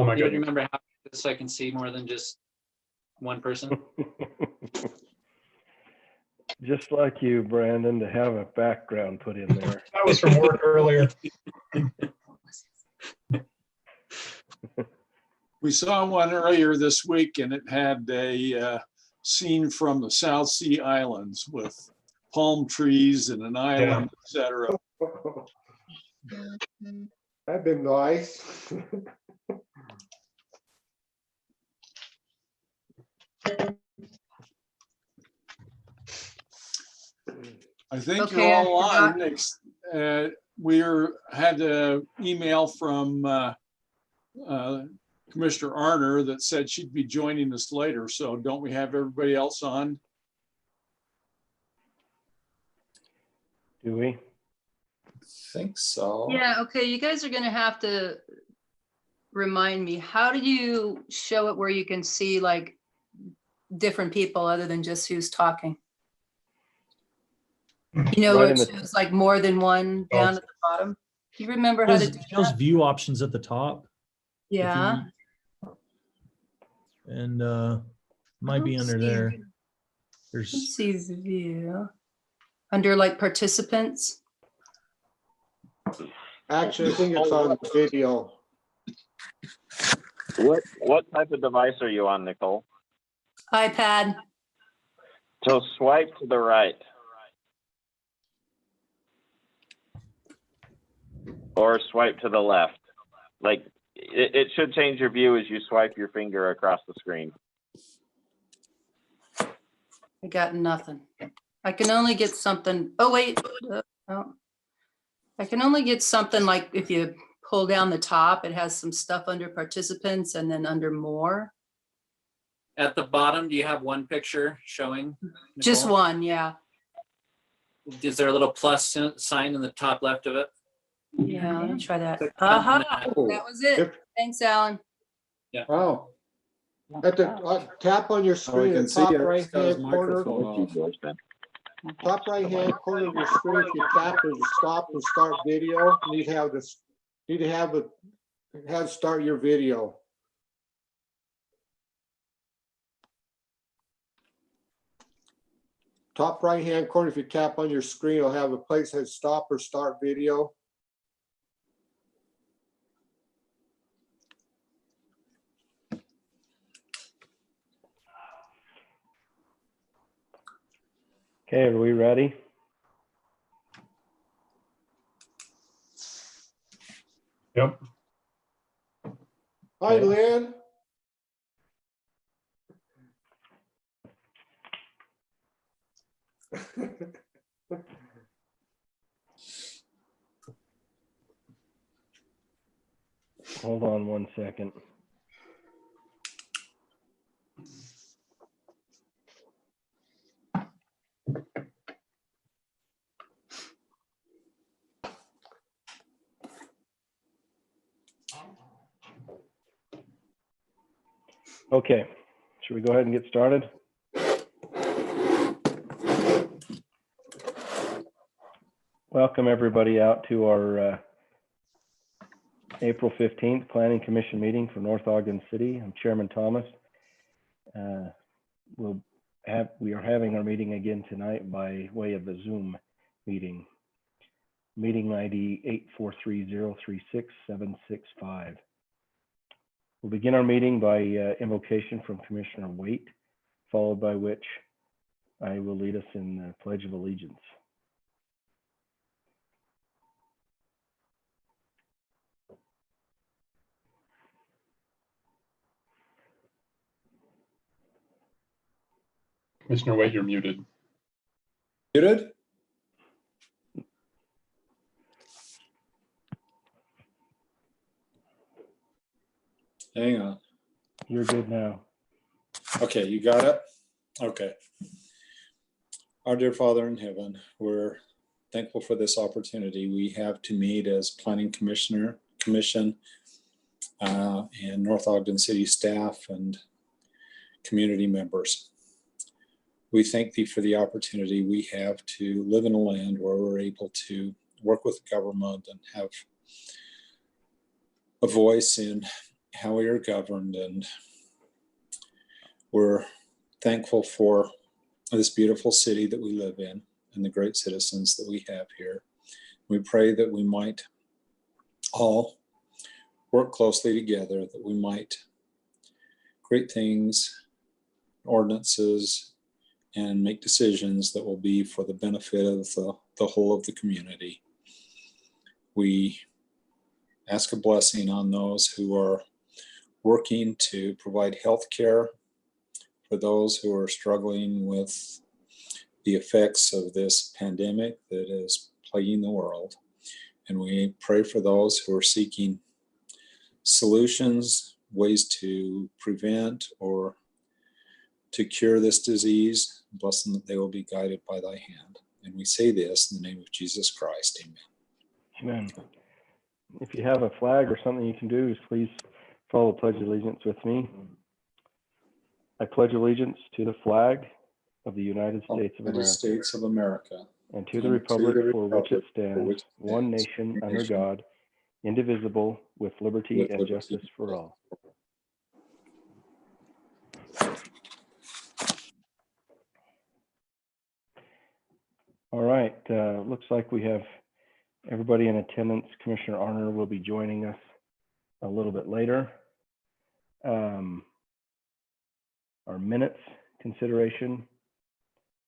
Oh my You would goodness. remember how so I can see more than just one person. Just like you, Brandon, to have a background put in there. That was from work earlier. We saw one earlier this week and it had a scene from the South Sea Islands with palm trees and an island, etc. That'd been nice. I think Okay, you're I all on. forgot. Had an email from Commissioner Arner that said she'd be joining us later. So don't we have everybody else on? Do we? Think so. Yeah, okay, you guys are gonna have to remind me, how do you show it where you can see like different people other than just who's talking? You know, Right where in it the- shows like more than one down at the bottom? Do you remember how to do Shows that? view options at the top. Yeah. And might be Let's under see. there. Let's There's see the view. Under like participants. Actually, I think it's on video. What type of device are you on, Nicole? iPad. So swipe to the right. Or swipe to the left. Like it should change your view as you swipe your finger across the screen. I got nothing. I can only get something. Oh, wait. Oh. I can only get something like if you pull down the top, it has some stuff under participants and then under more. At the bottom, do you have one picture showing? Just Nicole? one, yeah. Is there a little plus sign in the top left of it? Yeah, let me try that. Click on Aha, that. that was it. Thanks, Alan. Oh. At the tap on your screen, can the see top it. right It's got his hand corner. microphone off. Top right hand corner of your screen, if you tap it, you stop and start video. You need to have this. Need to have it. Have start your video. Top right hand corner, if you tap on your screen, it'll have a place that says stop or start video. Okay, are we ready? Yep. Hi, Okay. Lynn. Hold on one second. Okay, should we go ahead and get started? Welcome everybody out to our April 15th Planning Commission meeting for North Ogden City. I'm Chairman Thomas. We are having our meeting again tonight by way of the Zoom meeting. Meeting ID 843036765. We'll begin our meeting by invocation from Commissioner Waite, followed by which I will lead us in the Pledge of Allegiance. Commissioner Wade, you're muted. Muted? Hang on. You're good now. Okay, you got it? Okay. Our dear Father in heaven, we're thankful for this opportunity we have to meet as Planning Commission and North Ogden City staff and community members. We thank thee for the opportunity we have to live in a land where we're able to work with government and have a voice in how we are governed, and we're thankful for this beautiful city that we live in and the great citizens that we have here. We pray that we might all work closely together, that we might create things, ordinances, and make decisions that will be for the benefit of the whole of the community. We ask a blessing on those who are working to provide health care for those who are struggling with the effects of this pandemic that is plaguing the world. And we pray for those who are seeking solutions, ways to prevent or to cure this disease. Bless them that they will be guided by thy hand. And we say this in the name of Jesus Christ. Amen. Amen. If you have a flag or something you can do, is please follow the Pledge of Allegiance with me. I pledge allegiance to the flag of the United States of United America States of America, and to the republic for which it stands, one nation under God, indivisible, with liberty and justice for all. All right, looks like we have everybody in attendance. Commissioner Arner will be joining us a little bit later. Our minutes consideration.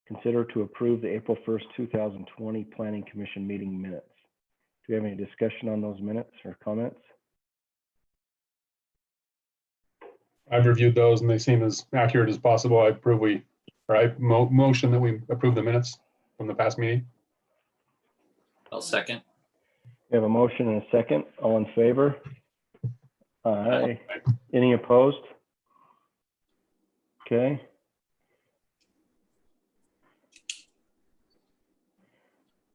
Consider to approve the April 1st, 2020 Planning Commission meeting minutes. Do we have any discussion on those minutes or comments? I've reviewed those and they seem as accurate as possible. I motion that we approve the minutes from the past meeting. I'll second. We have a motion and a second. All in favor? Aye. Any opposed? Okay.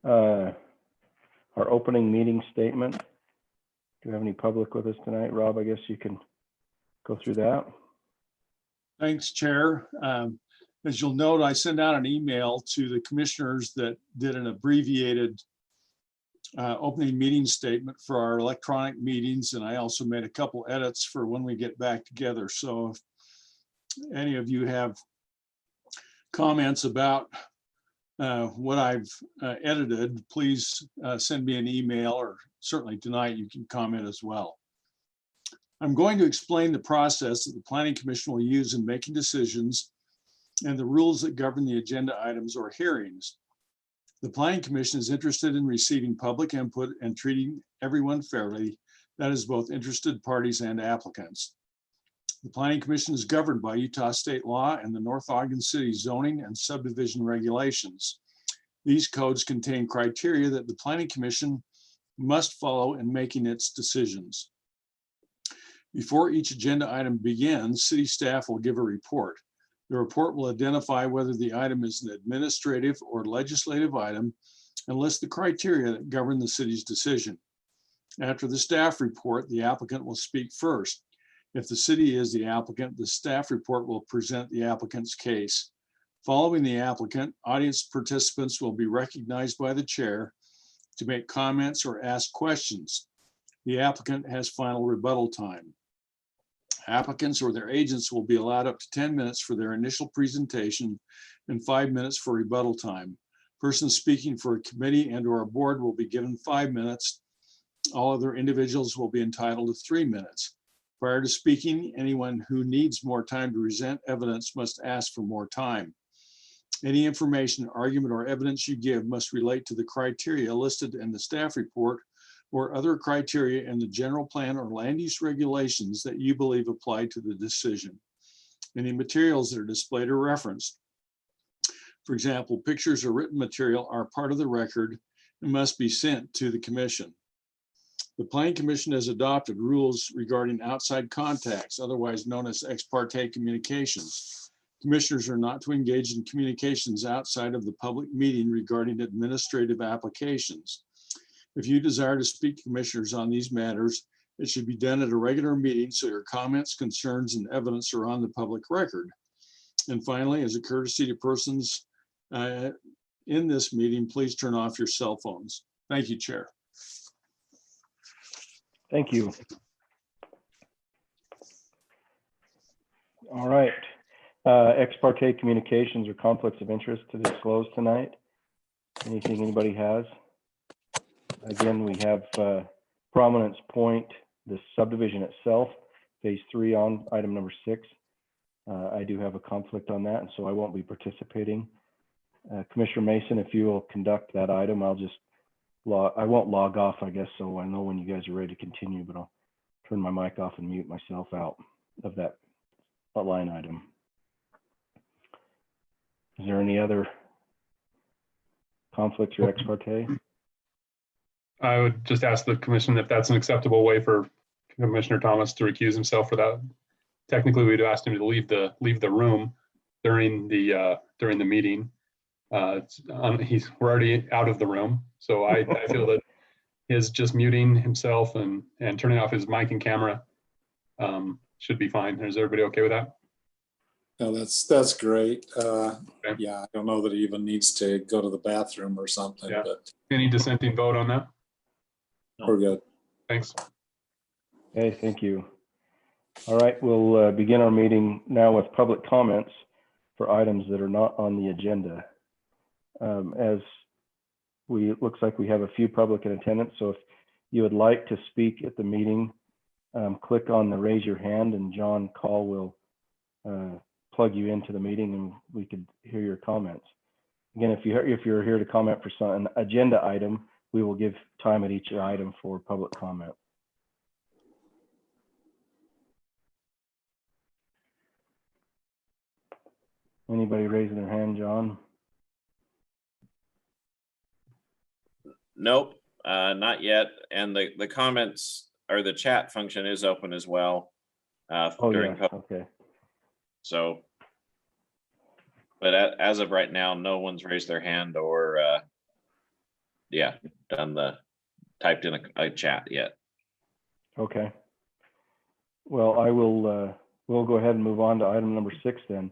Our opening meeting statement. Do we have any public with us tonight? Rob, I guess you can go through that. Thanks, Chair. As you'll note, I sent out an email to the commissioners that did an abbreviated opening meeting statement for our electronic meetings, and I also made a couple edits for when we get back together. So if any of you have comments about what I've edited, please send me an email, or certainly tonight you can comment as well. I'm going to explain the process that the Planning Commission will use in making decisions and the rules that govern the agenda items or hearings. The Planning Commission is interested in receiving public input and treating everyone fairly, that is both interested parties and applicants. The Planning Commission is governed by Utah state law and the North Ogden City zoning and subdivision regulations. These codes contain criteria that the Planning Commission must follow in making its decisions. Before each agenda item begins, city staff will give a report. The report will identify whether the item is an administrative or legislative item and list the criteria that govern the city's decision. After the staff report, the applicant will speak first. If the city is the applicant, the staff report will present the applicant's case. Following the applicant, audience participants will be recognized by the chair to make comments or ask questions. The applicant has final rebuttal time. Applicants or their agents will be allowed up to 10 minutes for their initial presentation and 5 minutes for rebuttal time. Persons speaking for a committee and or a board will be given 5 minutes. All other individuals will be entitled to 3 minutes. Prior to speaking, anyone who needs more time to present evidence must ask for more time. Any information, argument, or evidence you give must relate to the criteria listed in the staff report or other criteria in the general plan or land use regulations that you believe apply to the decision. Any materials that are displayed or referenced, for example, pictures or written material, are part of the record and must be sent to the commission. The Planning Commission has adopted rules regarding outside contacts, otherwise known as ex parte communications. Commissioners are not to engage in communications outside of the public meeting regarding administrative applications. If you desire to speak to commissioners on these matters, it should be done at a regular meeting so your comments, concerns, and evidence are on the public record. And finally, as a courtesy to persons in this meeting, please turn off your cell phones. Thank you, Chair. Thank you. All right. Ex parte communications or conflicts of interest to disclose tonight? Anything anybody has? Again, we have Prominence Point, the subdivision itself, phase 3 on item number 6. I do have a conflict on that, and so I won't be participating. Commissioner Mason, if you will conduct that item, I won't log off, I guess, so I know when you guys are ready to continue, but I'll turn my mic off and mute myself out of that line item. Is there any other conflicts or ex parte? I would just ask the commission if that's an acceptable way for Commissioner Thomas to recuse himself for that. Technically, we'd asked him to leave the room during the meeting. We're already out of the room, so I feel that his just muting himself and turning off his mic and camera should be fine. Is everybody okay with that? No, that's great. Yeah, I don't know that he even needs to go to the bathroom or something, Yeah. but Any dissenting vote on that? we're good. Thanks. Okay, thank you. All right, we'll begin our meeting now with public comments for items that are not on the agenda. It looks like we have a few public in attendance, so if you would like to speak at the meeting, click on the raise your hand and John Call will plug you into the meeting and we could hear your comments. Again, if you're here to comment for an agenda item, we will give time at each item for public comment. Anybody raising their hand, John? Nope, not yet. And the comments or the chat function is open as well. Oh, During yeah, okay. So, but as of right now, no one's raised their hand or typed in a chat yet. Okay. Well, we'll go ahead and move on to item number 6 then,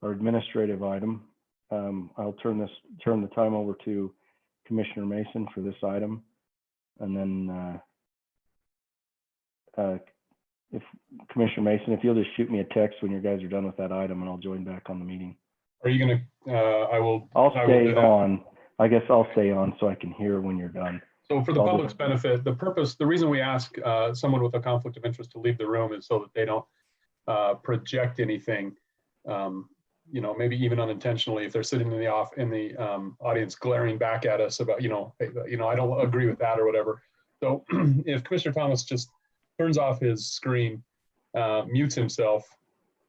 our administrative item. I'll turn the time over to Commissioner Mason for this item. And then if Commissioner Mason, if you'll just shoot me a text when you guys are done with that item and I'll join back on the meeting. Are you gonna, I'll stay on. I guess I'll stay on so I can hear when you're done. So for the public's benefit, the reason we ask someone with a conflict of interest to leave the room is so that they don't project anything, maybe even unintentionally, if they're sitting in the audience glaring back at us about, hey, I don't agree with that or whatever. So if Commissioner Thomas just turns off his screen, mutes himself,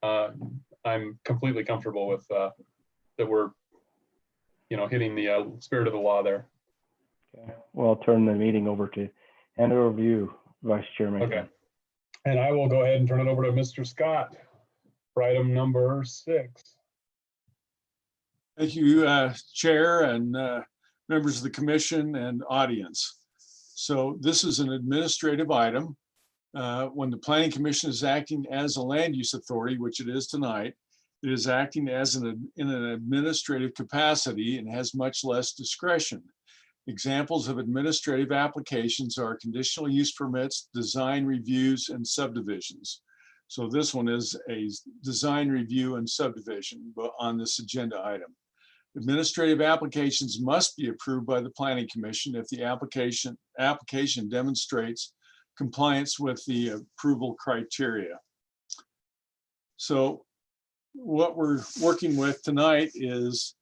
I'm completely comfortable with that we're, hitting the spirit of the law there. Okay. Well, I'll turn the meeting over to you, Vice Chairman. Okay. And I will go ahead and turn it over to Mr. Scott for item number 6. Thank you, Chair and members of the commission and audience. So this is an administrative item. When the Planning Commission is acting as a land use authority, which it is tonight, it is acting as in an administrative capacity and has much less discretion. Examples of administrative applications are conditional use permits, design reviews, and subdivisions. So this one is a design review and subdivision on this agenda item. Administrative applications must be approved by the Planning Commission if the application demonstrates compliance with the approval criteria. So what we're working with tonight is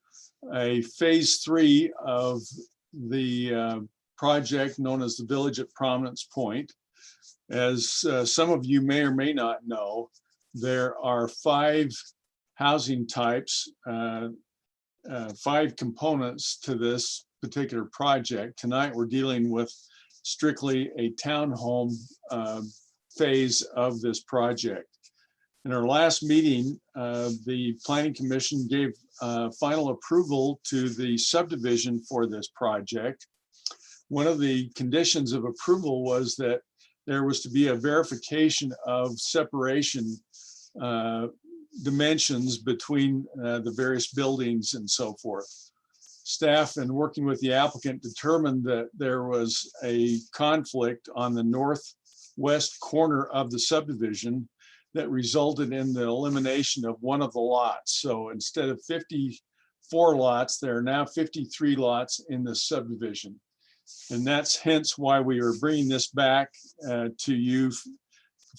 a phase 3 of the project known as the Village at Prominence Point. As some of you may or may not know, there are 5 housing types, 5 components to this particular project. Tonight, we're dealing with strictly a townhome phase of this project. In our last meeting, the Planning Commission gave final approval to the subdivision for this project. One of the conditions of approval was that there was to be a verification of separation dimensions between the various buildings and so forth. Staff, in working with the applicant, determined that there was a conflict on the northwest corner of the subdivision that resulted in the elimination of one of the lots. So instead of 54 lots, there are now 53 lots in the subdivision. And that's hence why we are bringing this back to you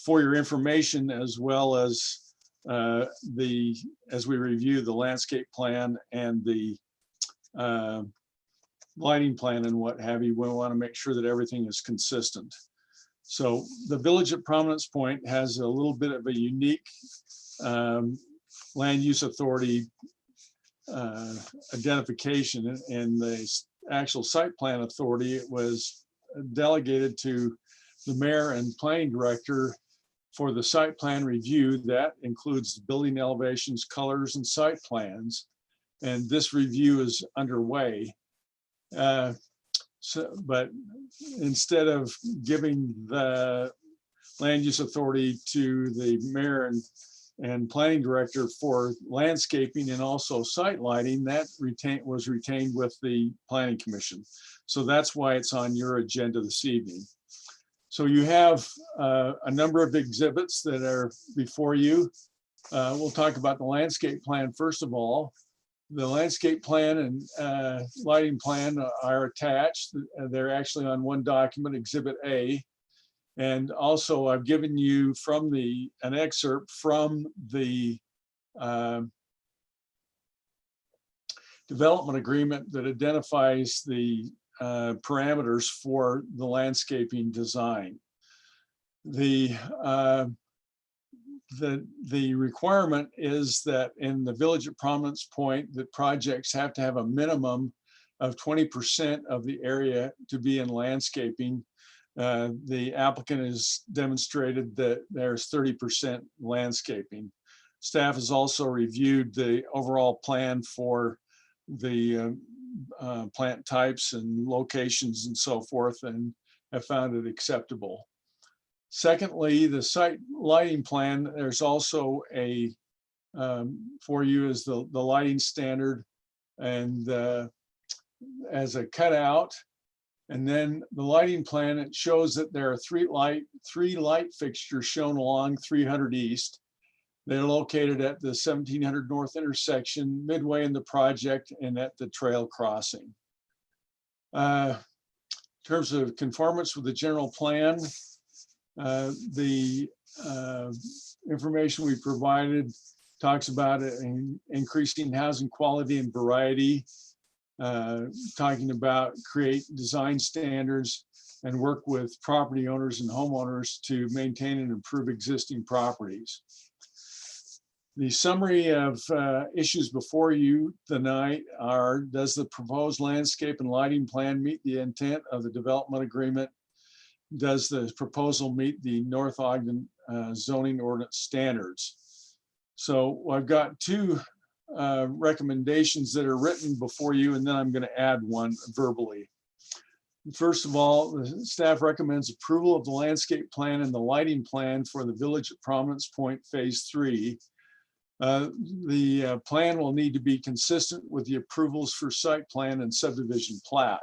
for your information, as well as as we review the landscape plan and the lighting plan and what have you. We want to make sure that everything is consistent. So the Village at Prominence Point has a little bit of a unique land use authority identification, and the actual site plan authority was delegated to the mayor and planning director for the site plan review. That includes building elevations, colors, and site plans. And this review is underway. But instead of giving the land use authority to the mayor and planning director for landscaping and also site lighting, that was retained with the planning commission. So that's why it's on your agenda this evening. So you have a number of exhibits that are before you. We'll talk about the landscape plan first of all. The landscape plan and lighting plan are attached. They're actually on one document, Exhibit A. And also I've given you an excerpt from the development agreement that identifies the parameters for the landscaping design. The requirement is that in the Village at Prominence Point, that projects have to have a minimum of 20% of the area to be in landscaping. The applicant has demonstrated that there's 30% landscaping. Staff has also reviewed the overall plan for the plant types and locations and so forth, and have found it acceptable. Secondly, the site lighting plan, there's also a, for you is the lighting standard and as a cutout. And then the lighting plan, it shows that there are three light fixtures shown along 300 East. They're located at the 1700 North intersection, midway in the project and at the trail crossing. In terms of conformance with the general plan, the information we provided talks about increasing housing quality and variety, talking about create design standards and work with property owners and homeowners to maintain and improve existing properties. The summary of issues before you tonight are: does the proposed landscape and lighting plan meet the intent of the development agreement? Does the proposal meet the North Ogden zoning ordinance standards? So I've got two recommendations that are written before you, and then I'm going to add one verbally. First of all, the staff recommends approval of the landscape plan and the lighting plan for the Village at Prominence Point Phase 3. The plan will need to be consistent with the approvals for site plan and subdivision plat.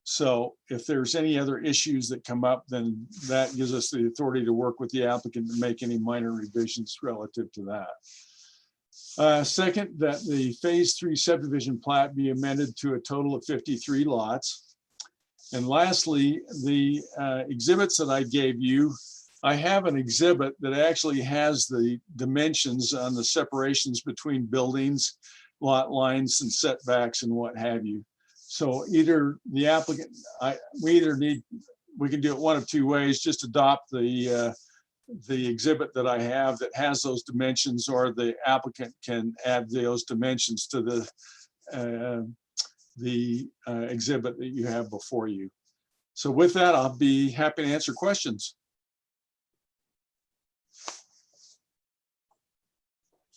So if there's any other issues that come up, then that gives us the authority to work with the applicant to make any minor revisions relative to that. Second, that the Phase 3 subdivision plat be amended to a total of 53 lots. And lastly, the exhibits that I gave you, I have an exhibit that actually has the dimensions on the separations between buildings, lot lines and setbacks and what have you. So either the applicant, we can do it one of two ways: just adopt the exhibit that I have that has those dimensions, or the applicant can add those dimensions to the exhibit that you have before you. So with that, I'll be happy to answer questions.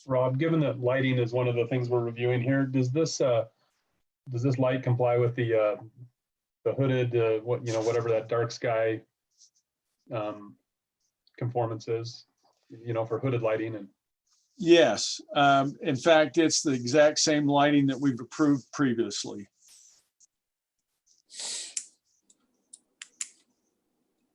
Rob, given that lighting is one of the things we're reviewing here, does this light comply with the hooded, whatever that dark sky conformance is, for hooded lighting? And Yes, in fact, it's the exact same lighting that we've approved previously.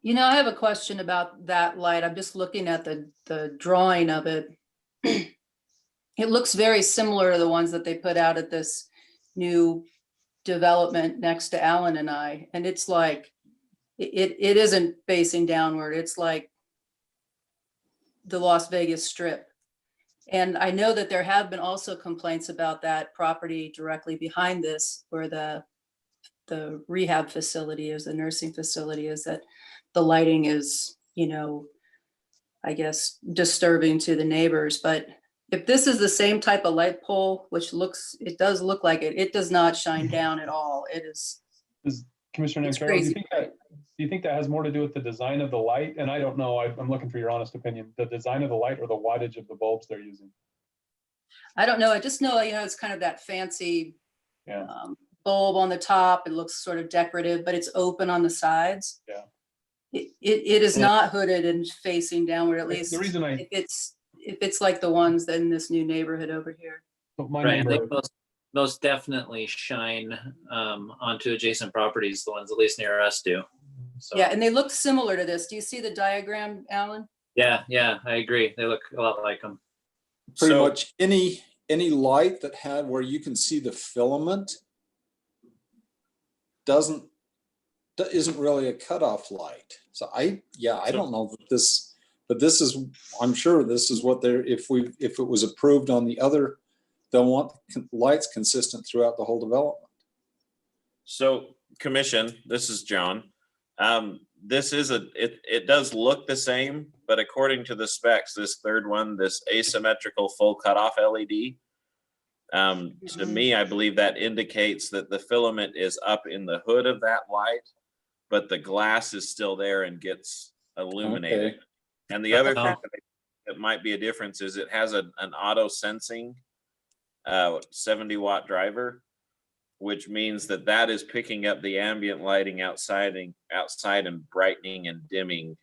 You know, I have a question about that light. I'm just looking at the drawing of it. It looks very similar to the ones that they put out at this new development next to Allen and I. And it's like, it isn't facing downward. It's like the Las Vegas Strip. And I know that there have been also complaints about that property directly behind this, where the rehab facility is, the nursing facility is, that the lighting is, you know, I guess disturbing to the neighbors. But if this is the same type of light pole, which it does look like it does not shine down at all. It is. Commissioner It's Nancarrow, do crazy. you think that has more to do with the design of the light? And I don't know, I'm looking for your honest opinion, the design of the light or the wattage of the bulbs they're using? I don't know. I just know, you know, it's kind of that fancy Yeah. bulb on the top. It looks sort of decorative, but it's open on the sides. Yeah. It is not hooded and facing downward, at least The reason if it's like the ones in this new neighborhood over here. my Right, and they neighbor, most definitely shine onto adjacent properties, the ones at least near us do. So, Yeah, and they look similar to this. Do you see the diagram, Alan? yeah, I agree. They look a lot like them. Pretty So- much any light that had where you can see the filament isn't really a cutoff light. So I don't know that this, but this is, I'm sure this is what they're, if it was approved on the other, they'll want lights consistent throughout the whole development. So commission, this is John. This is it does look the same, but according to the specs, this third one, this asymmetrical full cutoff LED, to me, I believe that indicates that the filament is up in the hood of that light, but the glass is still there and gets illuminated. Okay. And the other thing Oh. that might be a difference is it has an auto sensing 70-watt driver, which means that is picking up the ambient lighting outside and brightening and dimming.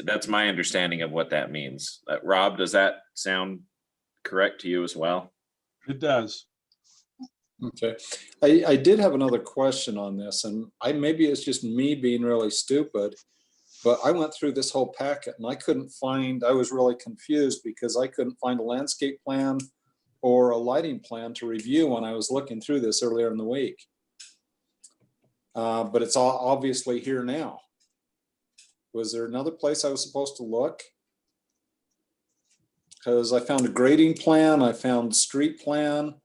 That's my understanding of what that means. Rob, does that sound correct to you as well? It does. Okay. I did have another question on this, and maybe it's just me being really stupid, but I went through this whole packet and I was really confused because I couldn't find a landscape plan or a lighting plan to review when I was looking through this earlier in the week. But it's all obviously here now. Was there another place I was supposed to look? Because I found a grading plan, I found street plan,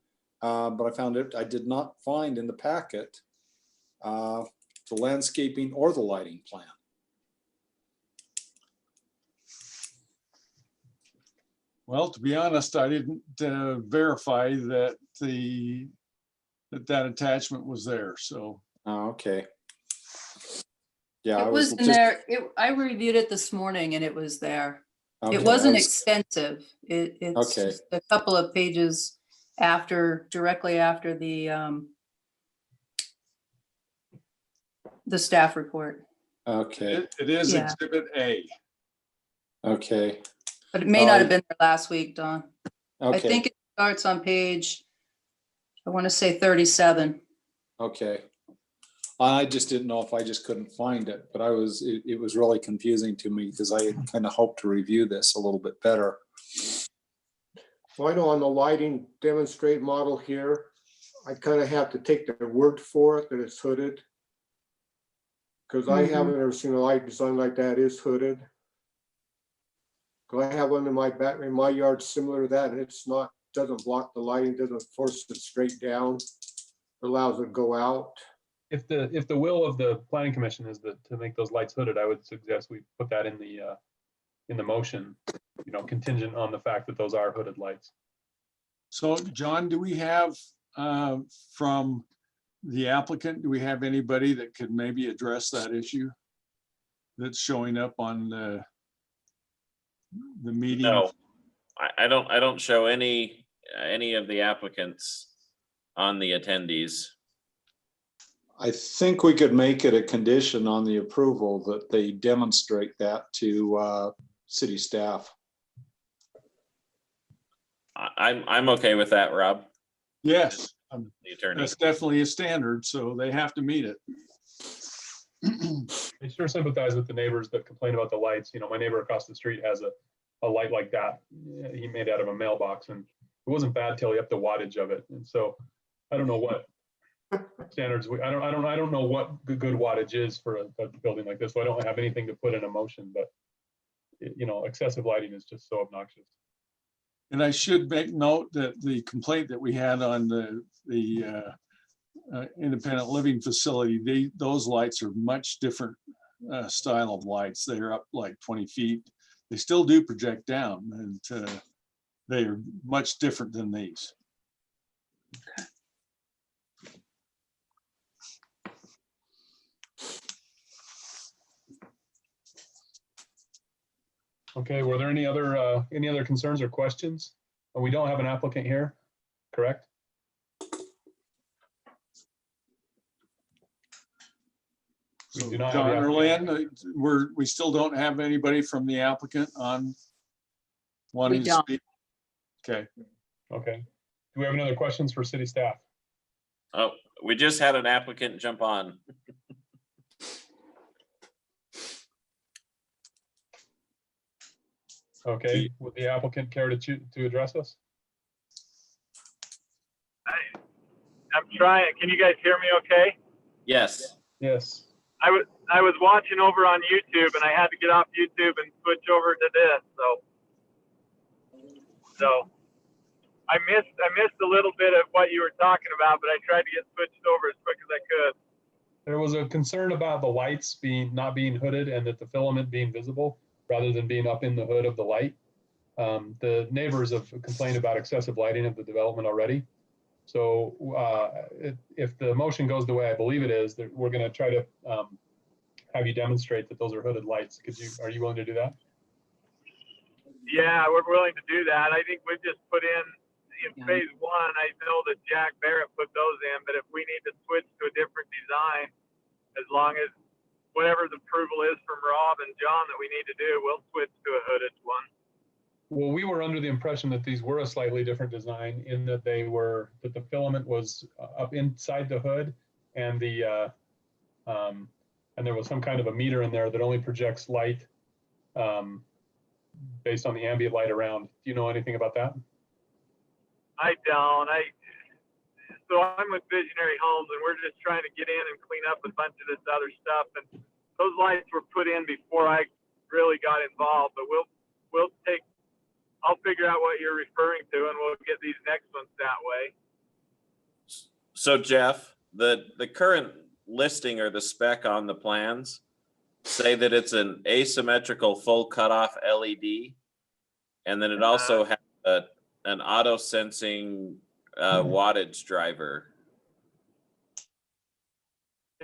but I did not find in the packet the landscaping or the lighting plan. Well, to be honest, I didn't verify that that attachment was there. So Oh, okay. Yeah, I It was was in just, there. I reviewed it this morning and it was there. okay, It wasn't I was- extensive. It's Okay. just a couple of pages directly after the staff report. Okay, it is Yeah. Exhibit A. okay, But it may not have been there last week, Don. I okay, think it starts on page, I want to say 37. okay. I just didn't know if I just couldn't find it, but it was really confusing to me because I had kind of hoped to review this a little bit better. Well, I know on the lighting demonstrate model here, I kind of have to take their word for it that it's hooded. Because I haven't ever seen a light design like that is hooded. Because I have one in my yard similar to that, and it's not, doesn't block the lighting, doesn't force it straight down. It allows it to go out. if the will of the planning commission is to make those lights hooded, I would suggest we put that in the motion, contingent on the fact that those are hooded lights. So John, do we have from the applicant, do we have anybody that could maybe address that issue that's showing up on the meeting? No, I don't show any of the applicants on the attendees. I think we could make it a condition on the approval that they demonstrate that to city staff. I'm okay with that, Rob, Yes, the attorney. that's definitely a standard, so they have to meet it. I sure sympathize with the neighbors that complain about the lights. You know, my neighbor across the street has a light like that. He made out of a mailbox, and it wasn't bad till he upped the wattage of it. And so I don't know what standards I don't know what good wattage is for a building like this. So I don't have anything to put in a motion, but you know, excessive lighting is just so obnoxious. And I should make note that the complaint that we had on the independent living facility, those lights are much different style of lights. They're up like 20 feet. They still do project down, and they are much different than these. Okay, were there any other concerns or questions? We don't have an applicant here, correct? We So do not have John the or applicant. Lynn, we still don't have anybody from the applicant on wanting to don't. speak. Okay. Okay. Do we have any other questions for city staff? Oh, we just had an applicant jump on. Okay, would the applicant care to address us? I'm trying. Can you guys hear me okay? Yes. Yes. I was watching over on YouTube and I had to get off YouTube and switch over to this. So I missed a little bit of what you were talking about, but I tried to get switched over as quick as I could. There was a concern about the lights not being hooded and that the filament being visible rather than being up in the hood of the light. The neighbors have complained about excessive lighting of the development already. So if the motion goes the way I believe it is, that we're going to try to have you demonstrate that those are hooded lights. Are you willing to do that? Yeah, we're willing to do that. I think we just put in phase one. I know that Jack Barrett put those in, but if we need to switch to a different design, as long as whatever the approval is from Rob and John that we need to do, we'll switch to a hooded one. Well, we were under the impression that these were a slightly different design in that that the filament was up inside the hood, and and there was some kind of a meter in there that only projects light based on the ambient light around. Do you know anything about that? I don't. So I'm with Visionary Homes, and we're just trying to get in and clean up a bunch of this other stuff. And those lights were put in before I really got involved. But I'll figure out what you're referring to, and we'll get these next ones that way. So Jeff, the current listing or the spec on the plans say that it's an asymmetrical full cutoff LED, and then it also has an auto sensing wattage driver.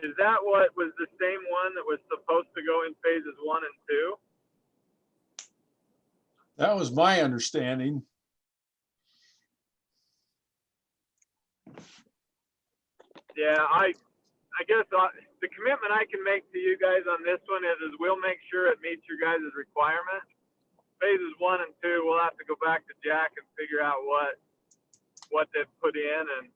Is that what was the same one that was supposed to go in phases 1 and 2? That was my understanding. Yeah, I guess the commitment I can make to you guys on this one is we'll make sure it meets your guys' requirement. Phases 1 and 2, we'll have to go back to Jack and figure out what they've put in and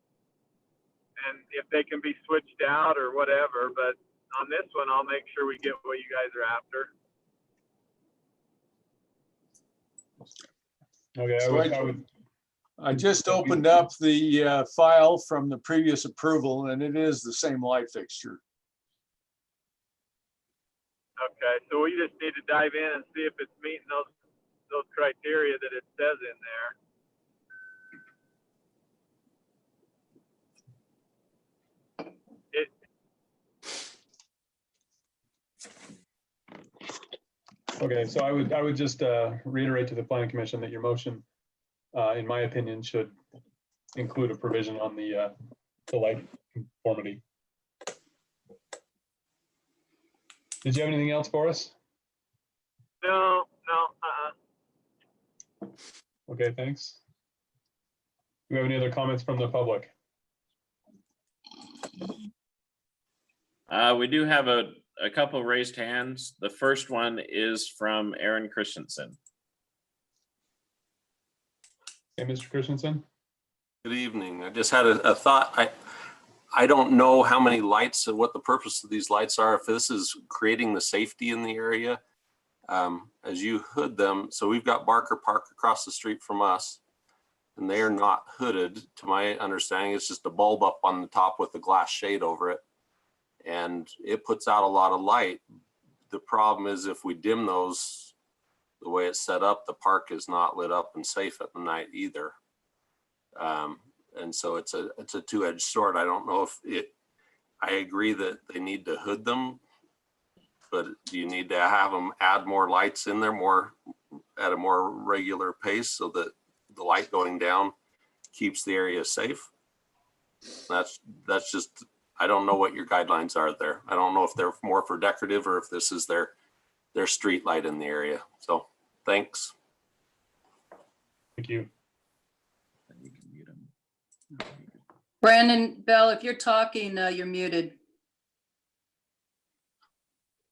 if they can be switched out or whatever. But on this one, I'll make sure we get what you guys are after. Okay, So I just opened up the file from the previous approval, and it is the same light fixture. Okay, so we just need to dive in and see if it's meeting those criteria that it says in there. Okay, so I would just reiterate to the planning commission that your motion, in my opinion, should include a provision on the light conformity. Did you have anything else for us? No. Okay, thanks. Do we have any other comments from the public? We do have a couple raised hands. The first one is from Aaron Christensen. Okay, Mr. Christensen. Good evening. I just had a thought. I don't know how many lights and what the purpose of these lights are, if this is creating the safety in the area. As you hood them, so we've got Barker Park across the street from us, and they are not hooded, to my understanding. It's just a bulb up on the top with a glass shade over it, and it puts out a lot of light. The problem is if we dim those, the way it's set up, the park is not lit up and safe at the night either. And so it's a two-edged sword. I don't know if I agree that they need to hood them, but do you need to have them add more lights in there at a more regular pace so that the light going down keeps the area safe? That's just, I don't know what your guidelines are there. I don't know if they're more for decorative or if this is their street light in the area. So thanks. Thank you. Brandon Bell, if you're talking, you're muted.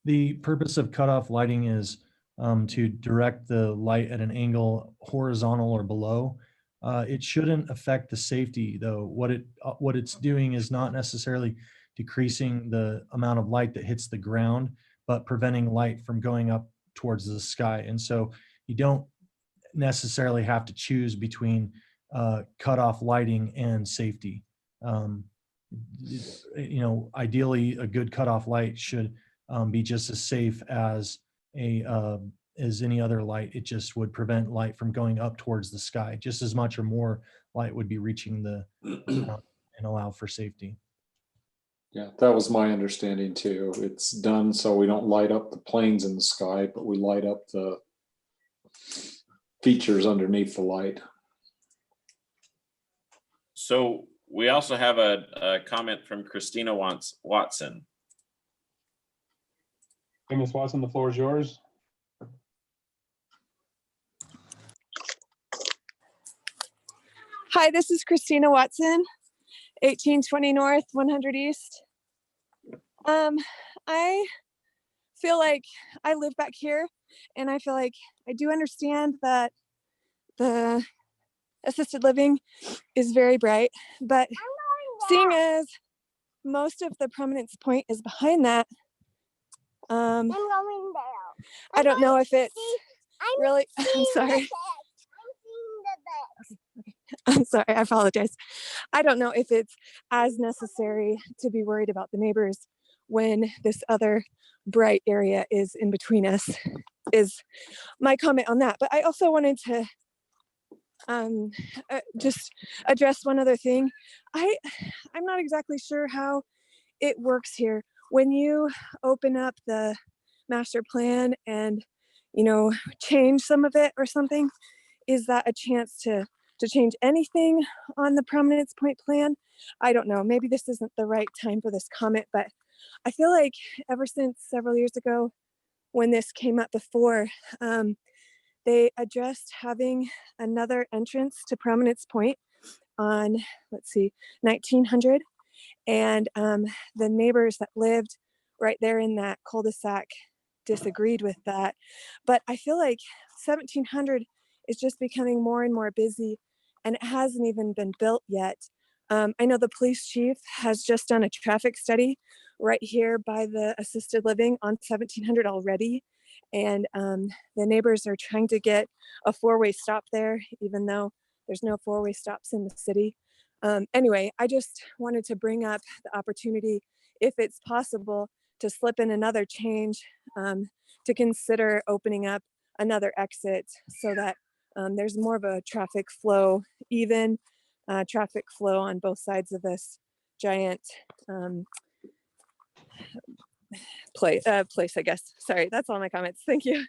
The purpose of cutoff lighting is to direct the light at an angle horizontal or below. It shouldn't affect the safety though. What it's doing is not necessarily decreasing the amount of light that hits the ground, but preventing light from going up towards the sky. And so you don't necessarily have to choose between cutoff lighting and safety. Ideally a good cutoff light should be just as safe as any other light. It just would prevent light from going up towards the sky. Just as much or more light would be reaching the ground and allow for safety. Yeah, that was my understanding too. It's done so we don't light up the planes in the sky, but we light up the features underneath the light. So we also have a comment from Christina Watson. Hey, Ms. Watson, the floor is yours. Hi, this is Christina Watson, 1820 North, 100 East. I feel like I live back here, and I feel like I do understand that the assisted living is very bright, but seeing as most of the Prominence point is behind that, I don't know if it's really, I'm sorry. I'm sorry, I apologize. I don't know if it's as necessary to be worried about the neighbors when this other bright area is in between us, is my comment on that. But I also wanted to just address one other thing. I'm not exactly sure how it works here. When you open up the master plan and, change some of it or something, is that a chance to change anything on the Prominence Point plan? I don't know. Maybe this isn't the right time for this comment, but I feel like ever since several years ago when this came up before, they addressed having another entrance to Prominence Point on, 1900. And the neighbors that lived right there in that cul-de-sac disagreed with that. But I feel like 1700 is just becoming more and more busy, and it hasn't even been built yet. I know the police chief has just done a traffic study right here by the assisted living on 1700 already. And the neighbors are trying to get a four-way stop there, even though there's no four-way stops in the city. Anyway, I just wanted to bring up the opportunity, if it's possible, to slip in another change, to consider opening up another exit so that there's more of a traffic flow, even traffic flow on both sides of this giant place, I guess. Sorry, that's all my comments. Thank you.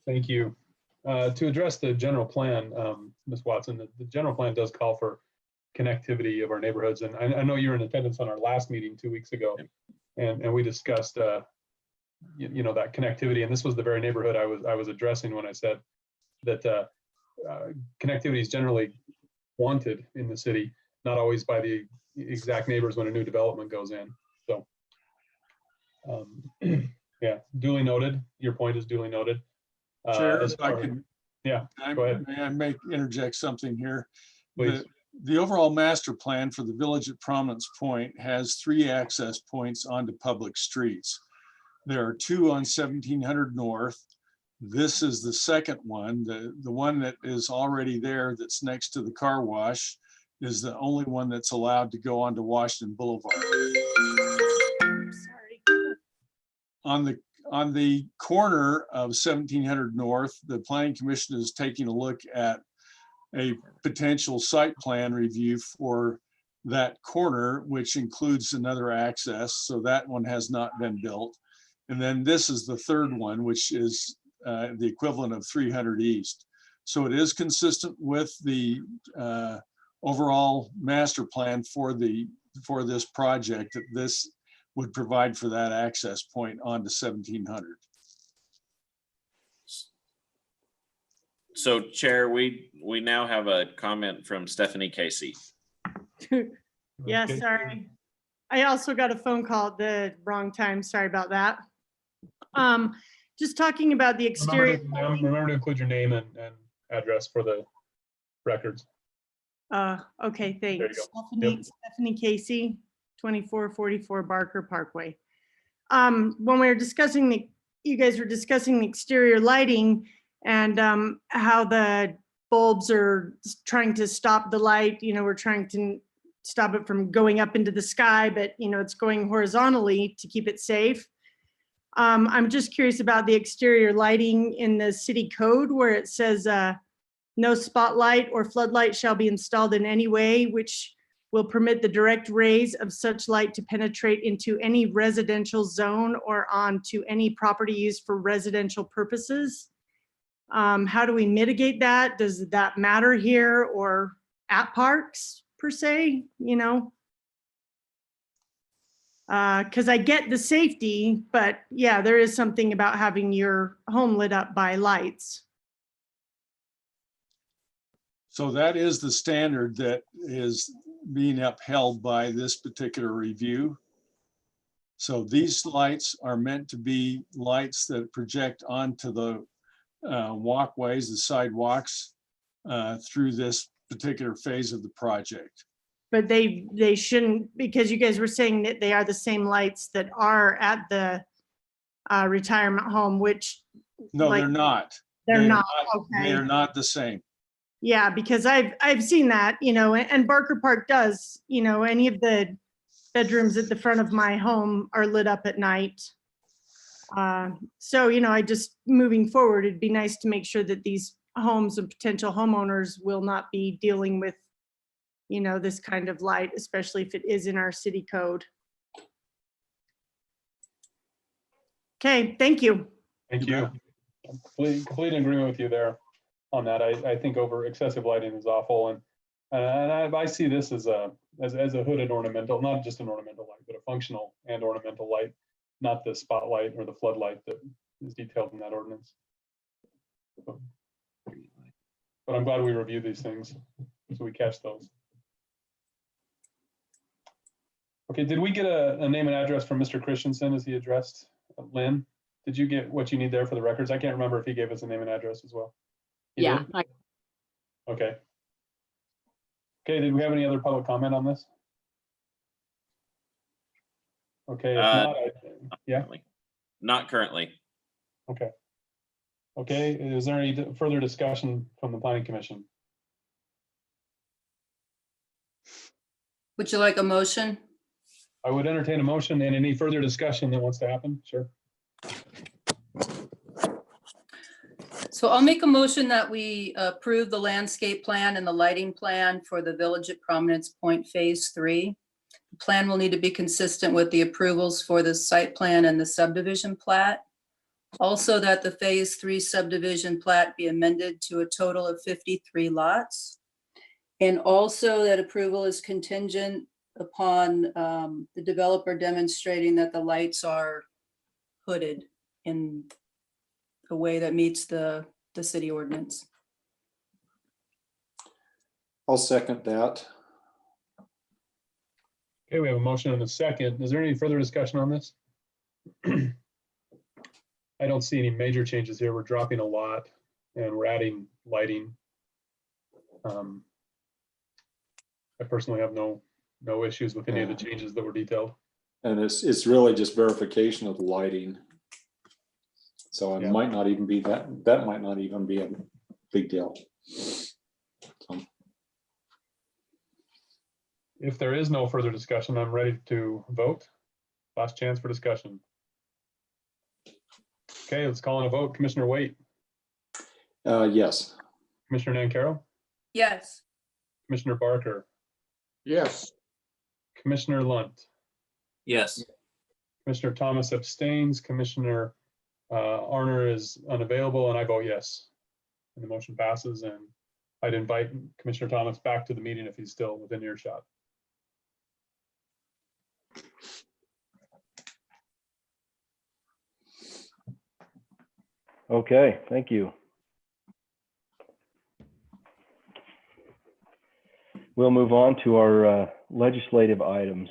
Thank you. To address the general plan, Ms. Watson, the general plan does call for connectivity of our neighborhoods. And I know you're in attendance on our last meeting 2 weeks ago, and we discussed that connectivity. And this was the very neighborhood I was addressing when I said that connectivity is generally wanted in the city, not always by the exact neighbors when a new development goes in. So yeah, duly noted. Your point is duly noted. Chair, if I could, yeah, go ahead. May I interject something here? Please. The overall master plan for the village at Prominence Point has 3 access points onto public streets. There are 2 on 1700 North. This is the second one. The one that is already there that's next to the car wash is the only one that's allowed to go onto Washington Boulevard. Sorry. On the corner of 1700 North, the Planning Commission is taking a look at a potential site plan review for that corner, which includes another access. So that one has not been built. And then this is the third one, which is the equivalent of 300 East. So it is consistent with the overall master plan for this project, that this would provide for that access point onto 1700. So Chair, we now have a comment from Stephanie Casey. Yeah, Okay. sorry. I also got a phone call at the wrong time. Sorry about that. Just talking about the exterior. Remember to include your name and address for the records. Okay, There you thanks. go. Stephanie Casey, 2444 Barker Parkway. When we were discussing you guys were discussing the exterior lighting and how the bulbs are trying to stop the light. You know, we're trying to stop it from going up into the sky, but you know, it's going horizontally to keep it safe. I'm just curious about the exterior lighting in the city code where it says no spotlight or floodlight shall be installed in any way which will permit the direct rays of such light to penetrate into any residential zone or onto any property used for residential purposes. How do we mitigate that? Does that matter here or at parks per se, you know? Because I get the safety, but yeah, there is something about having your home lit up by lights. So that is the standard that is being upheld by this particular review. So these lights are meant to be lights that project onto the walkways, the sidewalks, through this particular phase of the project. But they shouldn't, because you guys were saying that they are the same lights that are at the retirement home, which. No, like, they're not. They're not, They okay. are not the same. Yeah, because I've seen that, you know, and Barker Park does, you know, any of the bedrooms at the front of my home are lit up at night. So, you know, moving forward, it'd be nice to make sure that these homes and potential homeowners will not be dealing with, you know, this kind of light, especially if it is in our city code. Okay, thank you. Thank you. Complete agreement with you there on that. I think excessive lighting is awful, and I see this as a hooded ornamental, not just an ornamental light, but a functional and ornamental light, not the spotlight or the floodlight that is detailed in that ordinance. But I'm glad we review these things so we catch those. Okay, did we get a name and address from Mr. Christensen as he addressed Lynn? Did you get what you need there for the records? I can't remember if he gave us a name and address as well. He Yeah. did? Okay. Okay, did we have any other public comment on this? Okay, if not, yeah. Not currently. Okay. Okay, is there any further discussion from the Planning Commission? Would you like a motion? I would entertain a motion, and any further discussion that wants to happen, sure. So I'll make a motion that we approve the landscape plan and the lighting plan for the Village at Prominence Point Phase 3. The plan will need to be consistent with the approvals for the site plan and the subdivision plat. Also that the Phase 3 subdivision plat be amended to a total of 53 lots. And also that approval is contingent upon the developer demonstrating that the lights are hooded in a way that meets the city ordinance. I'll second that. Okay, we have a motion and a second. Is there any further discussion on this? I don't see any major changes here. We're dropping a lot and we're adding lighting. I personally have no issues with any of the changes that were detailed. And it's really just verification of the lighting. So it Yeah. might not even be that might not even be a big deal. So, If there is no further discussion, I'm ready to vote. Last chance for discussion. Okay, let's call in a vote. Commissioner Waite, yes. Commissioner Nancaro, Yes. Commissioner Barker, Yes, Commissioner Lunt, Yes. Commissioner Thomas abstains, Commissioner Arner is unavailable, and I vote yes. And the motion passes, and I'd invite Commissioner Thomas back to the meeting if he's still within earshot. Okay, thank you. We'll move on to our legislative items.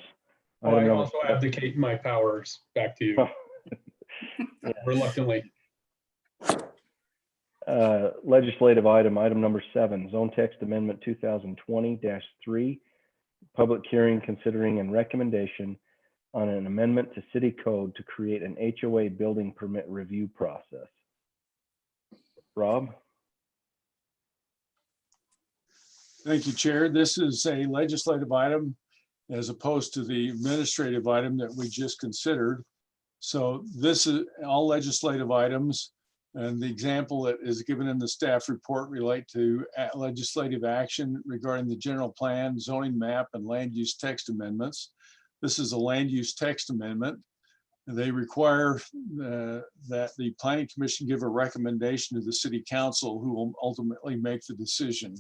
Oh, I Item also abdicate my powers back to you. Reluctantly. Legislative item number 7, Zone Text Amendment 2020-3, public hearing considering and recommendation on an amendment to city code to create an HOA building permit review process. Rob? Thank you, Chair. This is a legislative item as opposed to the administrative item that we just considered. So this is all legislative items, and the example that is given in the staff report relate to legislative action regarding the general plan, zoning map, and land use text amendments. This is a land use text amendment. They require that the Planning Commission give a recommendation to the City Council, who will ultimately make the decision.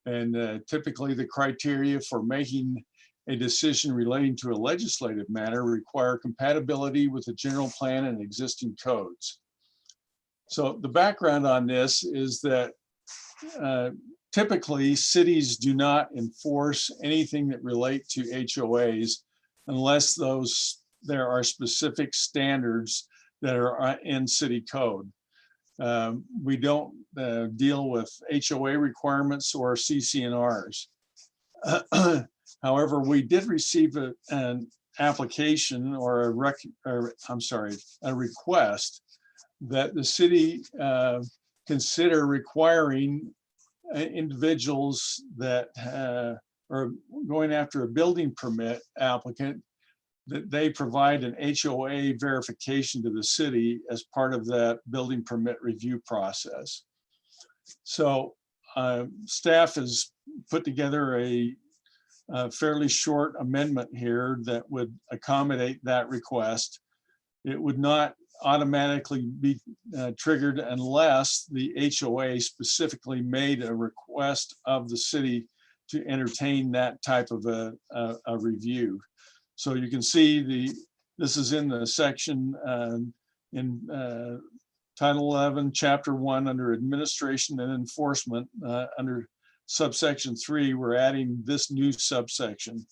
And typically the criteria for making a decision relating to a legislative matter require compatibility with the general plan and existing codes. So the background on this is that typically cities do not enforce anything that relate to HOAs unless there are specific standards that are in city code. We don't deal with HOA requirements or CC&Rs. However, we did receive an application or a request that the city consider requiring individuals that are going after a building permit applicant that they provide an HOA verification to the city as part of that building permit review process. So staff has put together a fairly short amendment here that would accommodate that request. It would not automatically be triggered unless the HOA specifically made a request of the city to entertain that type of a review. So you can see this is in the section in Title 11, Chapter 1, under Administration and Enforcement, under subsection 3, we're adding this new subsection.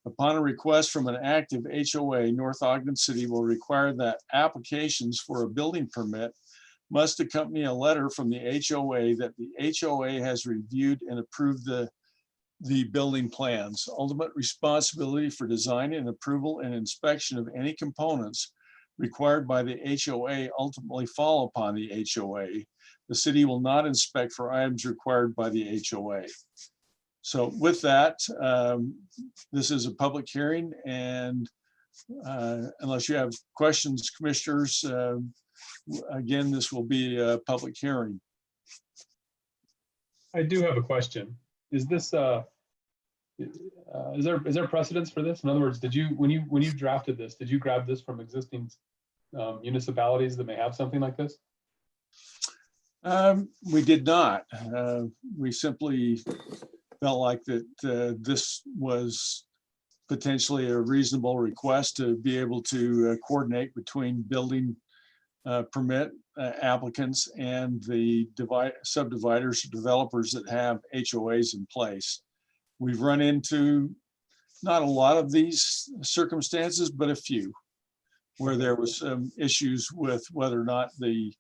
Upon a request from an active HOA, North Ogden City will require that applications for a building permit must accompany a letter from the HOA that the HOA has reviewed and approved the building plans. Ultimate responsibility for design and approval and inspection of any components required by the HOA ultimately fall upon the HOA. The city will not inspect for items required by the HOA. So with that, this is a public hearing, and unless you have questions, commissioners, again, this will be a public hearing. I do have a question. Is this is there precedence for this? In other words, when you drafted this, did you grab this from existing municipalities that may have something like this? We did not. We simply felt like that this was potentially a reasonable request to be able to coordinate between building permit applicants and the subdividers or developers that have HOAs in place. We've run into not a lot of these circumstances, but a few where there was some issues with whether or not the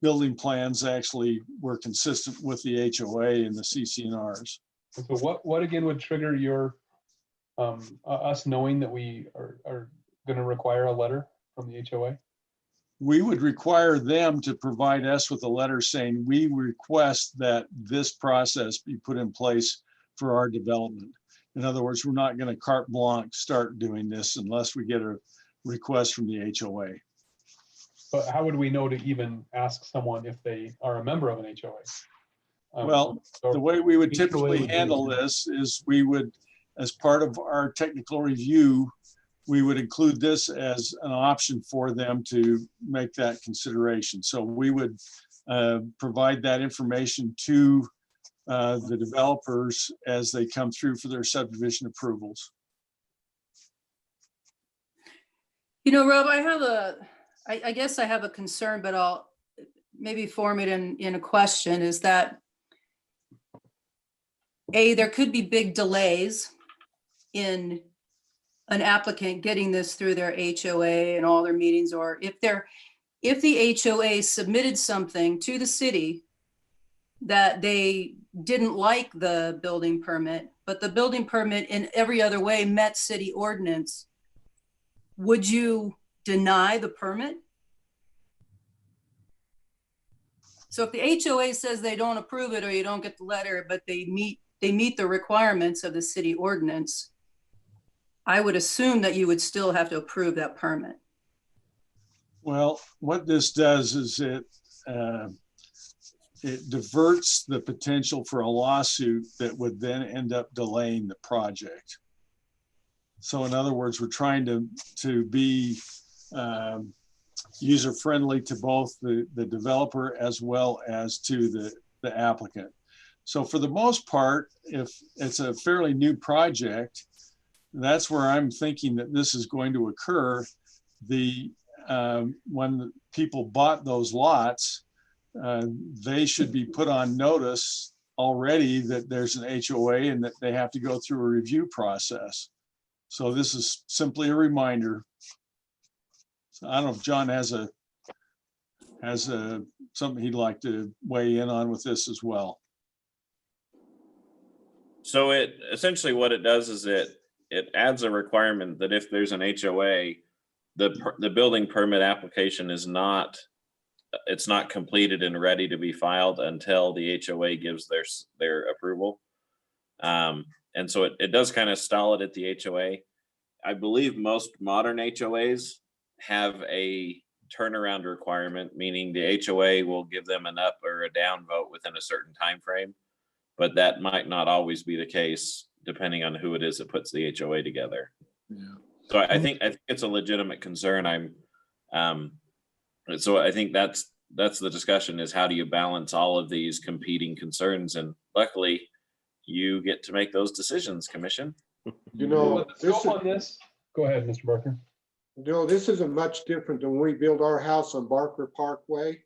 building plans actually were consistent with the HOA and the CC&Rs. And so what again would trigger your, us knowing that we are going to require a letter from the HOA? We would require them to provide us with a letter saying, we request that this process be put in place for our development. In other words, we're not going to carte blanche start doing this unless we get a request from the HOA. But how would we know to even ask someone if they are a member of an HOA? Well, the way we would typically handle this is we would, as part of our technical review, we would include this as an option for them to make that consideration. So we would provide that information to the developers as they come through for their subdivision approvals. You know, Rob, I guess I have a concern, but I'll maybe form it in a question, is that there could be big delays in an applicant getting this through their HOA and all their meetings, or if the HOA submitted something to the city that they didn't like the building permit, but the building permit in every other way met city ordinance, would you deny the permit? So if the HOA says they don't approve it or you don't get the letter, but they meet the requirements of the city ordinance, I would assume that you would still have to approve that permit. Well, what this does is it diverts the potential for a lawsuit that would then end up delaying the project. So in other words, we're trying to be user-friendly to both the developer as well as to the applicant. So for the most part, if it's a fairly new project, that's where I'm thinking that this is going to occur. When people bought those lots, they should be put on notice already that there's an HOA and that they have to go through a review process. So this is simply a reminder. So I don't know if John has something he'd like to weigh in on with this as well. So it essentially what it does is it adds a requirement that if there's an HOA, the building permit application is not completed and ready to be filed until the HOA gives their approval. And so it does kind of stall it at the HOA. I believe most modern HOAs have a turnaround requirement, meaning the HOA will give them an up or a down vote within a certain time frame, but that might not always be the case depending on who it is that puts the HOA together. Yeah. So I think it's a legitimate concern. So I think that's the discussion, is how do you balance all of these competing concerns? And luckily you get to make those decisions, Commission. You know, Go ahead, Mr. Barker. You know, this isn't much different than when we built our house on Barker Parkway.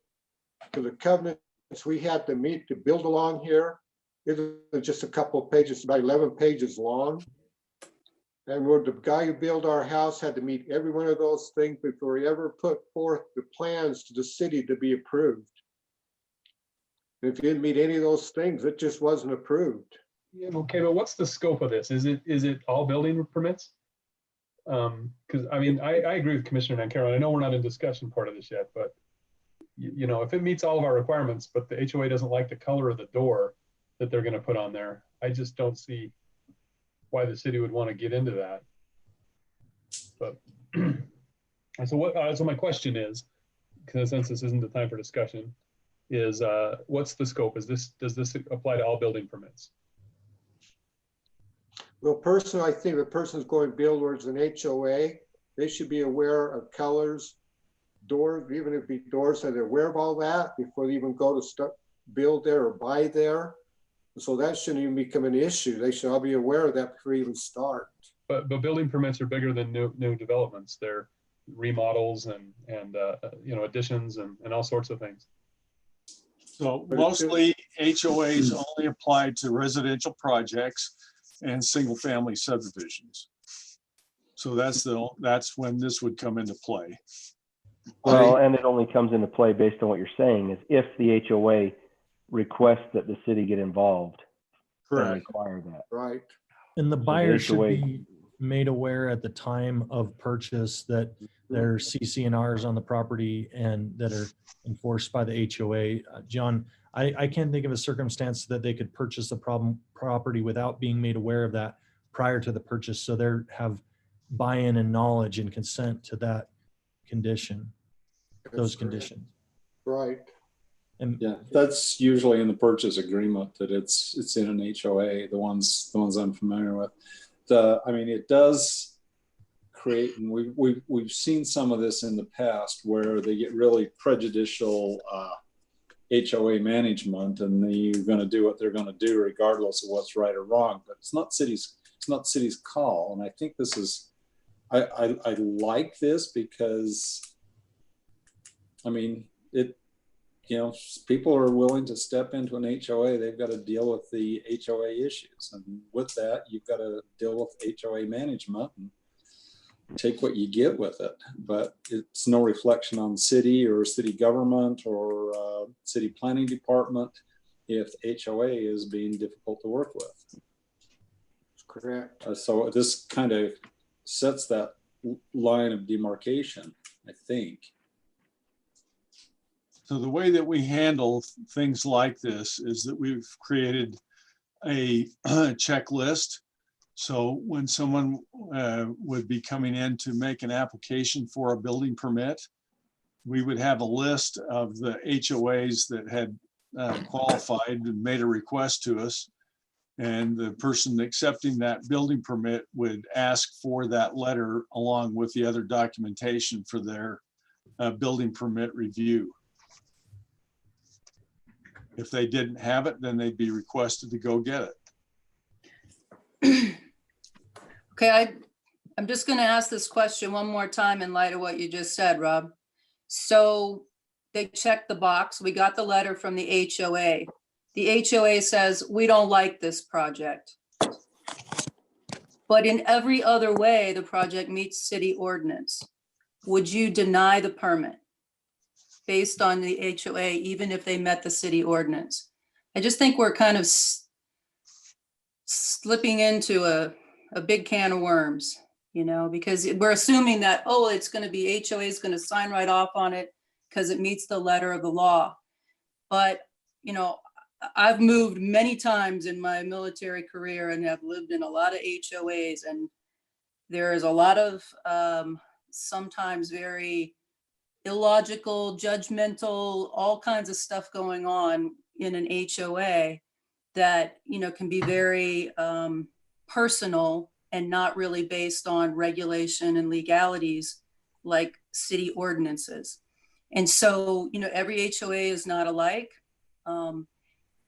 To the covenants we had to meet to build along here, it was just a couple of pages, about 11 pages long. And where the guy who built our house had to meet every one of those things before he ever put forth the plans to the city to be approved. And if you didn't meet any of those things, it just wasn't approved. Yeah, okay, but what's the scope of this? Is it all building permits? Because I mean, I agree with Commissioner Nancarrow. I know we're not in discussion part of this yet, but you know, if it meets all of our requirements, but the HOA doesn't like the color of the door that they're going to put on there, I just don't see why the city would want to get into that. But so my question is, because since this isn't the time for discussion, is what's the scope? Does this apply to all building permits? Well, personally, I think the person's going to build towards an HOA, they should be aware of colors, doors, even if the doors, so they're aware of all that before they even go to build there or buy there. So that shouldn't even become an issue. They should all be aware of that before you even start. But building permits are bigger than new developments. They're remodels and you know, additions and all sorts of things. So mostly HOAs only apply to residential projects and single family subdivisions. So that's when this would come into play. Well, and it only comes into play based on what you're saying, is if the HOA requests that the city get involved. Correct. require that. Right. And the So the buyer should HOA be made aware at the time of purchase that there are CC&Rs on the property and that are enforced by the HOA. John, I can't think of a circumstance that they could purchase the property without being made aware of that prior to the purchase. So they have buy-in and knowledge and consent to that condition, those That's correct. conditions. Right. And Yeah, that's usually in the purchase agreement that it's in an HOA, the ones I'm familiar with. I mean, it does create, and we've seen some of this in the past where they get really prejudicial HOA management, and you're going to do what they're going to do regardless of what's right or wrong. But it's not city's call, and I think this is I like this because, I mean, people are willing to step into an HOA. They've got to deal with the HOA issues. And with that, you've got to deal with HOA management and take what you get with it. But it's no reflection on city or city government or city planning department if HOA is being difficult to work with. That's correct. So this kind of sets that line of demarcation, I think. So the way that we handle things like this is that we've created a checklist. So when someone would be coming in to make an application for a building permit, we would have a list of the HOAs that had qualified and made a request to us. And the person accepting that building permit would ask for that letter along with the other documentation for their building permit review. If they didn't have it, then they'd be requested to go get it. Okay, I'm just going to ask this question one more time in light of what you just said, Rob. So they checked the box. We got the letter from the HOA. The HOA says, we don't like this project. But in every other way, the project meets city ordinance. Would you deny the permit based on the HOA, even if they met the city ordinance? I just think we're kind of slipping into a big can of worms, because we're assuming that, it's going to be HOA is going to sign right off on it because it meets the letter of the law. But, I've moved many times in my military career and have lived in a lot of HOAs, and there is a lot of sometimes very illogical, judgmental, all kinds of stuff going on in an HOA that, can be very personal and not really based on regulation and legalities like city ordinances. And so, every HOA is not alike.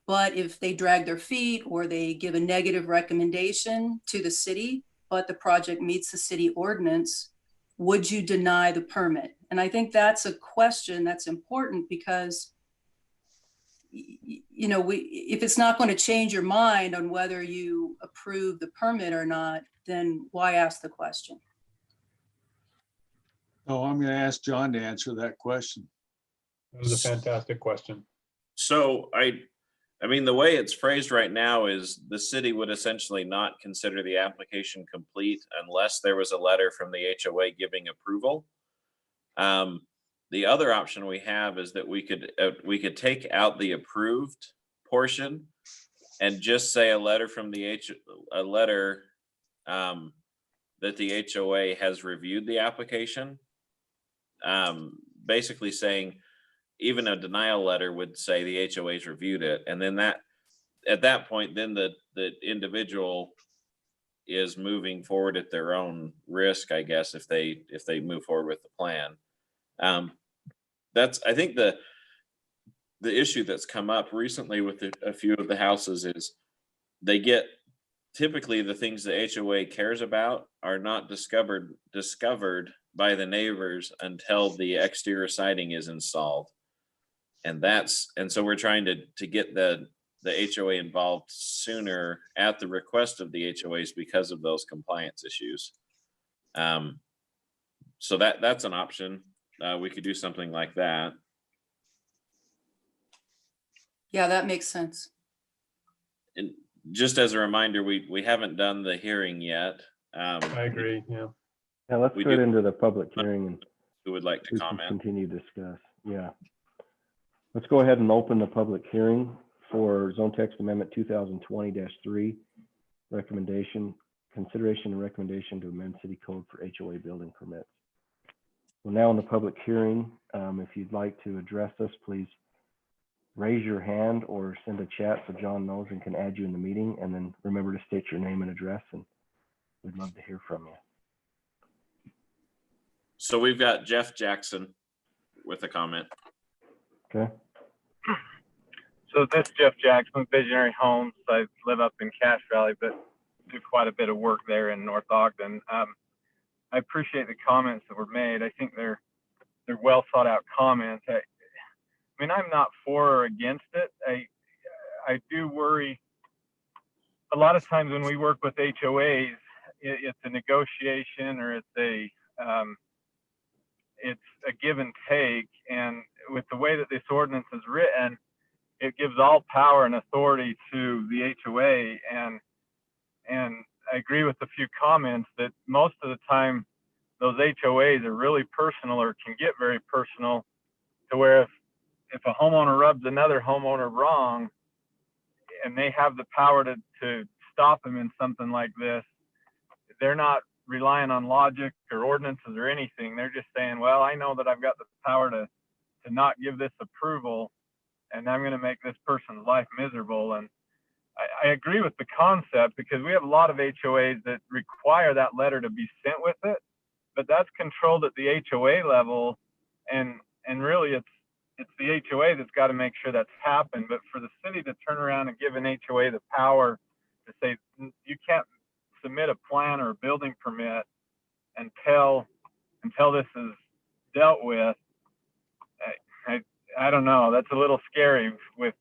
But if they drag their feet or they give a negative recommendation to the city, but the project meets the city ordinance, would you deny the permit? And I think that's a question that's important because, if it's not going to change your mind on whether you approve the permit or not, then why ask the question? Oh, I'm going to ask John to answer that question. That was a fantastic question. So I mean, the way it's phrased right now is the city would essentially not consider the application complete unless there was a letter from the HOA giving approval. The other option we have is that we could take out the approved portion and just say a letter from that the HOA has reviewed the application. Basically saying, even a denial letter would say the HOA's reviewed it. And then at that point, then the individual is moving forward at their own risk, I guess, if they move forward with the plan. That's, I think the issue that's come up recently with a few of the houses is they get, typically the things the HOA cares about are not discovered by the neighbors until the exterior siding is installed. And so we're trying to get the HOA involved sooner at the request of the HOAs because of those compliance issues. So that's an option. We could do something like that. Yeah, that makes sense. And just as a reminder, we haven't done the hearing yet. I agree, yeah. Yeah, let's We go do- into the public hearing and Who would like to we can comment? continue to discuss. Yeah. Let's go ahead and open the public hearing for Zone Text Amendment 2020-3 recommendation, consideration and recommendation to amend city code for HOA building permits. Well, now in the public hearing, if you'd like to address us, please raise your hand or send a chat so John knows and can add you in the meeting. And then remember to state your name and address, and we'd love to hear from you. So we've got Jeff Jackson with a comment. Okay. So this is Jeff Jackson, Visionary Homes. I live up in Cache Valley, but do quite a bit of work there in North Ogden. I appreciate the comments that were made. I think they're well thought out comments. I mean, I'm not for or against it. I do worry a lot of times when we work with HOAs, it's a negotiation or it's a give and take. And with the way that this ordinance is written, it gives all power and authority to the HOA. And I agree with a few comments that most of the time those HOAs are really personal or can get very personal, to where if a homeowner rubs another homeowner wrong and they have the power to stop them in something like this, they're not relying on logic or ordinances or anything. They're just saying, well, I know that I've got the power to not give this approval, and I'm going to make this person's life miserable. And I agree with the concept, because we have a lot of HOAs that require that letter to be sent with it, but that's controlled at the HOA level. And really it's the HOA that's got to make sure that's happened. But for the city to turn around and give an HOA the power to say, you can't submit a plan or a building permit until this is dealt with, I don't know. That's a little scary with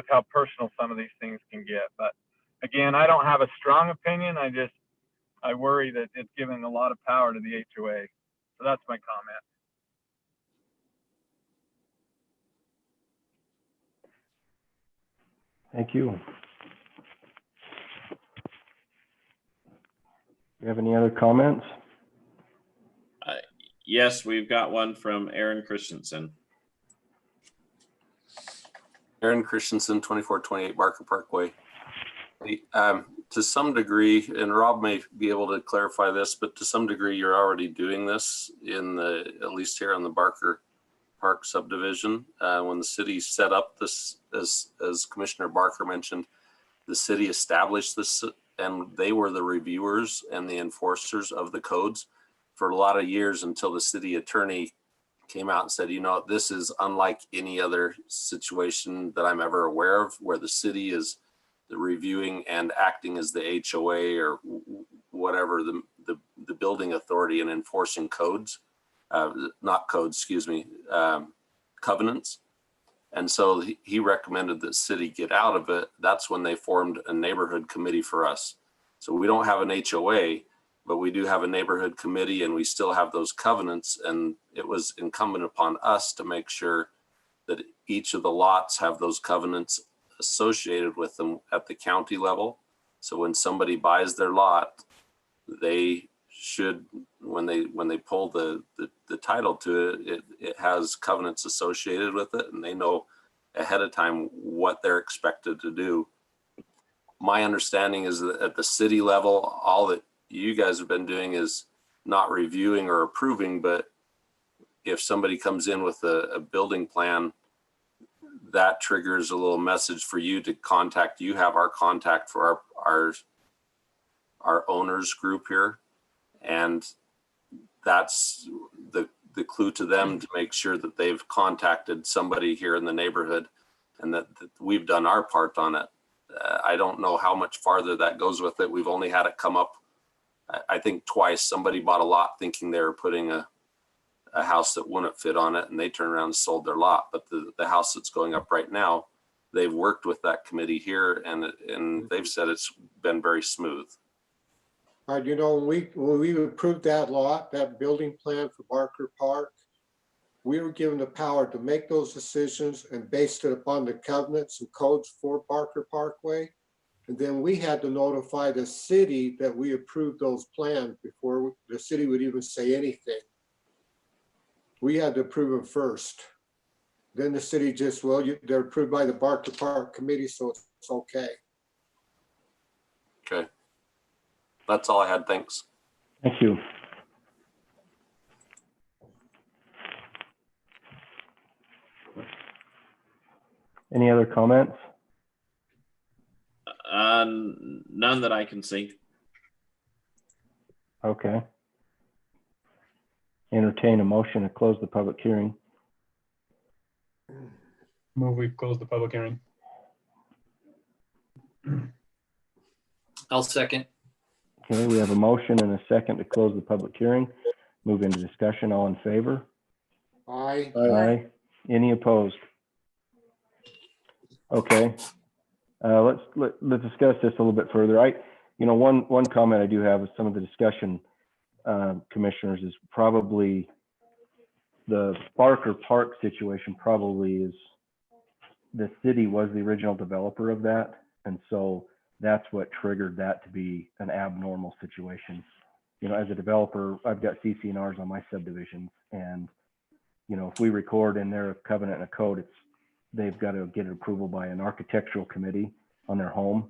how personal some of these things can get. But again, I don't have a strong opinion. I worry that it's giving a lot of power to the HOA. So that's my comment. Thank you. Do you have any other comments? Yes, we've got one from Aaron Christensen. Aaron Christensen, 2428 Barker Parkway. To some degree, and Rob may be able to clarify this, but to some degree, you're already doing this at least here on the Barker Park subdivision. When the city set up this, as Commissioner Barker mentioned, the city established this, and they were the reviewers and the enforcers of the codes for a lot of years, until the city attorney came out and said, you know, this is unlike any other situation that I'm ever aware of, where the city is the reviewing and acting as the HOA or whatever, the building authority, and enforcing codes, not codes, excuse me, covenants. And so he recommended that city get out of it. That's when they formed a neighborhood committee for us. So we don't have an HOA, but we do have a neighborhood committee, and we still have those covenants. And it was incumbent upon us to make sure that each of the lots have those covenants associated with them at the county level. So when somebody buys their lot, they should, when they pull the title to it, it has covenants associated with it, and they know ahead of time what they're expected to do. My understanding is that at the city level, all that you guys have been doing is not reviewing or approving, but if somebody comes in with a building plan, that triggers a little message for you to contact. You have our contact for our owners group here, and that's the clue to them to make sure that they've contacted somebody here in the neighborhood, and that we've done our part on it. I don't know how much farther that goes with it. We've only had it come up, I think twice. Somebody bought a lot thinking they were putting a house that wouldn't fit on it, and they turned around and sold their lot. But the house that's going up right now, they've worked with that committee here, and they've said it's been very smooth. You know, when we approved that lot, that building plan for Barker Park, we were given the power to make those decisions and based it upon the covenants and codes for Barker Parkway. And then we had to notify the city that we approved those plans before the city would even say anything. We had to approve them first. Then the city just, well, they're approved by the Barker Park Committee, so it's okay. Okay. That's all I had. Thanks. Thank you. Any other comments? None that I can see. Okay. Entertain a motion to close the public hearing. Move we close the public hearing. I'll second. Okay, we have a motion and a second to close the public hearing. Move into discussion. All in favor? Aye. Aye. Any opposed? Okay. Let's discuss this a little bit further. One comment I do have is some of the discussion, commissioners, is probably the Barker Park situation. Probably is the city was the original developer of that, and so that's what triggered that to be an abnormal situation. As a developer, I've got CC&Rs on my subdivisions, and if we record in their covenant and a code, they've got to get approval by an architectural committee on their home.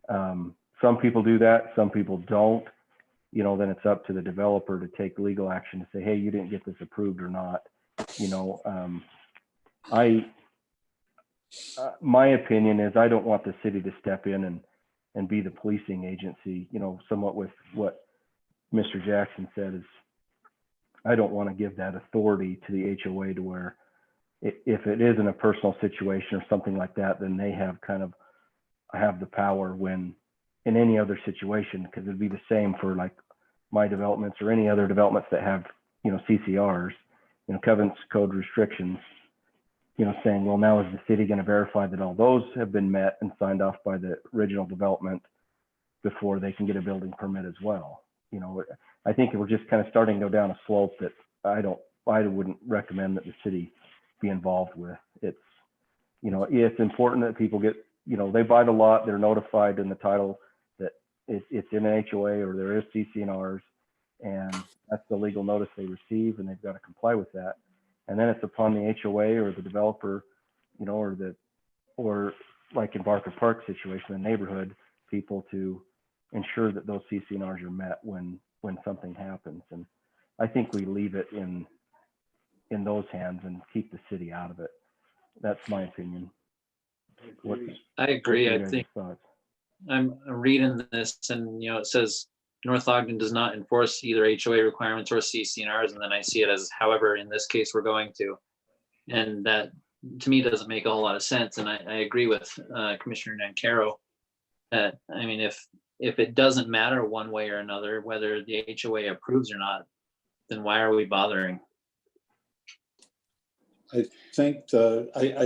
Some people do that, some people don't. Then it's up to the developer to take legal action to say, hey, you didn't get this approved or not. My opinion is I don't want the city to step in and be the policing agency, somewhat with what Mr. Jackson said. Is I don't want to give that authority to the HOA to where if it isn't a personal situation or something like that, then they have the power when in any other situation, because it'd be the same for like my developments or any other developments that have, CCRs, covenants, code restrictions, saying, well, now is the city going to verify that all those have been met and signed off by the original development before they can get a building permit as well? I think we're just kind of starting to go down a slope that I wouldn't recommend that the city be involved with. It's important that people get, they buy the lot, they're notified in the title that it's in an HOA or there is CC&Rs, and that's the legal notice they receive, and they've got to comply with that. And then it's upon the HOA or the developer, or like in Barker Park situation, the neighborhood people to ensure that those CC&Rs are met when something happens. And I think we leave it in those hands and keep the city out of it. That's my opinion. I agree. What's your I think guys' thoughts? I'm reading this, and it says North Ogden does not enforce either HOA requirements or CC&Rs, and then I see it as, however, in this case, we're going to. And that, to me, doesn't make a whole lot of sense. And I agree with Commissioner Nancaro that, if it doesn't matter one way or another, whether the HOA approves or not, then why are we bothering? I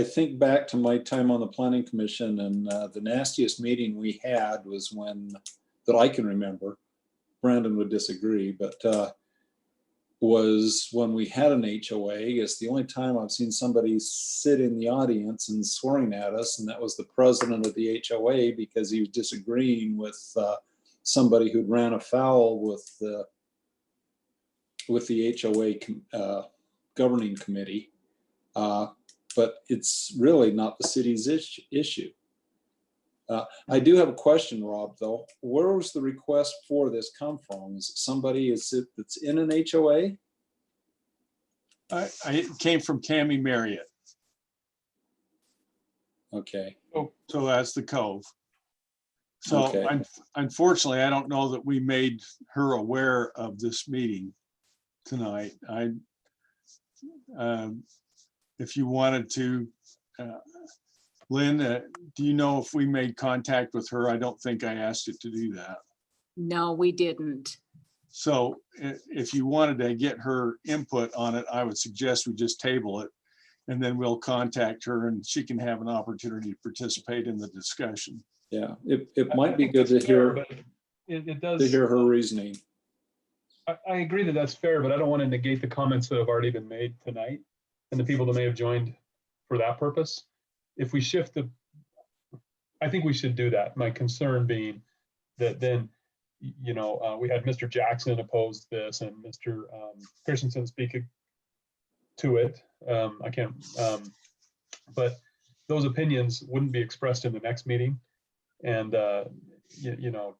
think back to my time on the Planning Commission, and the nastiest meeting we had was that I can remember, Brandon would disagree, but was when we had an HOA. It's the only time I've seen somebody sit in the audience and swearing at us, and that was the president of the HOA, because he was disagreeing with somebody who'd ran afoul with the HOA governing committee. But it's really not the city's issue. I do have a question, Rob, though. Where was the request for this come from? Is it somebody that's in an HOA? It came from Tammy Marriott. Okay. So that's the Cove. So Okay. Unfortunately, I don't know that we made her aware of this meeting tonight. If you wanted to, Lynn, do you know if we made contact with her? I don't think I asked you to do that. No, we didn't. So if you wanted to get her input on it, I would suggest we just table it, and then we'll contact her and she can have an opportunity to participate in the discussion. Yeah, it might be good to hear. It does. To hear her reasoning. I agree that that's fair, but I don't want to negate the comments that have already been made tonight and the people that may have joined for that purpose. If we shift I think we should do that. My concern being that then, we had Mr. Jackson oppose this and Mr. Christensen speak to it. I can't, but those opinions wouldn't be expressed in the next meeting. And,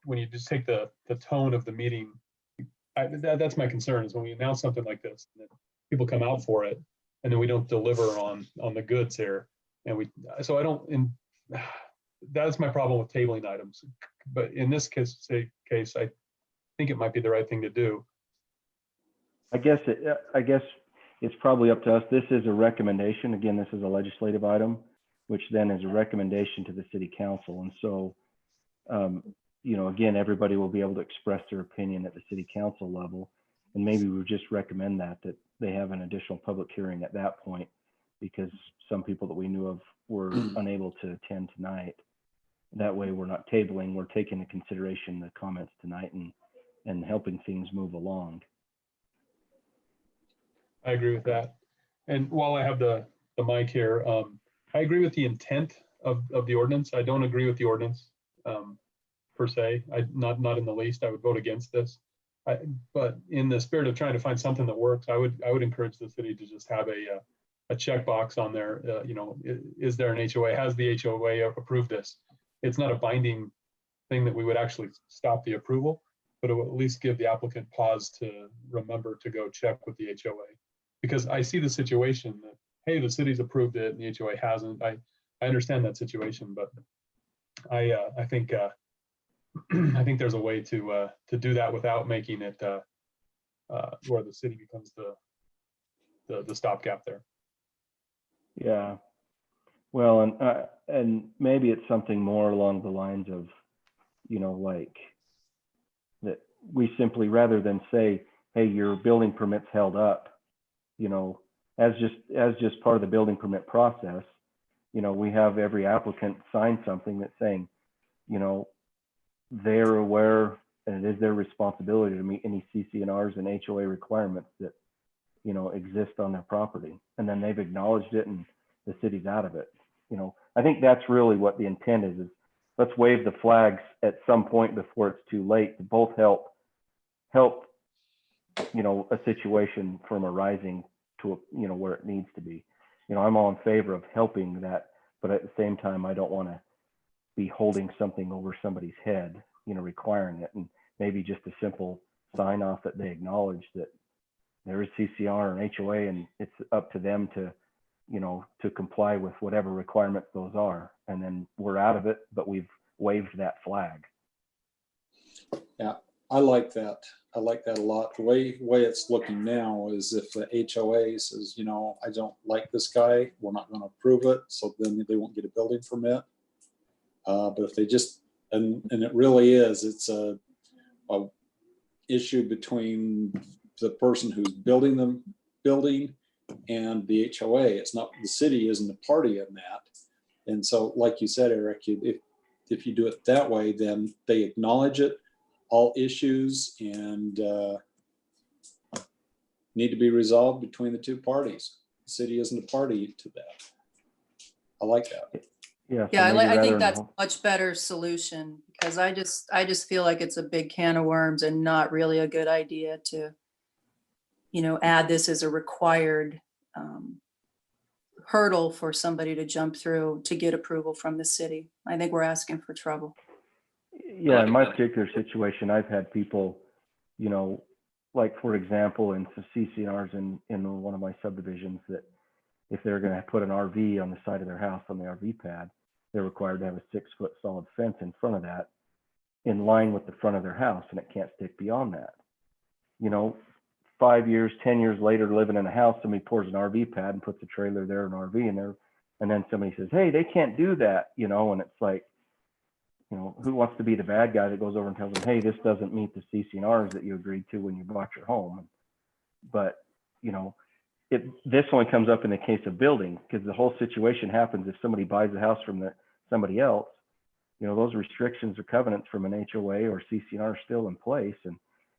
when you just take the tone of the meeting, that's my concern, is when we announce something like this, and then people come out for it, and then we don't deliver on the goods here. And that's my problem with tabling items. But in this case, I think it might be the right thing to do. I guess it's probably up to us. This is a recommendation. Again, this is a legislative item, which then is a recommendation to the city council. And so, again, everybody will be able to express their opinion at the city council level. And maybe we would just recommend that they have an additional public hearing at that point, because some people that we knew of were unable to attend tonight. That way we're not tabling, we're taking into consideration the comments tonight and helping things move along. I agree with that. And while I have the mic here, I agree with the intent of the ordinance. I don't agree with the ordinance per se. Not in the least. I would vote against this. But in the spirit of trying to find something that works, I would encourage the city to just have a checkbox on there. Is there an HOA? Has the HOA approved this? It's not a binding thing that we would actually stop the approval, but it will at least give the applicant pause to remember to go check with the HOA. Because I see the situation that, hey, the city's approved it and the HOA hasn't. I understand that situation, but I think I think there's a way to do that without making it where the city becomes the stopgap there. Yeah. Well, and maybe it's something more along the lines of, like that we simply, rather than say, hey, your building permit's held up, as just part of the building permit process, we have every applicant sign something that's saying, they're aware and it is their responsibility to meet any CC&Rs and HOA requirements that, exist on their property. And then they've acknowledged it and the city's out of it. I think that's really what the intent is let's wave the flags at some point before it's too late to both help, a situation from arising to, where it needs to be. I'm all in favor of helping that, but at the same time, I don't want to be holding something over somebody's head, requiring it. And maybe just a simple sign off that they acknowledge that there is CCR and HOA, and it's up to them to, to comply with whatever requirements those are. And then we're out of it, but we've waved that flag. Yeah, I like that. I like that a lot. The way it's looking now is if the HOA says, I don't like this guy, we're not going to approve it. So then they won't get a building permit. But if they just, and it really is, it's a issue between the person who's building the building and the HOA. It's not, the city isn't a party in that. And so, like you said, Eric, if you do it that way, then they acknowledge it, all issues, and need to be resolved between the two parties. The city isn't a party to that. I like that. Yeah, so Yeah, I think rather that's a much better solution, because I just feel like it's a big can of worms and not really a good idea to, add this as a required hurdle for somebody to jump through to get approval from the city. I think we're asking for trouble. Yeah, in my particular situation, I've had people, like for example, in some CCRs in one of my subdivisions, that if they're going to put an RV on the side of their house on the RV pad, they're required to have a 6-foot solid fence in front of that, in line with the front of their house, and it can't stick beyond that. 5 years, 10 years later, living in a house, somebody pours an RV pad and puts a trailer there, an RV in there, and then somebody says, hey, they can't do that, and it's like, who wants to be the bad guy that goes over and tells them, hey, this doesn't meet the CC&Rs that you agreed to when you bought your home. But, this only comes up in the case of building, because the whole situation happens if somebody buys a house from somebody else. Those restrictions or covenants from an HOA or CC&R are still in place, and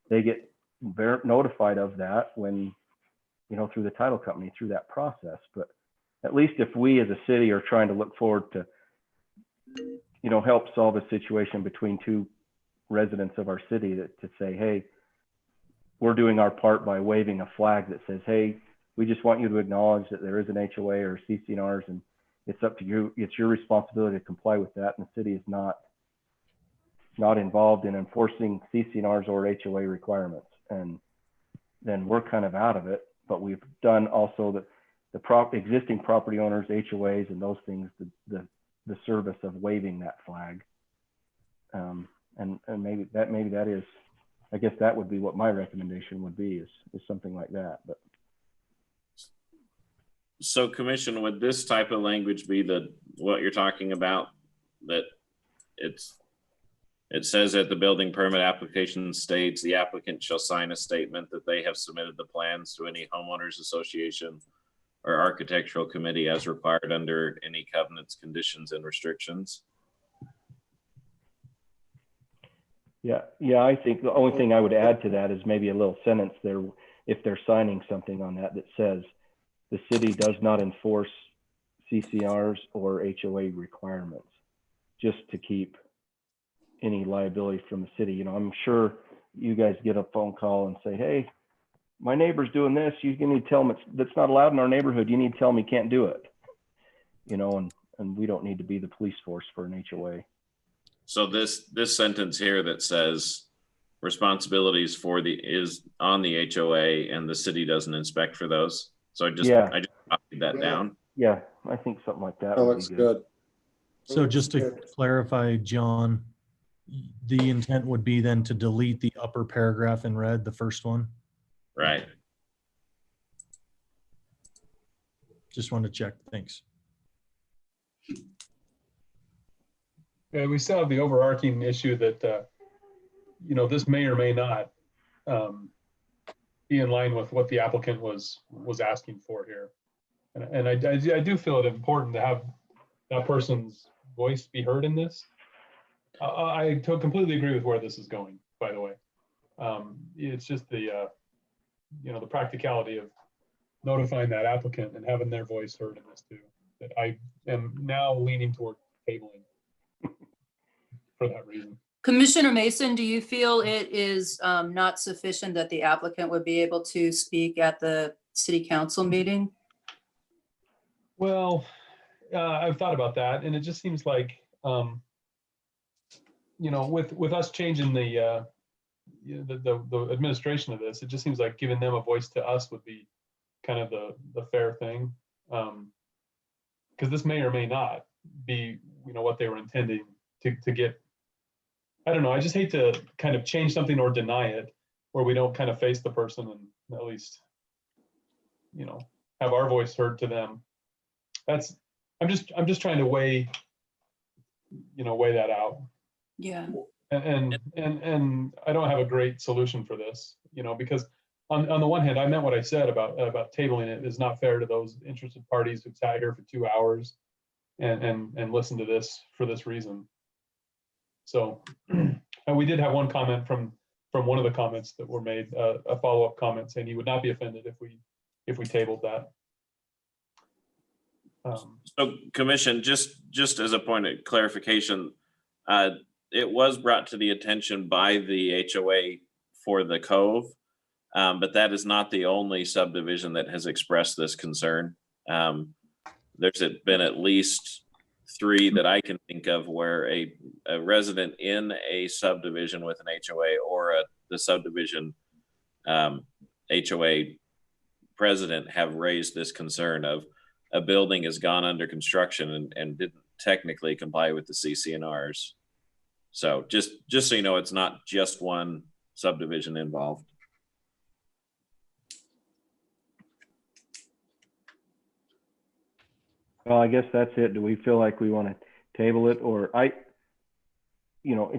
they get notified of that when, through the title company, through that process. But at least if we as a city are trying to look forward to help solve a situation between two residents of our city to say, hey, we're doing our part by waving a flag that says, hey, we just want you to acknowledge that there is an HOA or CCNRs, and it's up to you. It's your responsibility to comply with that. And the city is not involved in enforcing CCNRs or HOA requirements. And then we're kind of out of it. But we've done also the existing property owners, HOAs, and those things, the service of waving that flag. And maybe that is, I guess that would be what my recommendation would be, is something like that. But so, Commission, would this type of language be what you're talking about? That it says that the building permit application states the applicant shall sign a statement that they have submitted the plans to any homeowners association or architectural committee as required under any covenants, conditions, and restrictions. Yeah, I think the only thing I would add to that is maybe a little sentence there, if they're signing something on that says the city does not enforce CCRs or HOA requirements, just to keep any liability from the city. I'm sure you guys get a phone call and say, hey, my neighbor's doing this. You need to tell them that's not allowed in our neighborhood. You need to tell them you can't do it. And we don't need to be the police force for an HOA. So this sentence here that says responsibilities is on the HOA and the city doesn't inspect for those. So I just copied that down. Yeah, I think something like that. That looks good. So just to clarify, John, the intent would be then to delete the upper paragraph in red, the first one. Right. Just wanted to check. Thanks. Yeah, we still have the overarching issue that, this may or may not be in line with what the applicant was asking for here. And I do feel it important to have that person's voice be heard in this. I completely agree with where this is going, by the way. It's just the practicality of notifying that applicant and having their voice heard in this too, that I am now leaning toward tabling for that reason. Commissioner Mason, do you feel it is not sufficient that the applicant would be able to speak at the city council meeting? Well, I've thought about that, and it just seems like, with us changing the administration of this, it just seems like giving them a voice to us would be kind of the fair thing, because this may or may not be what they were intending to get. I don't know. I just hate to kind of change something or deny it, where we don't kind of face the person and at least have our voice heard to them. I'm just trying to weigh that out. Yeah. And I don't have a great solution for this, because on the one hand, I meant what I said about tabling it is not fair to those interested parties who sat here for 2 hours and listened to this for this reason. So, and we did have one comment from one of the comments that were made, a follow-up comment saying he would not be offended if we tabled that. So, Commission, just as a point of clarification, it was brought to the attention by the HOA for the Cove, but that is not the only subdivision that has expressed this concern. There's been at least 3 that I can think of where a resident in a subdivision with an HOA or the subdivision HOA president have raised this concern of a building has gone under construction and didn't technically comply with the CCNRs. So just so you know, it's not just one subdivision involved. Well, I guess that's it. Do we feel like we want to table it, or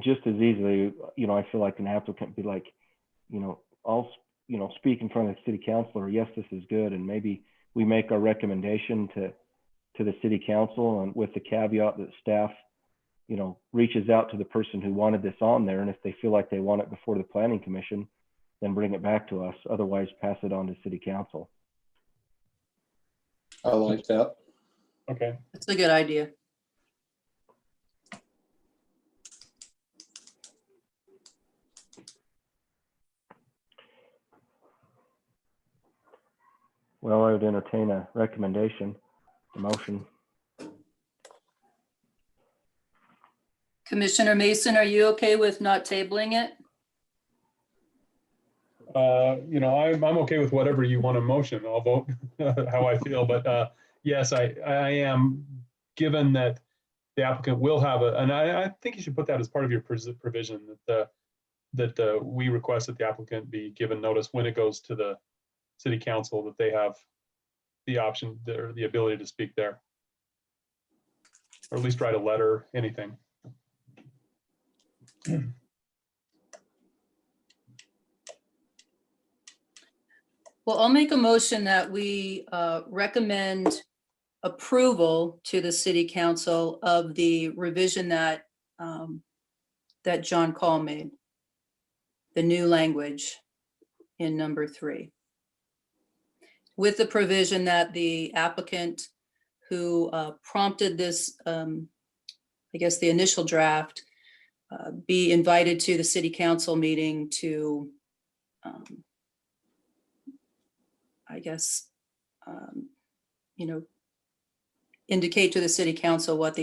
just as easily, I feel like an applicant be like, I'll, speak in front of the city council, or yes, this is good. And maybe we make our recommendation to the city council, and with the caveat that staff, reaches out to the person who wanted this on there. And if they feel like they want it before the planning commission, then bring it back to us. Otherwise, pass it on to city council. I like that. Okay. That's a good idea. Well, I would entertain a recommendation, a motion. Commissioner Mason, are you okay with not tabling it? I'm okay with whatever you want to motion. I'll vote how I feel, but yes, I am, given that the applicant will have and I think you should put that as part of your provision that we request that the applicant be given notice when it goes to the city council, that they have the option or the ability to speak there. Or at least write a letter, anything. Well, I'll make a motion that we recommend approval to the city council of the revision that that John Call made, the new language in number 3, with the provision that the applicant who prompted this, I guess the initial draft, be invited to the city council meeting to, I guess, indicate to the city council what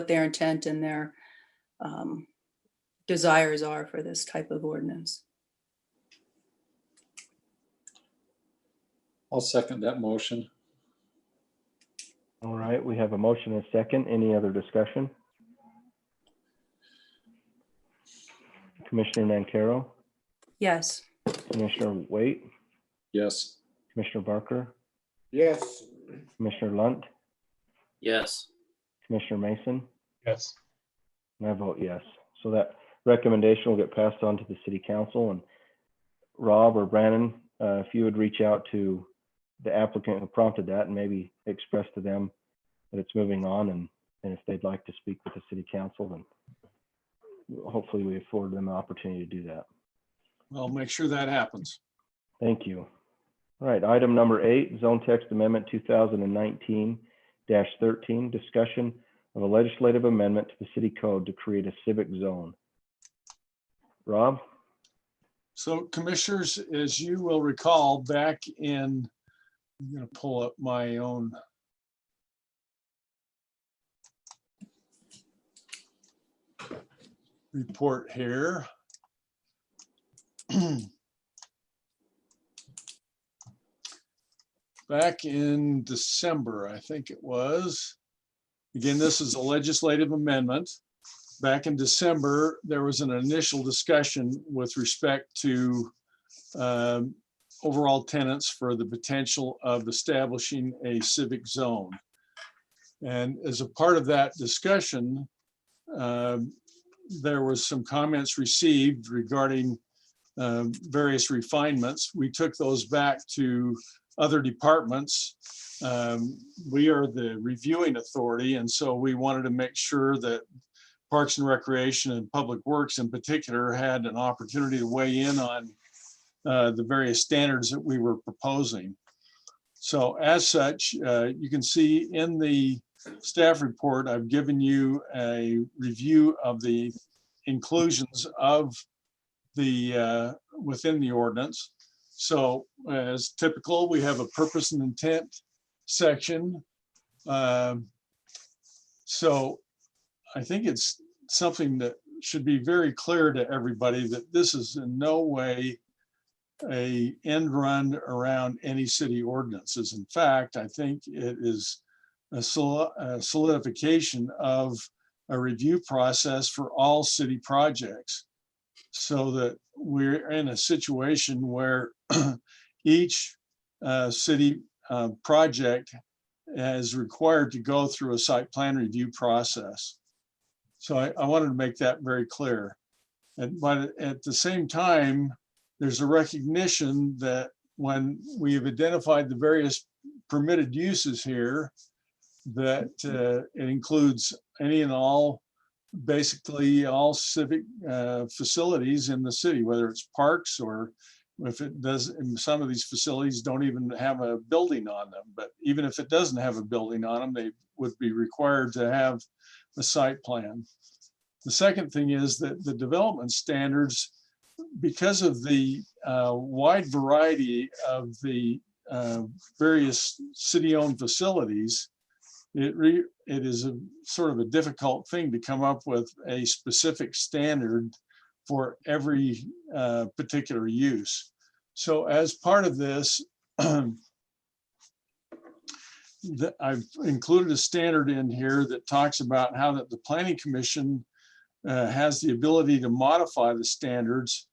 their intent and their desires are for this type of ordinance. I'll second that motion. All right, we have a motion and a second. Any other discussion? Commissioner Nancarrow, Yes. Commissioner Waite, Yes. Commissioner Barker, Yes. Commissioner Lunt, Yes. Commissioner Mason, Yes. and I vote yes. So that recommendation will get passed on to the city council, and Rob or Brandon, if you would reach out to the applicant who prompted that and maybe express to them that it's moving on, and if they'd like to speak with the city council, then hopefully we afford them the opportunity to do that. I'll make sure that happens. Thank you. All right, item number 8, Zone Text Amendment 2019-13, discussion of a legislative amendment to the city code to create a civic zone. Rob? So commissioners, as you will recall, back in, I'm going to pull up my own report here. Back in December, I think it was. Again, this is a legislative amendment. Back in December, there was an initial discussion with respect to overall tenets for the potential of establishing a civic zone. And as a part of that discussion, there was some comments received regarding various refinements. We took those back to other departments. We are the reviewing authority, and so we wanted to make sure that Parks and Recreation and Public Works in particular had an opportunity to weigh in on the various standards that we were proposing. So as such, you can see in the staff report, I've given you a review of the inclusions of the within the ordinance. So as typical, we have a purpose and intent section. So I think it's something that should be very clear to everybody that this is in no way a end run around any city ordinances. In fact, I think it is a solidification of a review process for all city projects, so that we're in a situation where each city project is required to go through a site plan review process. So I wanted to make that very clear. But at the same time, there's a recognition that when we have identified the various permitted uses here, that it includes any and all, basically all civic facilities in the city, whether it's parks or if it does, and some of these facilities don't even have a building on them. But even if it doesn't have a building on them, they would be required to have a site plan. The second thing is that the development standards, because of the wide variety of the various city-owned facilities, it is a sort of a difficult thing to come up with a specific standard for every particular use. So as part of this, I've included a standard in here that talks about how that the Planning Commission has the ability to modify the standards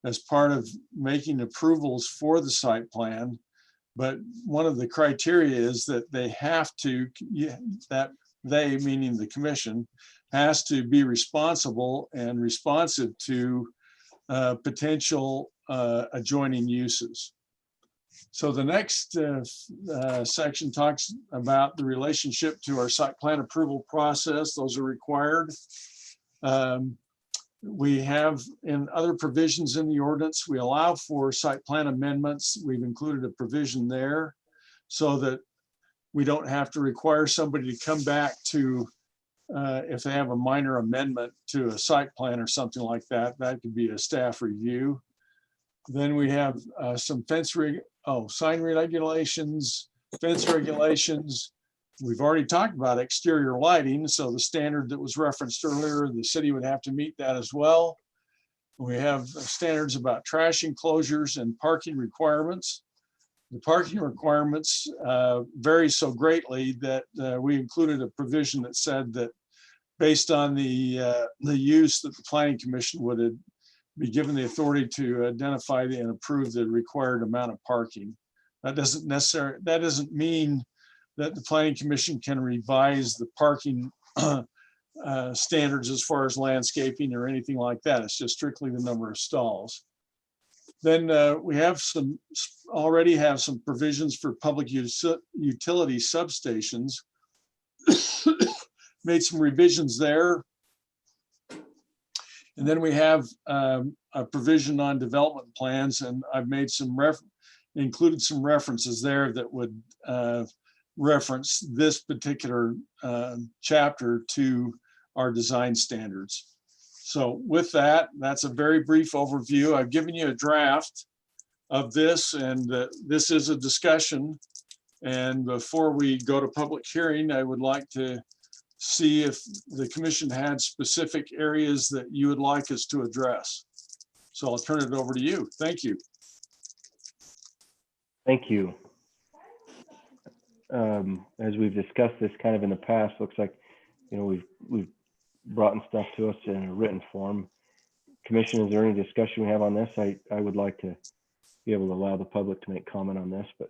as part of making approvals for the site plan. But one of the criteria is that they have to, that they, meaning the commission, has to be responsible and responsive to potential adjoining uses. So the next section talks about the relationship to our site plan approval process. Those are required. We have in other provisions in the ordinance, we allow for site plan amendments. We've included a provision there so that we don't have to require somebody to come back to, if they have a minor amendment to a site plan or something like that, that could be a staff review. Then we have some sign regulations, fence regulations. We've already talked about exterior lighting. So the standard that was referenced earlier, the city would have to meet that as well. We have standards about trash enclosures and parking requirements. The parking requirements vary so greatly that we included a provision that said that based on the use that the Planning Commission would be given the authority to identify and approve the required amount of parking. That doesn't mean that the Planning Commission can revise the parking standards as far as landscaping or anything like that. It's just strictly the number of stalls. Then we have already have some provisions for public utility substations. Made some revisions there. And then we have a provision on development plans, and I've made some included some references there that would reference this particular chapter to our design standards. So with that, that's a very brief overview. I've given you a draft of this, and this is a discussion. And before we go to public hearing, I would like to see if the commission had specific areas that you would like us to address. So I'll turn it over to you. Thank you. Thank you. As we've discussed this kind of in the past, looks like, you know, we've brought in stuff to us in a written form. Commission, is there any discussion we have on this? I would like to be able to allow the public to make comment on this, but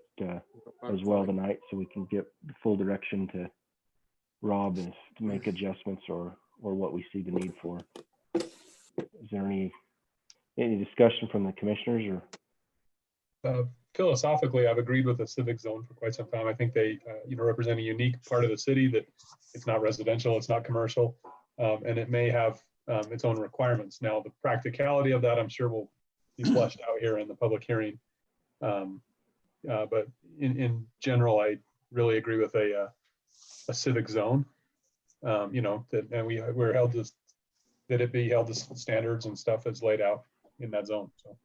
as well tonight, so we can get the full direction to Rob and to make adjustments or what we see the need for. Is there any discussion from the commissioners or? Philosophically, I've agreed with the civic zone for quite some time. I think they, represent a unique part of the city that it's not residential, it's not commercial, and it may have its own requirements. Now, the practicality of that, I'm sure, will be fleshed out here in the public hearing. But in general, I really agree with a civic zone. That we're held to, that it be held to standards and stuff that's laid out in that zone. So.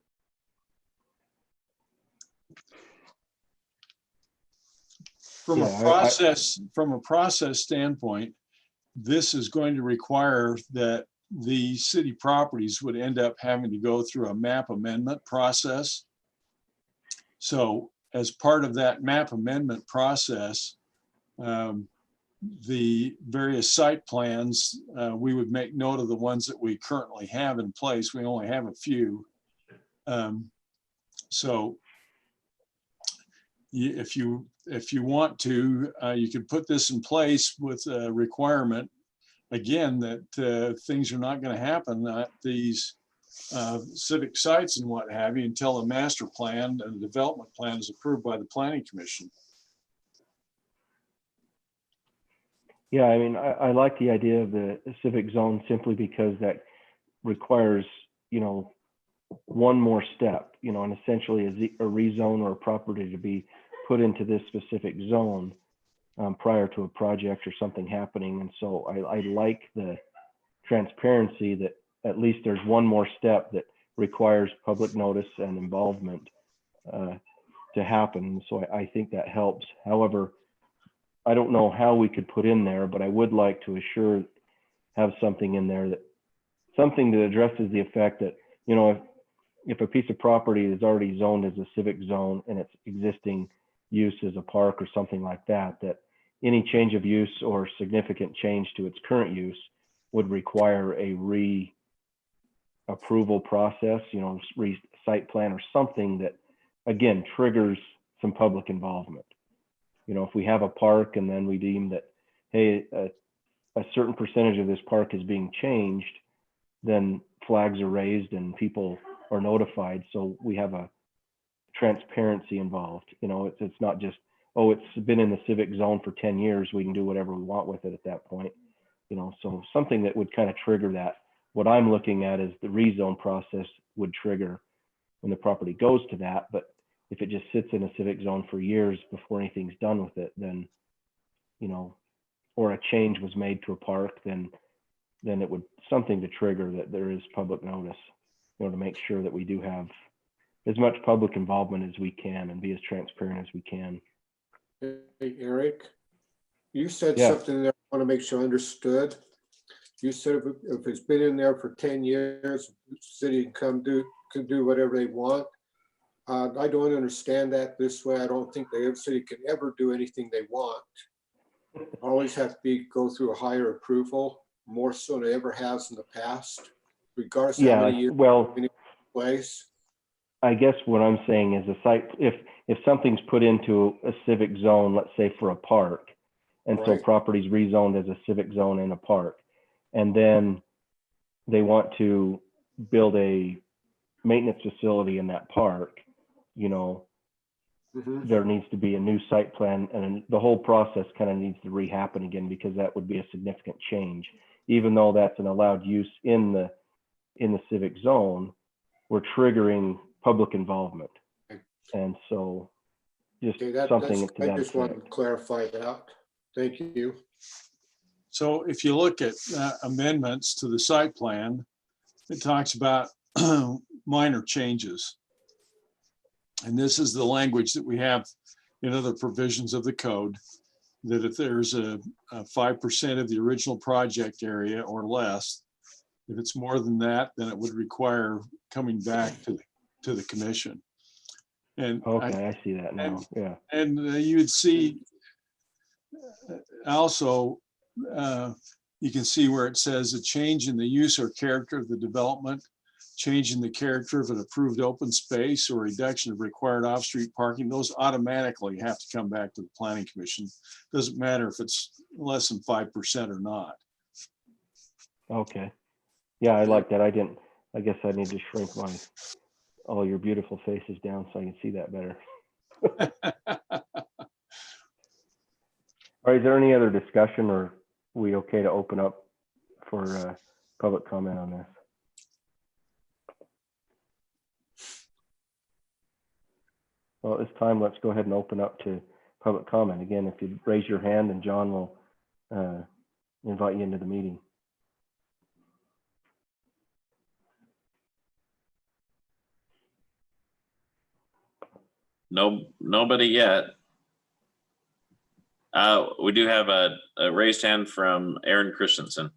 From a process standpoint, this is going to require that the city properties would end up having to go through a map amendment process. So as part of that map amendment process, the various site plans, we would make note of the ones that we currently have in place. We only have a few. So if you want to, you could put this in place with a requirement, again, that things are not going to happen at these civic sites and what have you until a master plan and a development plan is approved by the Planning Commission. Yeah, I mean, I like the idea of the civic zone simply because that requires, one more step, and essentially a rezone or a property to be put into this specific zone prior to a project or something happening. And so I like the transparency that at least there's one more step that requires public notice and involvement to to happen. So I think that helps. However, I don't know how we could put in there, but I would like to have something in there something that addresses the effect that, if a piece of property is already zoned as a civic zone and its existing use as a park or something like that, that any change of use or significant change to its current use would require a re-approval process, site plan or something that, again, triggers some public involvement. If we have a park and then we deem that, hey, a certain percentage of this park is being changed, then flags are raised and people are notified. So we have a transparency involved. It's not just, oh, it's been in the civic zone for 10 years. We can do whatever we want with it at that point. So something that would kind of trigger that. What I'm looking at is the rezone process would trigger when the property goes to that. But if it just sits in a civic zone for years before anything's done with it, then, or a change was made to a park, then it would something to trigger that there is public notice, to make sure that we do have as much public involvement as we can and be as transparent as we can. Hey, Eric, you said Yeah. something that I want to make sure I understood. You said if it's been in there for 10 years, the city can do whatever they want. I don't understand that this way. I don't think the city can ever do anything they want. Always have to go through a higher approval, more so than it ever has in the past, regardless of how many years in place. I guess what I'm saying is if something's put into a civic zone, let's say for a park, and so Right. property's rezoned as a civic zone in a park, and then they want to build a maintenance facility in that park, there needs to be a new site plan, and the whole process kind of needs to re-happen again, because that would be a significant change. Even though that's an allowed use in the civic zone, we're triggering public involvement. And so just something to that I just wanted to clarify that. Thank you. So if you look at amendments to the site plan, it talks about minor changes. And this is the language that we have in other provisions of the code, that if there's a 5% of the original project area or less, if it's more than that, then it would require coming back to the commission. And okay, I see that now. And you would see also, you can see where it says a change in the use or character of the development, change in the character of an approved open space, or reduction of required off-street parking. Those automatically have to come back to the planning commission. Doesn't matter if it's less than 5% or not. Okay. Yeah, I like that. I guess I need to shrink all your beautiful faces down so I can see that better. All right, is there any other discussion, or are we okay to open up for public comment on this? Well, at this time, let's go ahead and open up to public comment. Again, if you raise your hand, and John will invite you into the meeting. Nobody yet. We do have a raised hand from Aaron Christensen.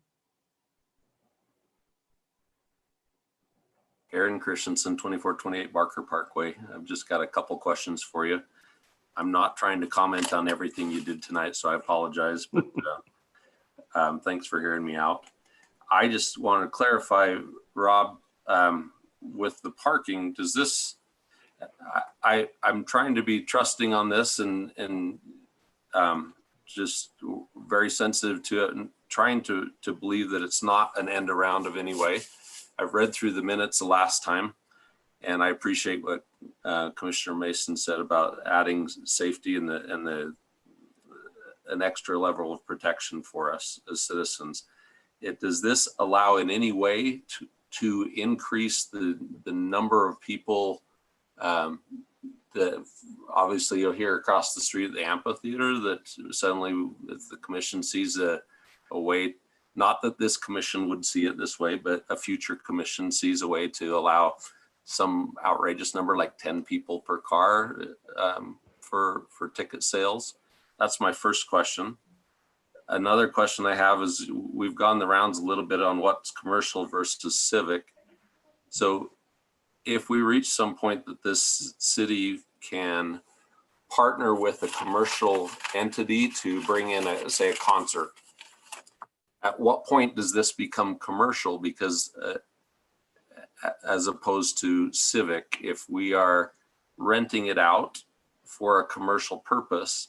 Aaron Christensen, 2428 Barker Parkway. I've just got a couple questions for you. I'm not trying to comment on everything you did tonight, so I apologize, but thanks for hearing me out. I just want to clarify, Rob, with the parking, does this, I'm trying to be trusting on this and just very sensitive to it, and trying to believe that it's not an end around of any way. I've read through the minutes the last time, and I appreciate what Commissioner Mason said about adding safety and an extra level of protection for us as citizens. Does this allow in any way to increase the number of people that obviously you'll hear across the street at the amphitheater, that suddenly if the commission sees a way, not that this commission would see it this way, but a future commission sees a way to allow some outrageous number like 10 people per car for ticket sales? That's my first question. Another question I have is, we've gone the rounds a little bit on what's commercial versus civic. So if we reach some point that this city can partner with a commercial entity to bring in say a concert, at what point does this become commercial? Because as opposed to civic, if we are renting it out for a commercial purpose,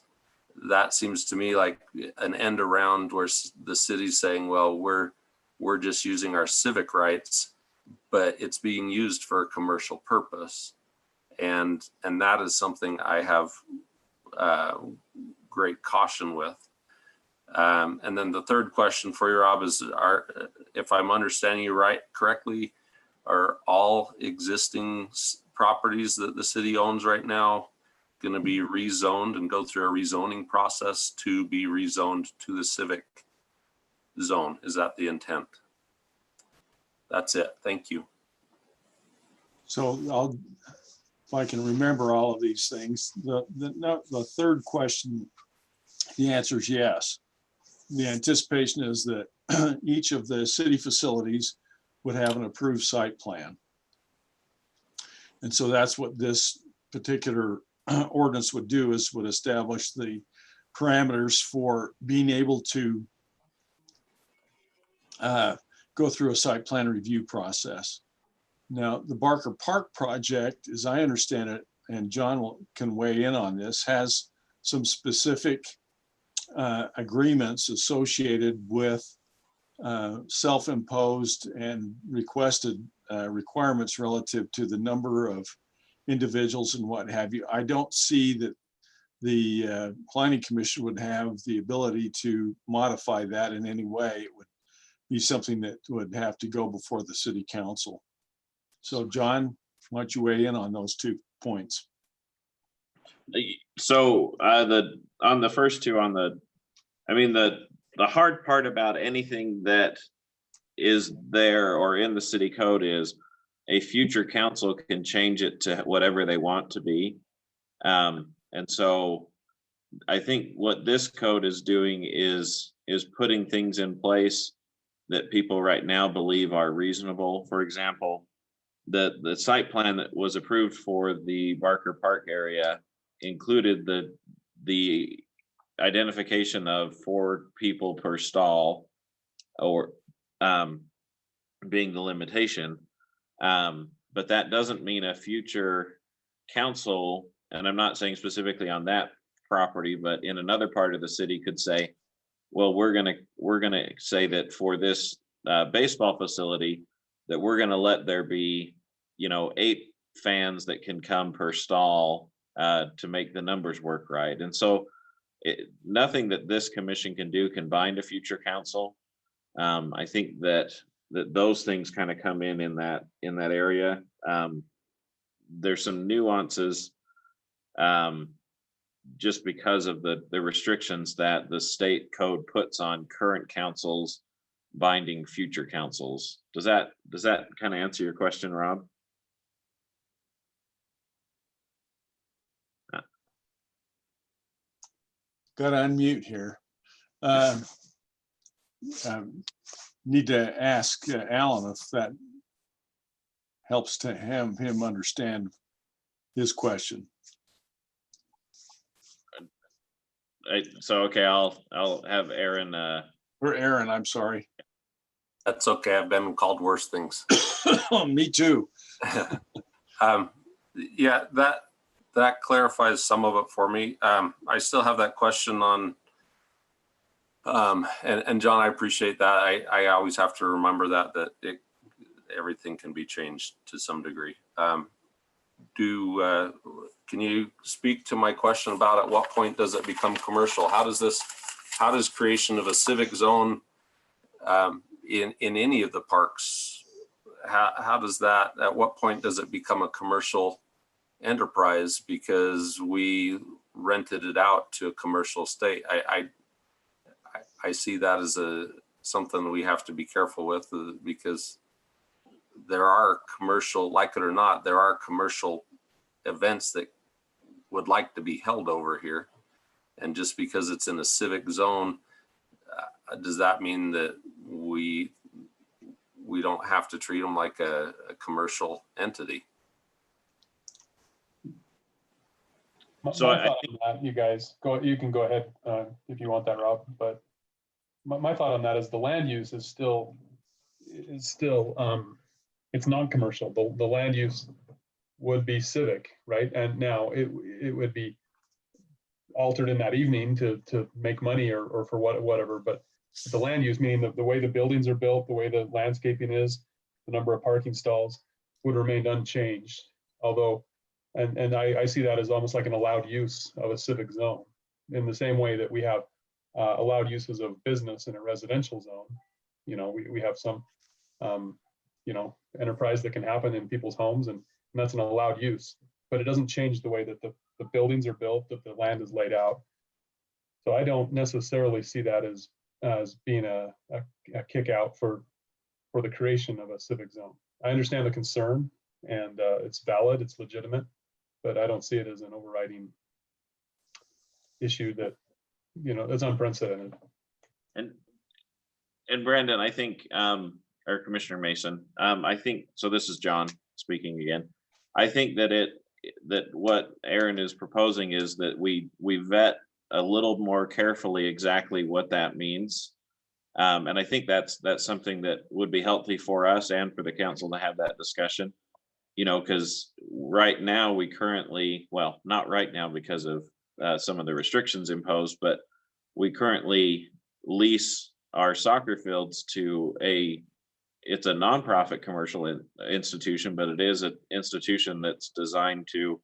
that seems to me like an end around where the city's saying, well, we're just using our civic rights, but it's being used for a commercial purpose. And that is something I have great caution with. And then the third question for you, Rob, is if I'm understanding you correctly, are all existing properties that the city owns right now going to be rezoned and go through a rezoning process to be rezoned to the civic zone? Is that the intent? That's it. Thank you. So if I can remember all of these things, the third question, the answer is yes. The anticipation is that each of the city facilities would have an approved site plan. And so that's what this particular ordinance would do, is would establish the parameters for being able to go through a site plan review process. Now, the Barker Park project, as I understand it, and John can weigh in on this, has some specific agreements associated with self-imposed and requested requirements relative to the number of individuals and what have you. I don't see that the Planning Commission would have the ability to modify that in any way. It would be something that would have to go before the City Council. So John, why don't you weigh in on those 2 points? So on the first two, the hard part about anything that is there or in the city code is a future council can change it to whatever they want to be. And so I think what this code is doing is putting things in place that people right now believe are reasonable. For example, the site plan that was approved for the Barker Park area included the identification of 4 people per stall, or being the limitation. But that doesn't mean a future council, and I'm not saying specifically on that property, but in another part of the city could say, well, we're gonna say that for this baseball facility, that we're gonna let there be, 8 fans that can come per stall to make the numbers work right. And so nothing that this commission can do can bind a future council. I think that those things kind of come in that area. There's some nuances just because of the restrictions that the state code puts on current councils binding future councils. Does that kind of answer your question, Rob? Got to unmute here. Need to ask Alan if that helps to have him understand his question. Okay, I'll have Aaron. Or Aaron, I'm sorry. That's okay. I've been called worse things. Me too. Yeah, that clarifies some of it for me. I still have that question on, and John, I appreciate that. I always have to remember that everything can be changed to some degree. Can you speak to my question about at what point does it become commercial? How does creation of a civic zone in any of the parks, how does that, at what point does it become a commercial enterprise because we rented it out to a commercial state? I see that as something we have to be careful with, because there are commercial, like it or not, there are commercial events that would like to be held over here. And just because it's in a civic zone, does that mean that we don't have to treat them like a commercial entity? My So I thought on that, you guys, you can go ahead if you want that, Rob, but my thought on that is the land use is still, it's non-commercial. The land use would be civic, right? And now it would be altered in that evening to make money or for whatever, but the land use, meaning the way the buildings are built, the way the landscaping is, the number of parking stalls would remain unchanged. Although, and I see that as almost like an allowed use of a civic zone, in the same way that we have allowed uses of business in a residential zone. You know, we have some, you know, enterprise that can happen in people's homes, and that's an allowed use, but it doesn't change the way that the buildings are built, that the land is laid out. So I don't necessarily see that as being a kick out for the creation of a civic zone. I understand the concern, and it's valid, it's legitimate, but I don't see it as an overriding issue that, you know, that's unprecedented. And Brandon, I think, or Commissioner Mason, I think, so this is John speaking again. I think that what Aaron is proposing is that we vet a little more carefully exactly what that means. And I think that's something that would be healthy for us and for the council to have that discussion, you know, because right now we currently, well, not right now because of some of the restrictions imposed, but we currently lease our soccer fields to it's a nonprofit commercial institution, but it is an institution that's designed to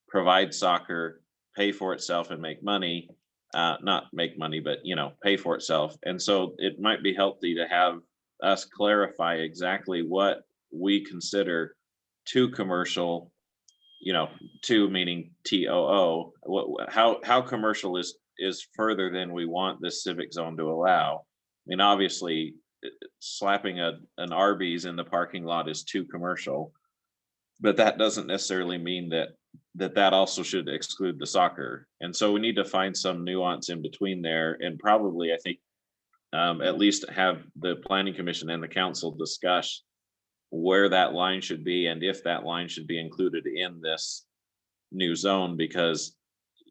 provide soccer, pay for itself, and make money. Not make money, but, you know, pay for itself. And so it might be healthy to have us clarify exactly what we consider too commercial, you know, two meaning TOO, how commercial is further than we want this civic zone to allow. I mean, obviously, slapping an Arby's in the parking lot is too commercial, but that doesn't necessarily mean that also should exclude the soccer. And so we need to find some nuance in between there, and probably, I think, at least have the planning commission and the council discuss where that line should be and if that line should be included in this new zone, because,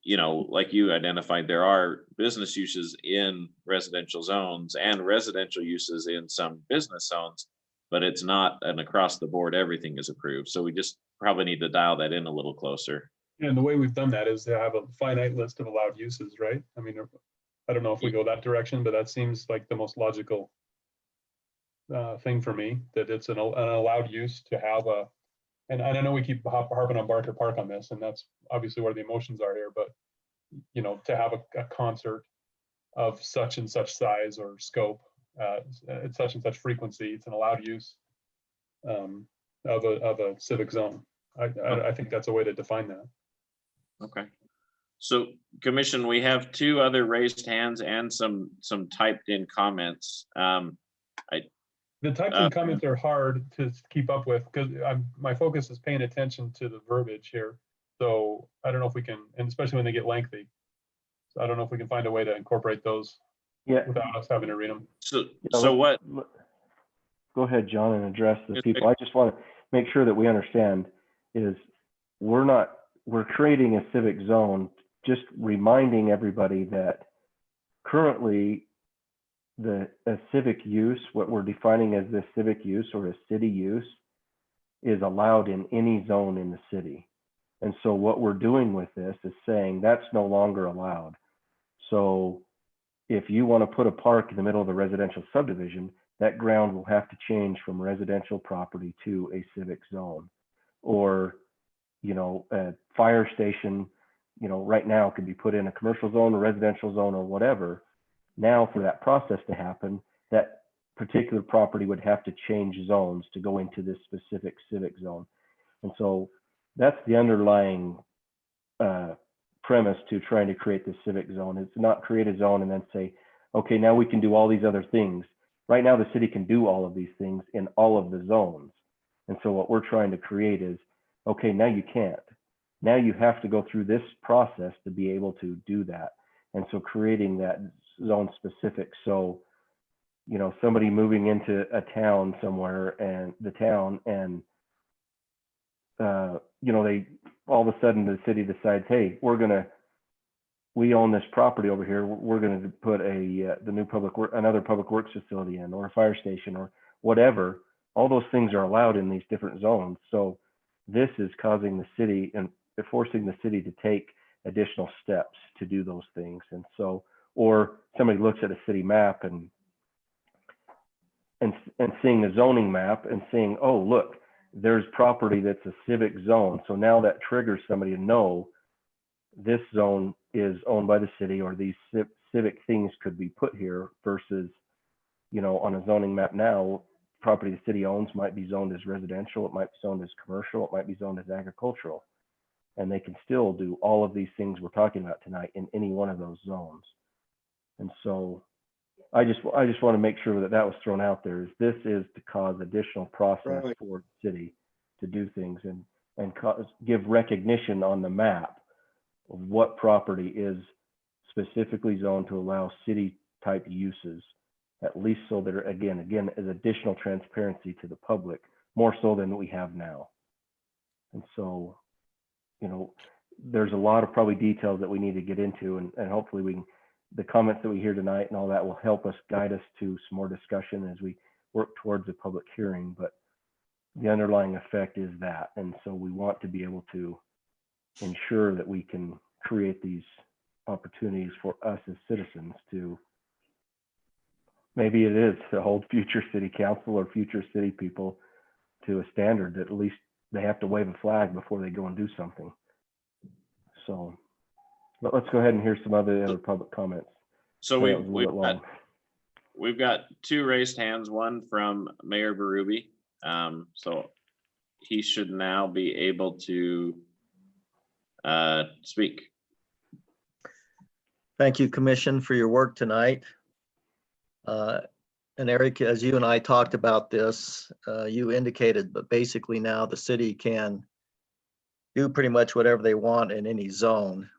you know, like you identified, there are business uses in residential zones and residential uses in some business zones, but it's not an across the board, everything is approved. So we just probably need to dial that in a little closer. And the way we've done that is to have a finite list of allowed uses, right? I mean, I don't know if we go that direction, but that seems like the most logical thing for me, that it's an allowed use to have and I know we keep harping on Barker Park on this, and that's obviously where the emotions are here, but, you know, to have a concert of such and such size or scope at such and such frequency, it's an allowed use of a civic zone. I think that's a way to define that. Okay. So commission, we have two other raised hands and some typed in comments. The typed in comments are hard to keep up with because my focus is paying attention to the verbiage here. So I don't know if we can, and especially when they get lengthy. So I don't know if we can find a way to incorporate those without us having to read them. So what? Go ahead, John, and address the people. I just want to make sure that we understand is we're creating a civic zone, just reminding everybody that currently a civic use, what we're defining as the civic use or a city use, is allowed in any zone in the city. And so what we're doing with this is saying that's no longer allowed. So if you want to put a park in the middle of a residential subdivision, that ground will have to change from residential property to a civic zone. Or, you know, a fire station, you know, right now could be put in a commercial zone, a residential zone, or whatever. Now, for that process to happen, that particular property would have to change zones to go into this specific civic zone. And so that's the underlying premise to trying to create this civic zone. It's not create a zone and then say, okay, now we can do all these other things. Right now, the city can do all of these things in all of the zones. And so what we're trying to create is, okay, now you can't. Now you have to go through this process to be able to do that. And so creating that zone specific. So, you know, somebody moving into a town somewhere and the town and, you know, they, all of a sudden the city decides, hey, we own this property over here. We're going to put another public works facility in, or a fire station, or whatever. All those things are allowed in these different zones. So this is causing the city and forcing the city to take additional steps to do those things. And so, or somebody looks at a city map and seeing the zoning map and seeing, oh, look, there's property that's a civic zone. So now that triggers somebody to know this zone is owned by the city, or these civic things could be put here, versus, you know, on a zoning map now, property the city owns might be zoned as residential, it might be zoned as commercial, it might be zoned as agricultural. And they can still do all of these things we're talking about tonight in any one of those zones. And so I just want to make sure that that was thrown out there. This is to cause additional process for the city to do things and give recognition on the map of what property is specifically zoned to allow city type uses, at least so that, again, as additional transparency to the public, more so than we have now. And so, you know, there's a lot of probably details that we need to get into, and hopefully the comments that we hear tonight and all that will help us, guide us to some more discussion as we work towards a public hearing. But the underlying effect is that. And so we want to be able to ensure that we can create these opportunities for us as citizens to, maybe it is to hold future city council or future city people to a standard that at least they have to wave a flag before they go and do something. So, but let's go ahead and hear some other public comments. So we've got two raised hands, one from Mayor Berube. So he should now be able to speak. Thank you, Commission, for your work tonight. And Eric, as you and I talked about this, you indicated, but basically now the city can do pretty much whatever they want in any zone.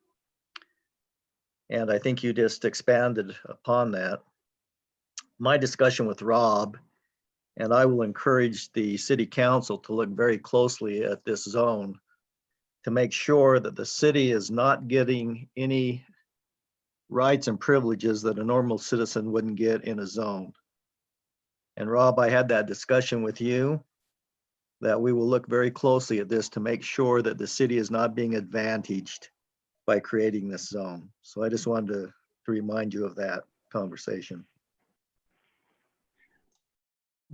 And I think you just expanded upon that. My discussion with Rob, and I will encourage the city council to look very closely at this zone to make sure that the city is not getting any rights and privileges that a normal citizen wouldn't get in a zone. And Rob, I had that discussion with you that we will look very closely at this to make sure that the city is not being advantaged by creating this zone. So I just wanted to remind you of that conversation.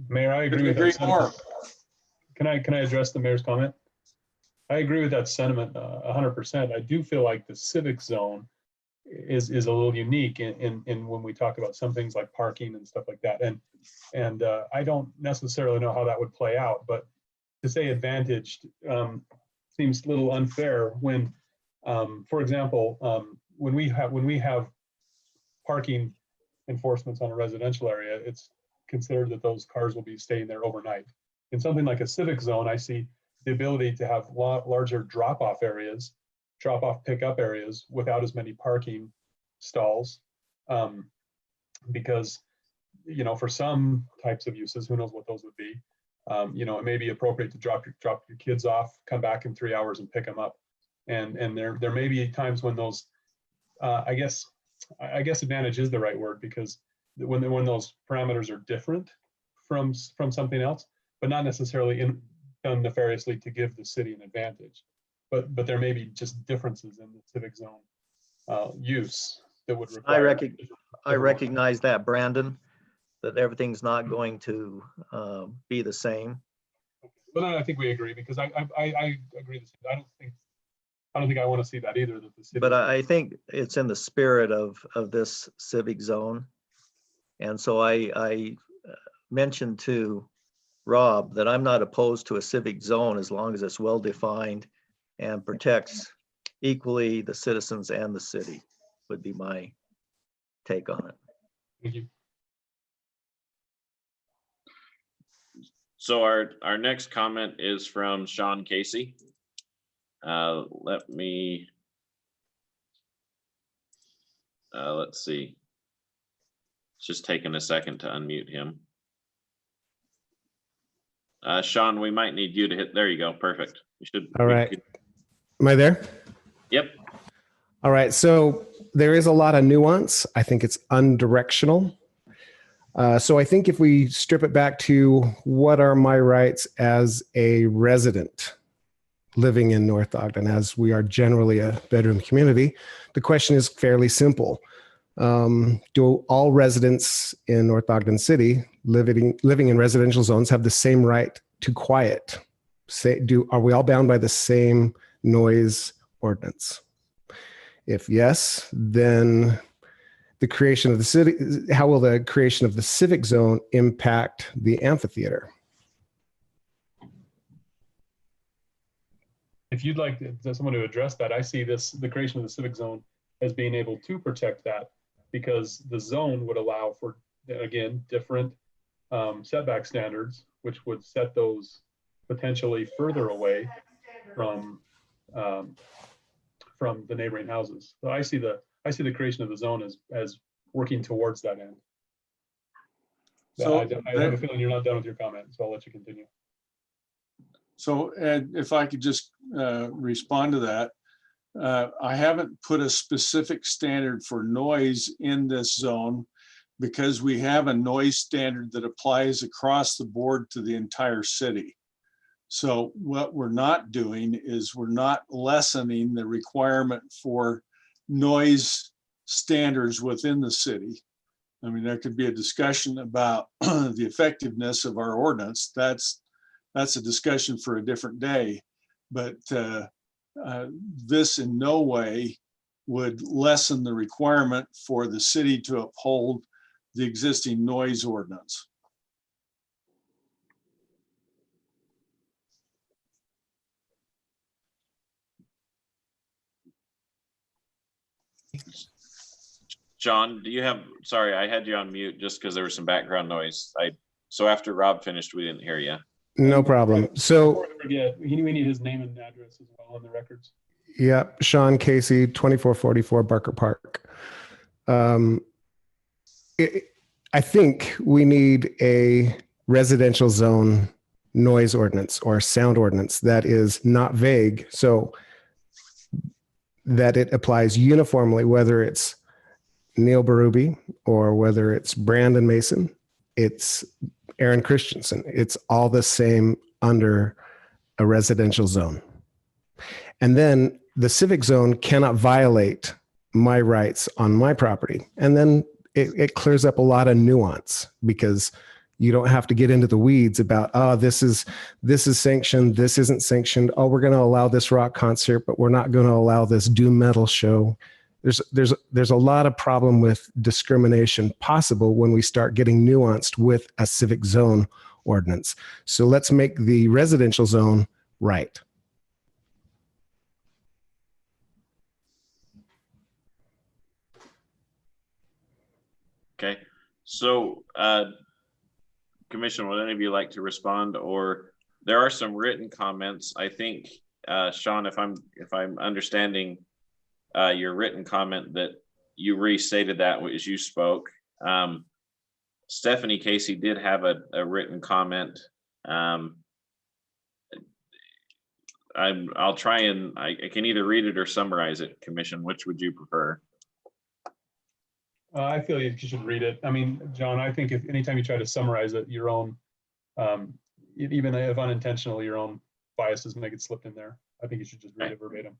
Mayor, I agree with that sentiment. Can I address the mayor's comment? I agree with that sentiment 100%. I do feel like the civic zone is a little unique in when we talk about some things like parking and stuff like that. And I don't necessarily know how that would play out, but to say advantaged seems a little unfair when, for example, when we have parking enforcements on a residential area, it's considered that those cars will be staying there overnight. In something like a civic zone, I see the ability to have larger drop-off areas, drop-off pickup areas without as many parking stalls, because, you know, for some types of uses, who knows what those would be, you know, it may be appropriate to drop your kids off, come back in 3 hours and pick them up, and there may be times when those, I guess advantage is the right word, because when those parameters are different from something else, but not necessarily done nefariously to give the city an advantage, but there may be just differences in the civic zone use that would require. I recognize that, Brandon, that everything's not going to be the same. But I think we agree, because I agree. I don't think I want to see that either. That the city. But I think it's in the spirit of this civic zone, and so I mentioned to Rob that I'm not opposed to a civic zone as long as it's well defined and protects equally the citizens and the city, would be my take on it. Thank you. So our next comment is from Sean Casey. Let me, let's see. It's just taking a second to unmute him. Sean, we might need you to hit, there you go, perfect. You should. All right. Am I there? Yep. All right. So there is a lot of nuance. I think it's undirectional. So I think if we strip it back to what are my rights as a resident living in North Ogden, as we are generally a bedroom community, the question is fairly simple. Do all residents in North Ogden City living in residential zones have the same right to quiet? Are we all bound by the same noise ordinance? If yes, then the creation of the city, how will the creation of the civic zone impact the amphitheater? If you'd like someone to address that, I see the creation of the civic zone as being able to protect that, because the zone would allow for, again, different setback standards, which would set those potentially further away from the neighboring houses. So I see the creation of the zone as working towards that end. So I have a feeling you're not done with your comment, so I'll let you continue. So Ed, if I could just respond to that. I haven't put a specific standard for noise in this zone because we have a noise standard that applies across the board to the entire city. So what we're not doing is we're not lessening the requirement for noise standards within the city. I mean, there could be a discussion about the effectiveness of our ordinance. That's a discussion for a different day. But this in no way would lessen the requirement for the city to uphold the existing noise ordinance. John, do you have, sorry, I had you on mute just because there was some background noise. So after Rob finished, we didn't hear you. No problem. So yeah, we need his name and address as well on the records. yeah, Sean Casey, 2444 Barker Park. I think we need a residential zone noise ordinance or sound ordinance that is not vague, so that it applies uniformly, whether it's Neil Berube or whether it's Brandon Mason, it's Aaron Christensen. It's all the same under a residential zone. And then the civic zone cannot violate my rights on my property. And then it clears up a lot of nuance, because you don't have to get into the weeds about, oh, this is sanctioned, this isn't sanctioned. Oh, we're going to allow this rock concert, but we're not going to allow this doom metal show. There's a lot of problem with discrimination possible when we start getting nuanced with a civic zone ordinance. So let's make the residential zone right. Okay, so Commission, would any of you like to respond? Or there are some written comments. I think, Sean, if I'm understanding your written comment, that you restated that as you spoke. Stephanie Casey did have a written comment. I'll try and I can either read it or summarize it. Commission, which would you prefer? I feel you should read it. I mean, John, I think if anytime you try to summarize it, your own, even if unintentional, your own biases make it slip in there. I think you should just read it verbatim.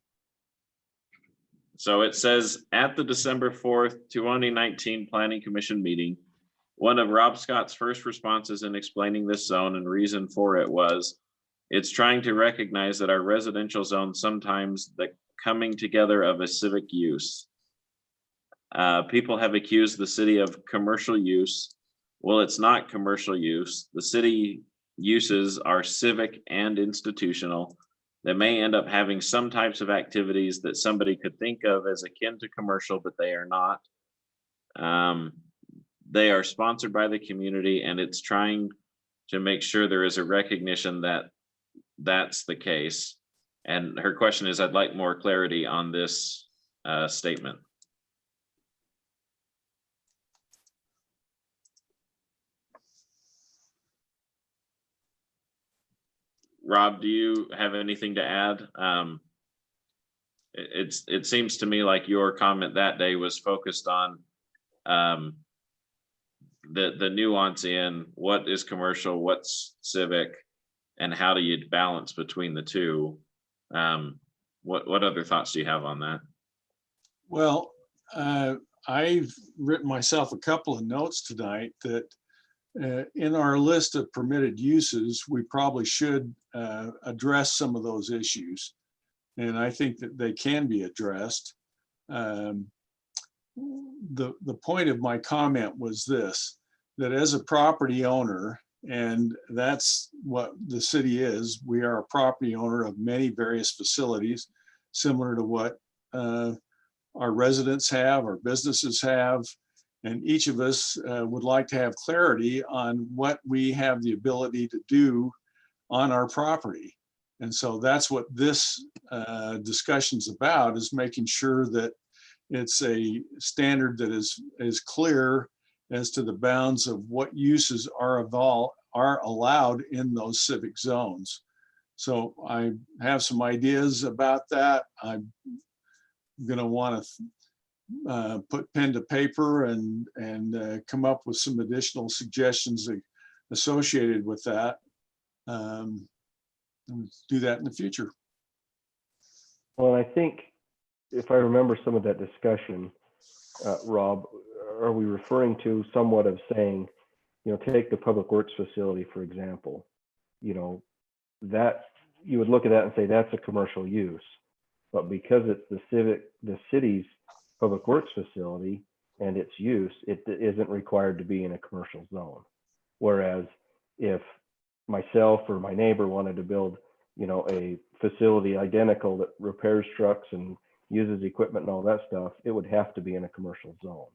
So it says, at the December 4th, 2019 Planning Commission meeting, one of Rob Scott's first responses in explaining this zone and reason for it was, it's trying to recognize that our residential zone sometimes the coming together of a civic use. People have accused the city of commercial use. Well, it's not commercial use. The city uses are civic and institutional that may end up having some types of activities that somebody could think of as akin to commercial, but they are not. They are sponsored by the community, and it's trying to make sure there is a recognition that that's the case. And her question is, I'd like more clarity on this statement. Rob, do you have anything to add? It seems to me like your comment that day was focused on the nuance in what is commercial, what's civic, and how do you balance between the two? What other thoughts do you have on that? Well, I've written myself a couple of notes tonight that in our list of permitted uses, we probably should address some of those issues. And I think that they can be addressed. The point of my comment was this, that as a property owner, and that's what the city is, we are a property owner of many various facilities, similar to what our residents have, our businesses have, and each of us would like to have clarity on what we have the ability to do on our property. And so that's what this discussion's about, is making sure that it's a standard that is clear as to the bounds of what uses are allowed in those civic zones. So I have some ideas about that. I'm gonna want to put pen to paper and come up with some additional suggestions associated with that. And do that in the future. Well, I think if I remember some of that discussion, Rob, are we referring to somewhat of saying, you know, take the public works facility, for example, you know, that you would look at that and say that's a commercial use, but because it's the city's public works facility and its use, it isn't required to be in a commercial zone. Whereas if myself or my neighbor wanted to build, you know, a facility identical that repairs trucks and uses equipment and all that stuff, it would have to be in a commercial zone.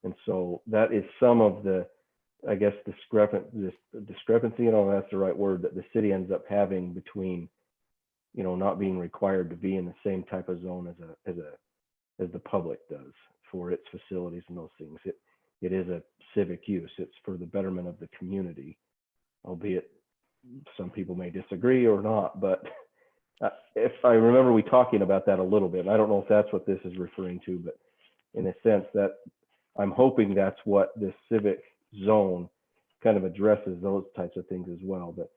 And so that is some of the, I guess, discrepancy, you know, that's the right word, that the city ends up having between, you know, not being required to be in the same type of zone as the public does for its facilities and those things. It is a civic use. It's for the betterment of the community, albeit some people may disagree or not, but if I remember we talking about that a little bit, and I don't know if that's what this is referring to, but in a sense that I'm hoping that's what this civic zone kind of addresses, those types of things as well. But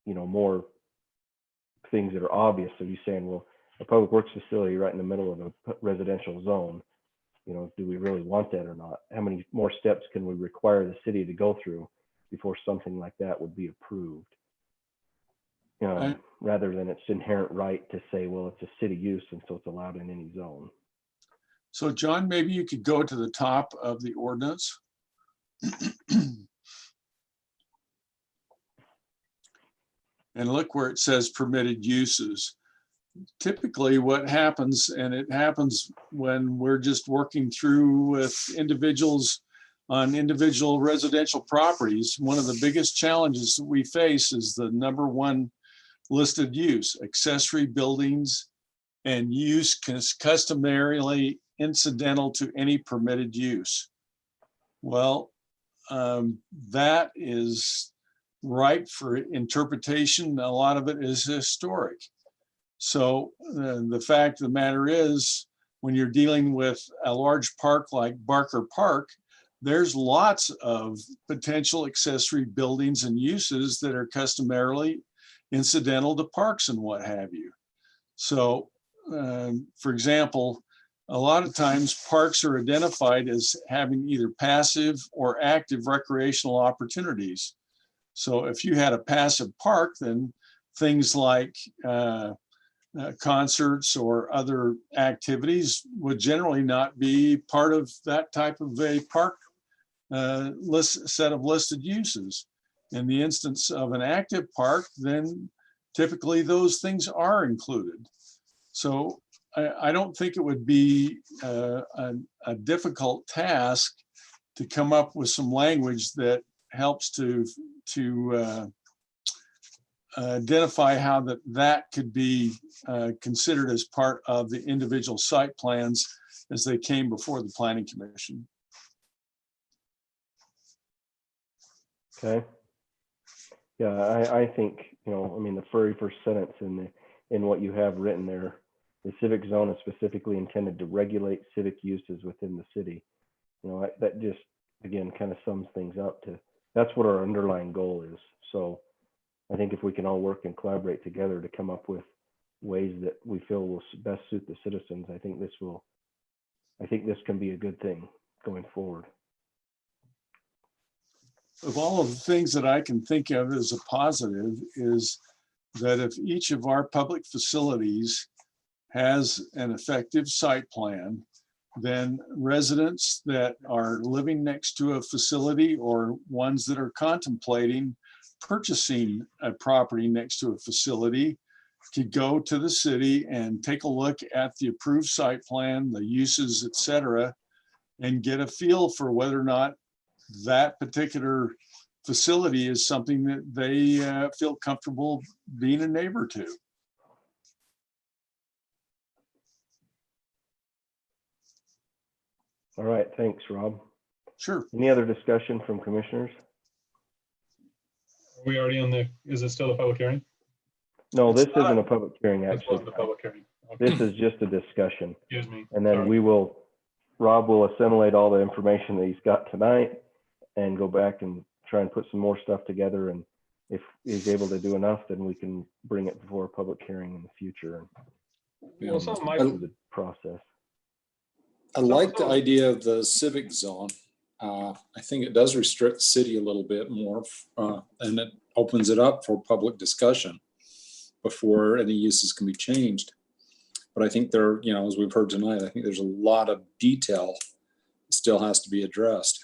you know, more things that are obvious. So you're saying, well, a public works facility right in the middle of a residential zone, you know, do we really want that or not? How many more steps can we require the city to go through before something like that would be approved? Rather than its inherent right to say, well, it's a city use and so it's allowed in any zone. So John, maybe you could go to the top of the ordinance. And look where it says permitted uses. Typically what happens, and it happens when we're just working through with individuals on individual residential properties, one of the biggest challenges that we face is the number one listed use, accessory buildings and use customarily incidental to any permitted use. Well, that is ripe for interpretation. A lot of it is historic. So the fact of the matter is, when you're dealing with a large park like Barker Park, there's lots of potential accessory buildings and uses that are customarily incidental to parks and what have you. So, for example, a lot of times parks are identified as having either passive or active recreational opportunities. So if you had a passive park, then things like concerts or other activities would generally not be part of that type of a park set of listed uses. In the instance of an active park, then typically those things are included. So I don't think it would be a difficult task to come up with some language that helps to identify how that could be considered as part of the individual site plans as they came before the Planning Commission. Okay. Yeah, I think, I mean, the very first sentence in what you have written there, the civic zone is specifically intended to regulate civic uses within the city. That just, again, kind of sums things up to, that's what our underlying goal is. So I think if we can all work and collaborate together to come up with ways that we feel will best suit the citizens, I think this can be a good thing going forward. Of all of the things that I can think of as a positive is that if each of our public facilities has an effective site plan, then residents that are living next to a facility or ones that are contemplating purchasing a property next to a facility could go to the city and take a look at the approved site plan, the uses, et cetera, and get a feel for whether or not that particular facility is something that they feel comfortable being a neighbor to. All right, thanks, Rob. Sure. Any other discussion from commissioners? Are we already on is it still a public hearing? No, this isn't a public hearing, This actually. wasn't a public hearing. Okay. This is just a discussion. Excuse me. And then Sorry. Rob will assimilate all the information that he's got tonight and go back and try and put some more stuff together. And if he's able to do enough, then we can bring it before a public hearing in the future. Well, some of my the process. I like the idea of the civic zone. I think it does restrict the city a little bit more, and it opens it up for public discussion before any uses can be changed. But I think there, as we've heard tonight, I think there's a lot of detail that still has to be addressed.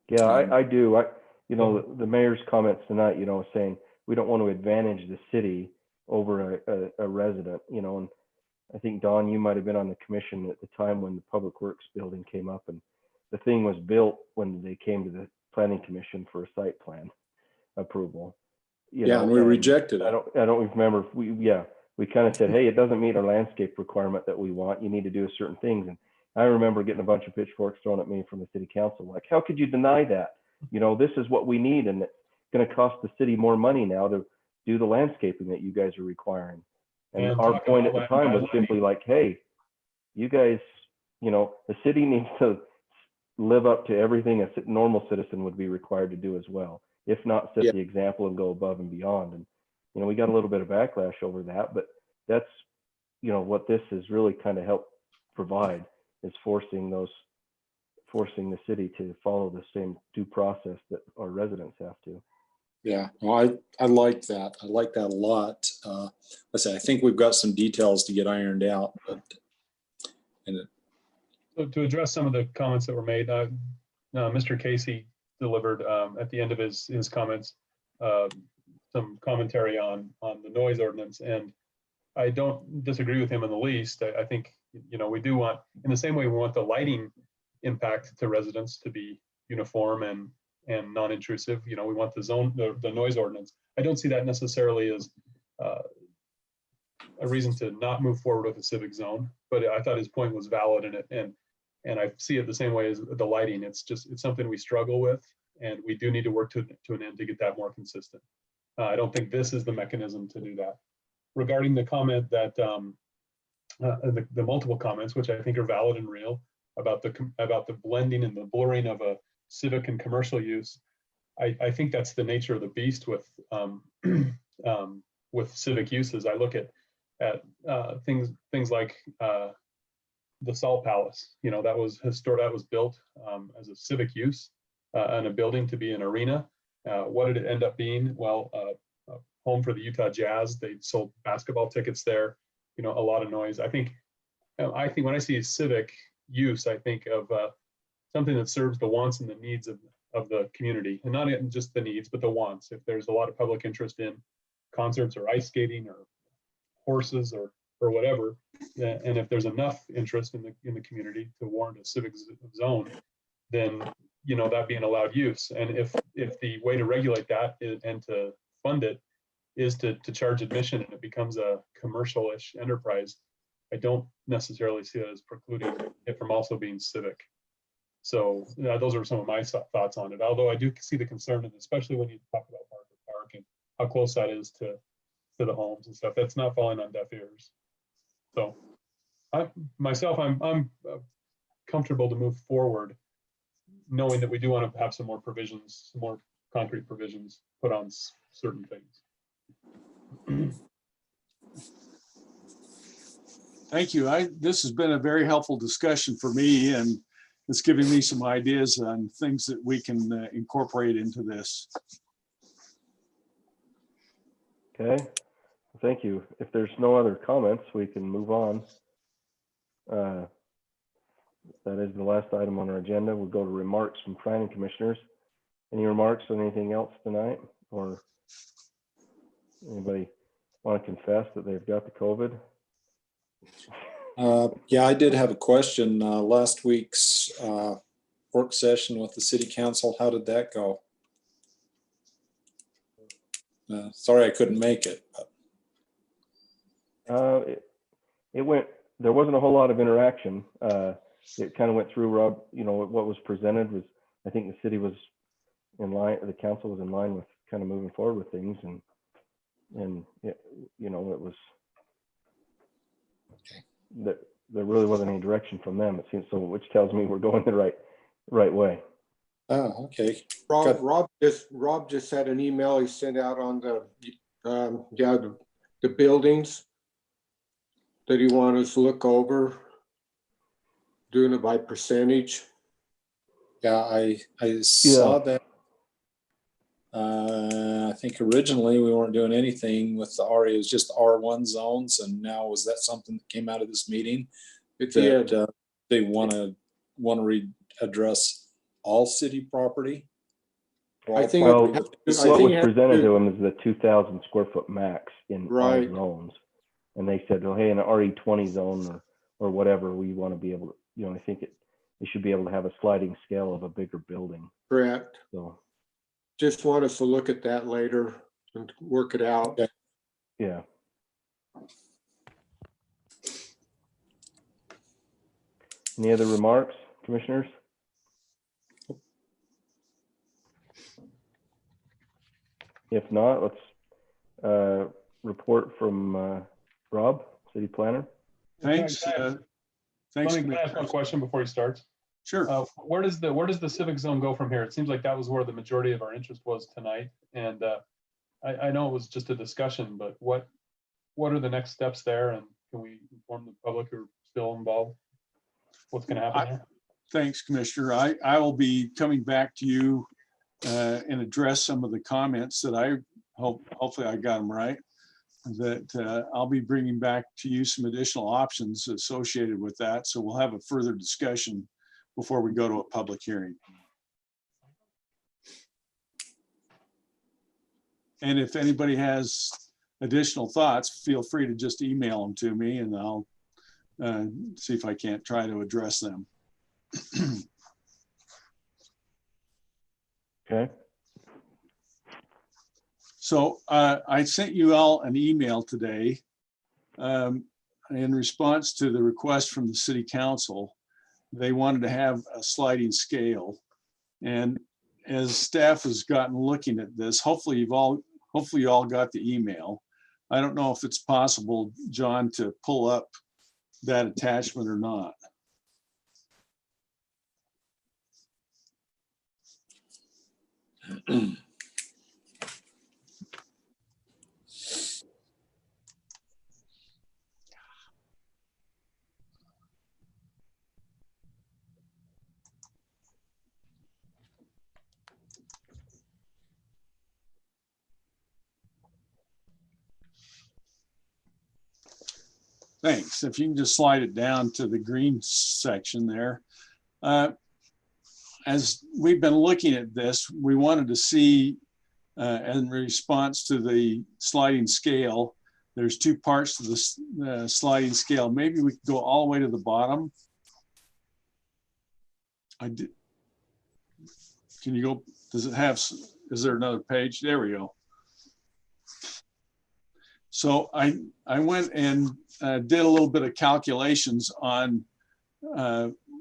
Yeah, I do. The mayor's comments tonight, saying we don't want to advantage the city over a resident, and I think, Don, you might have been on the commission at the time when the Public Works building came up, and the thing was built when they came to the Planning Commission for a site plan approval. And we rejected it. I don't remember if we kind of said, hey, it doesn't meet our landscape requirement that we want. You need to do certain things. And I remember getting a bunch of pitchforks thrown at me from the city council. Like, how could you deny that? This is what we need. And it's going to cost the city more money now to do the landscaping that you guys are requiring. And our point at the time was simply like, hey, you guys, the city needs to live up to everything a normal citizen would be required to do as well. If not, set the example and go above and beyond. And, we got a little bit of backlash over that, but that's, what this has really kind of helped provide is forcing the city to follow the same due process that our residents have to. Yeah, well, I like that. I like that a lot. I think we've got some details to get ironed out. So to address some of the comments that were made, Mr. Casey delivered at the end of his comments some commentary on the noise ordinance, and I don't disagree with him in the least. I think we do want, in the same way we want the lighting impact to residents to be uniform and non-intrusive. We want the noise ordinance. I don't see that necessarily as a reason to not move forward with a civic zone, but I thought his point was valid in it, and I see it the same way as the lighting. It's something we struggle with, and we do need to work to an end to get that more consistent. I don't think this is the mechanism to do that. Regarding the comment that the multiple comments, which I think are valid and real, about the blending and the blurring of a civic and commercial use, I think that's the nature of the beast with civic uses. I look at things like the Salt Palace. That was historic. That was built as a civic use and a building to be an arena. What did it end up being? Well, home for the Utah Jazz. They sold basketball tickets there. A lot of noise. I think when I see a civic use, I think of something that serves the wants and the needs of the community, and not just the needs, but the wants. If there's a lot of public interest in concerts or ice skating or horses or whatever, and if there's enough interest in the community to warrant a civic zone, then you know, that being allowed use. And if the way to regulate that and to fund it is to charge admission and it becomes a commercial-ish enterprise, I don't necessarily see that as precluding it from also being civic. So those are some of my thoughts on it. Although I do see the concern, and especially when you talk about Barker Park and how close that is to the homes and stuff, that's not falling on deaf ears. So I'm comfortable to move forward, knowing that we do want to have some more provisions, some more concrete provisions put on certain things. Thank you. This has been a very helpful discussion for me, and it's giving me some ideas on things that we can incorporate into this. Okay, thank you. If there's no other comments, we can move on. That is the last item on our agenda. We'll go to remarks from planning commissioners. Any remarks on anything else tonight? Or anybody want to confess that they've got the COVID? Yeah, I did have a question. Last week's work session with the city council, how did that go? Sorry I couldn't make it. It went, there wasn't a whole lot of interaction. It kind of went through, Rob, you know, what was presented was, I think the city was in line, the council was in line with kind of moving forward with things, and it, you know, it was, okay, that there really wasn't any direction from them, it seems, so, which tells me we're going the right way. Oh, okay. Rob just had an email he sent out on the buildings that he wanted us to look over, doing it by percentage. Yeah, I saw that. I think originally we weren't doing anything with the RE, it was just R1 zones, and now was that something that came out of this meeting? That they want to readdress all city property? I think well, what was presented to them is the 2,000 square foot max in all zones, and they said, well, hey, in an RE20 zone or whatever, we want to be able to, you know, I think they should be able to have a sliding scale of a bigger building. Correct. So just want us to look at that later and work it out. Okay. Yeah. Any other remarks, commissioners? If not, let's report from Rob, city planner. Thanks. Thanks. Can I ask one question before he starts? Sure. Where does the civic zone go from here? It seems like that was where the majority of our interest was tonight, and I know it was just a discussion, but what are the next steps there, and can we inform the public who are still involved what's going to happen there? Thanks, Commissioner. I will be coming back to you and address some of the comments that I hopefully I got them right, that I'll be bringing back to you some additional options associated with that. So we'll have a further discussion before we go to a public hearing. And if anybody has additional thoughts, feel free to just email them to me, and I'll see if I can't try to address them. Okay. So I sent you all an email today in response to the request from the city council. They wanted to have a sliding scale, and as staff has gotten looking at this, hopefully you all got the email. I don't know if it's possible, John, to pull up that attachment or not. Thanks. If you can just slide it down to the green section there. As we've been looking at this, we wanted to see in response to the sliding scale, there's two parts to the sliding scale. Maybe we could go all the way to the bottom. I did. can you go, does it have, is there another page? There we go. So I went and did a little bit of calculations on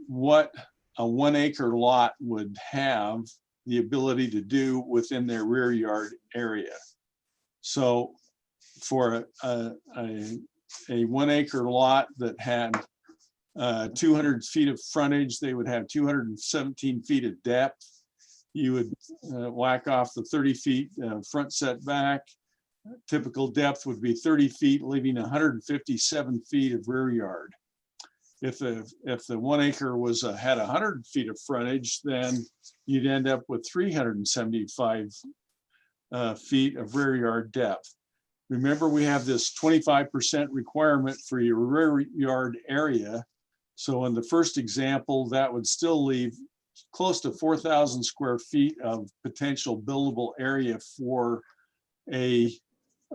what a 1 acre lot would have the ability to do within their rear yard area. So for a 1 acre lot that had 200 feet of frontage, they would have 217 feet of depth. You would whack off the 30 feet front setback. Typical depth would be 30 feet, leaving 157 feet of rear yard. If the 1 acre was had 100 feet of frontage, then you'd end up with 375 feet of rear yard depth. Remember, we have this 25% requirement for your rear yard area. So in the first example, that would still leave close to 4,000 square feet of potential buildable area for a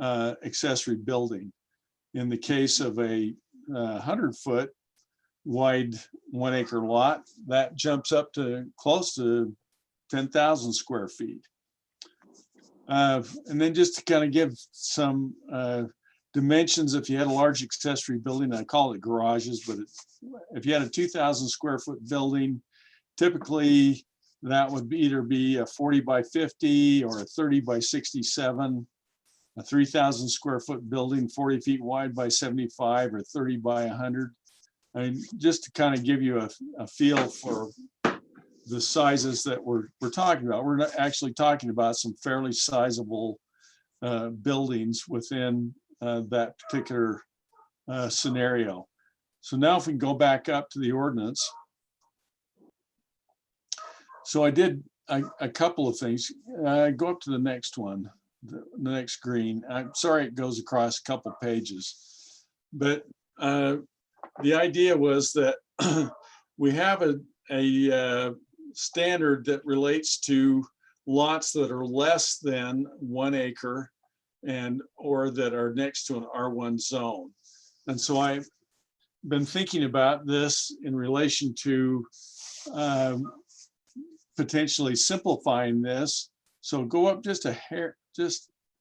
accessory building. In the case of a 100-foot wide 1 acre lot, that jumps up to close to 10,000 square feet. And then just to kind of give some dimensions, if you had a large accessory building, I call it garages, but if you had a 2,000 square foot building, typically that would either be a 40 by 50 or a 30 by 67. A 3,000 square foot building, 40 feet wide by 75 or 30 by 100. I mean, just to kind of give you a feel for the sizes that we're talking about. We're not actually talking about some fairly sizable buildings within that particular scenario. So now if we go back up to the ordinance. So I did a couple of things. Go up to the next one. The next screen. I'm sorry it goes across a couple pages, but the idea was that we have a standard that relates to lots that are less than 1 acre and or that are next to an R1 zone. And so I've been thinking about this in relation to potentially simplifying this. So go up just a hair,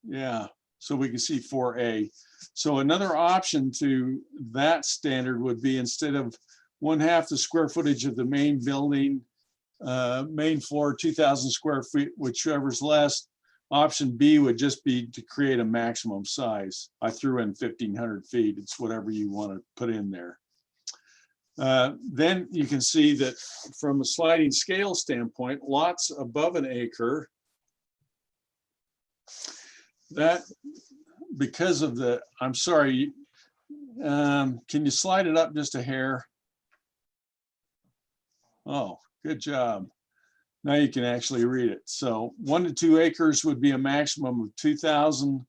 yeah, so we can see 4A. So another option to that standard would be, instead of 1/2 the square footage of the main building, main floor, 2,000 square feet, whichever's less, option B would just be to create a maximum size. I threw in 1,500 feet. It's whatever you want to put in there. Then you can see that from a sliding scale standpoint, lots above an acre, that because of the, I'm sorry, can you slide it up just a hair? Oh, good job. Now you can actually read it. So 1 to 2 acres would be a maximum of 2,000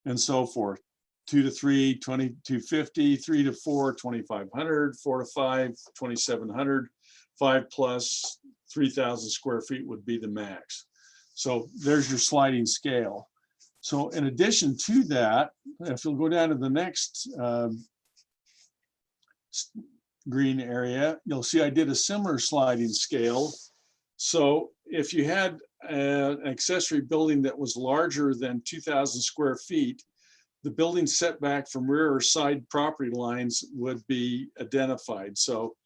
and so forth. 2 to 3, 2,250, 3 to 4, 2,500, 4 to 5, 2,700, 5 plus 3,000 square feet would be the max. So there's your sliding scale. So in addition to that, if you'll go down to the next green area, you'll see I did a similar sliding scale. So if you had an accessory building that was larger than 2,000 square feet, the building setback from rear or side property lines would be identified. So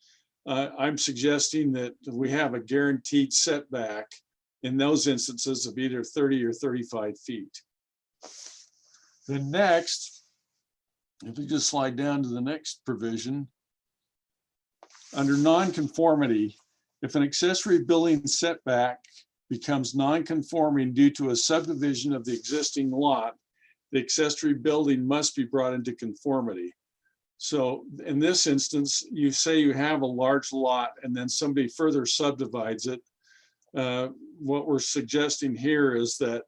I'm suggesting that we have a guaranteed setback in those instances of either 30 or 35 feet. Then next, if we just slide down to the next provision, under nonconformity, if an accessory building setback becomes nonconforming due to a subdivision of the existing lot, the accessory building must be brought into conformity. So in this instance, you say you have a large lot and then somebody further subdivides it. What we're suggesting here is that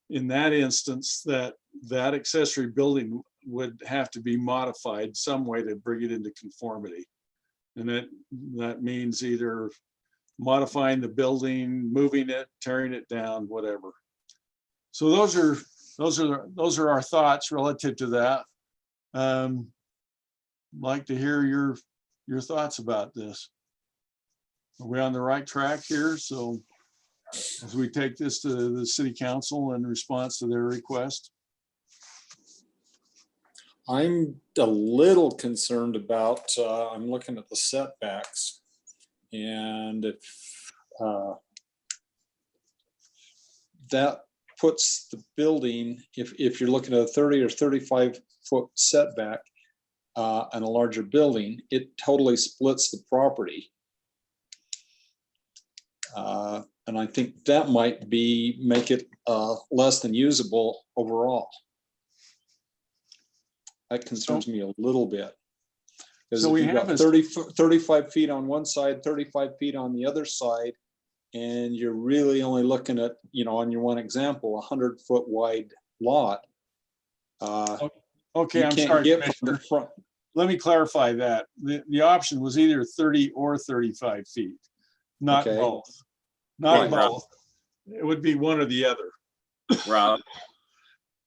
in that instance, that accessory building would have to be modified some way to bring it into conformity. And that means either modifying the building, moving it, tearing it down, whatever. So those are our thoughts relative to that. I'd like to hear your thoughts about this. Are we on the right track here? So as we take this to the city council in response to their request? I'm a little concerned about, I'm looking at the setbacks. And if that puts the building, if you're looking at a 30 or 35 foot setback and a larger building, it totally splits the property. And I think that might make it less than usable overall. That concerns me a little bit. Because So if we you've got have 35 feet on one side, 35 feet on the other side, and you're really only looking at, on your one example, 100-foot wide lot. Okay, you I'm can't sorry, get from the Commissioner. front. Let me clarify that. The option was either 30 or 35 feet, not Okay. both. Not Hey, Rob. both. It would be one or the other. Rob,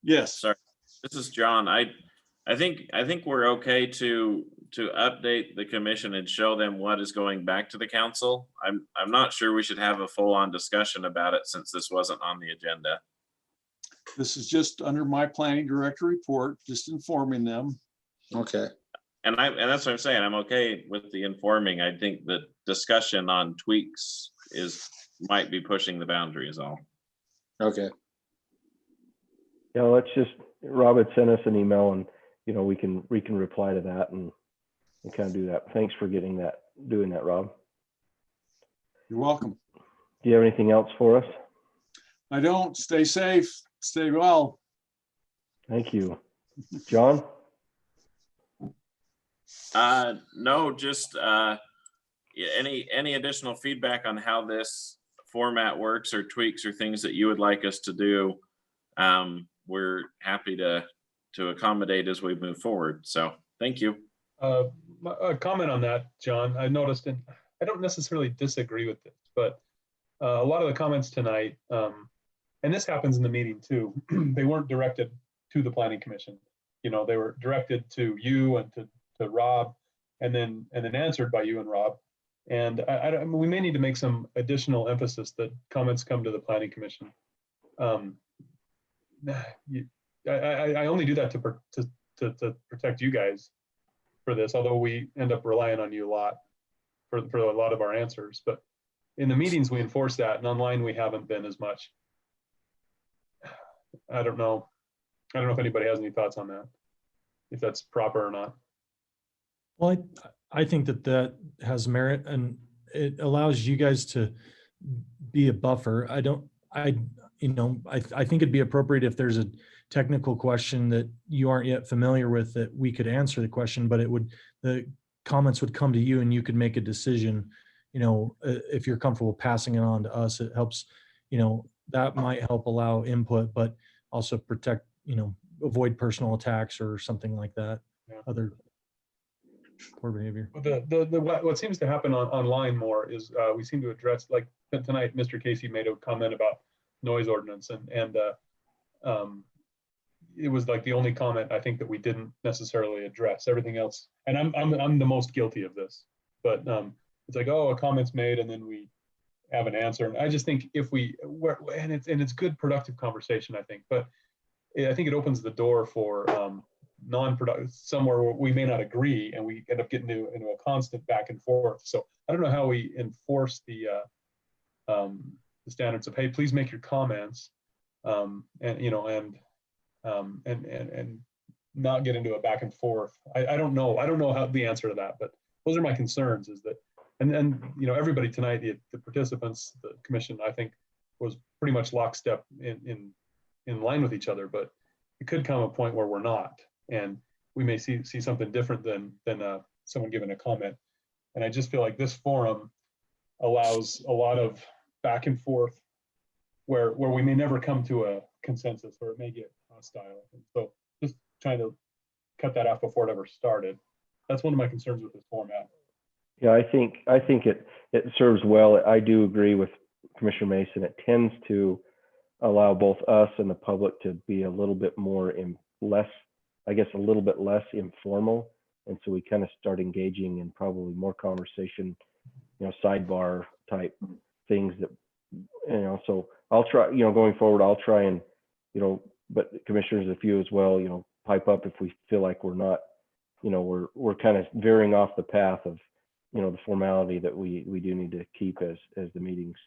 Yes. sorry, this is John. I think we're okay to update the commission and show them what is going back to the council. I'm not sure we should have a full-on discussion about it since this wasn't on the agenda. This is just under my planning director report, just informing them. Okay. And that's what I'm saying. I'm okay with the informing. I think the discussion on tweaks might be pushing the boundaries all. Okay. Yeah, let's just, Rob had sent us an email and, we can reply to that and kind of do that. Thanks for doing that, Rob. You're welcome. Do you have anything else for us? I don't. Stay safe. Stay well. Thank you. John? No, just any additional feedback on how this format works or tweaks or things that you would like us to do. We're happy to accommodate as we move forward. So thank you. A comment on that, John. I noticed, and I don't necessarily disagree with this, but a lot of the comments tonight, and this happens in the meeting too, they weren't directed to the Planning Commission. They were directed to you and to Rob, and then answered by you and Rob. And we may need to make some additional emphasis that comments come to the Planning Commission. I only do that to protect you guys for this, although we end up relying on you a lot for a lot of our answers. But in the meetings, we enforce that, and online, we haven't been as much. I don't know if anybody has any thoughts on that, if that's proper or not. Well, I think that has merit, and it allows you guys to be a buffer. I think it'd be appropriate if there's a technical question that you aren't yet familiar with, that we could answer the question, but the comments would come to you and you could make a decision. If you're comfortable passing it on to us, it helps, that might help allow input, but also protect, avoid personal attacks or something like that. Yeah. Other poor behavior. What seems to happen online more is we seem to address, like tonight, Mr. Casey made a comment about noise ordinance, and it was like the only comment I think that we didn't necessarily address. Everything else, and I'm the most guilty of this, but it's like, oh, a comment's made and then we have an answer. And I just think and it's good productive conversation, I think, but I think it opens the door for non-productive, somewhere where we may not agree and we end up getting into a constant back and forth. So I don't know how we enforce the standards of, hey, please make your comments, and not get into a back and forth. I don't know how the answer to that, but those are my concerns. Is that, and everybody tonight, the participants, the commission, I think, was pretty much lockstep in line with each other. But it could come a point where we're not, and we may see something different than someone giving a comment. And I just feel like this forum allows a lot of back and forth where we may never come to a consensus, or it may get hostile. And so just trying to cut that off before it ever started. That's one of my concerns with this format. Yeah, I think it serves well. I do agree with Commissioner Mason. It tends to allow both us and the public to be a little bit more a little bit less informal. And so we kind of start engaging in probably more conversation, sidebar type things that So I'll try, going forward, I'll try and, but commissioners, if you as well, pipe up if we feel like we're not, we're kind of veering off the path of, the formality that we do need to keep as the meetings.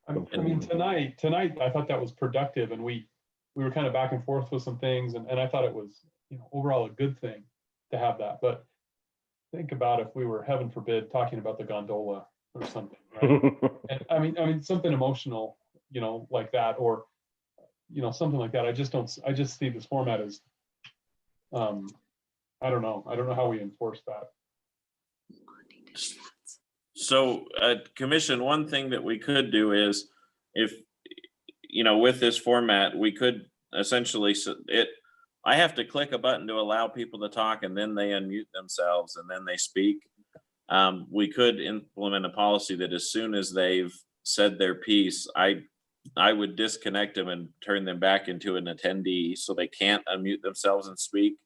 I mean, tonight, I thought that was productive, and we were kind of back and forth with some things, and I thought it was, overall a good thing to have that. But think about if we were, heaven forbid, talking about the gondola or something, right? And I mean, something emotional, like that, or, something like that. I just see this format as, I don't know how we enforce that. So, Commission, one thing that we could do is, if, with this format, we could essentially, I have to click a button to allow people to talk, and then they unmute themselves, and then they speak. We could implement a policy that as soon as they've said their piece, I would disconnect them and turn them back into an attendee so they can't unmute themselves and speak.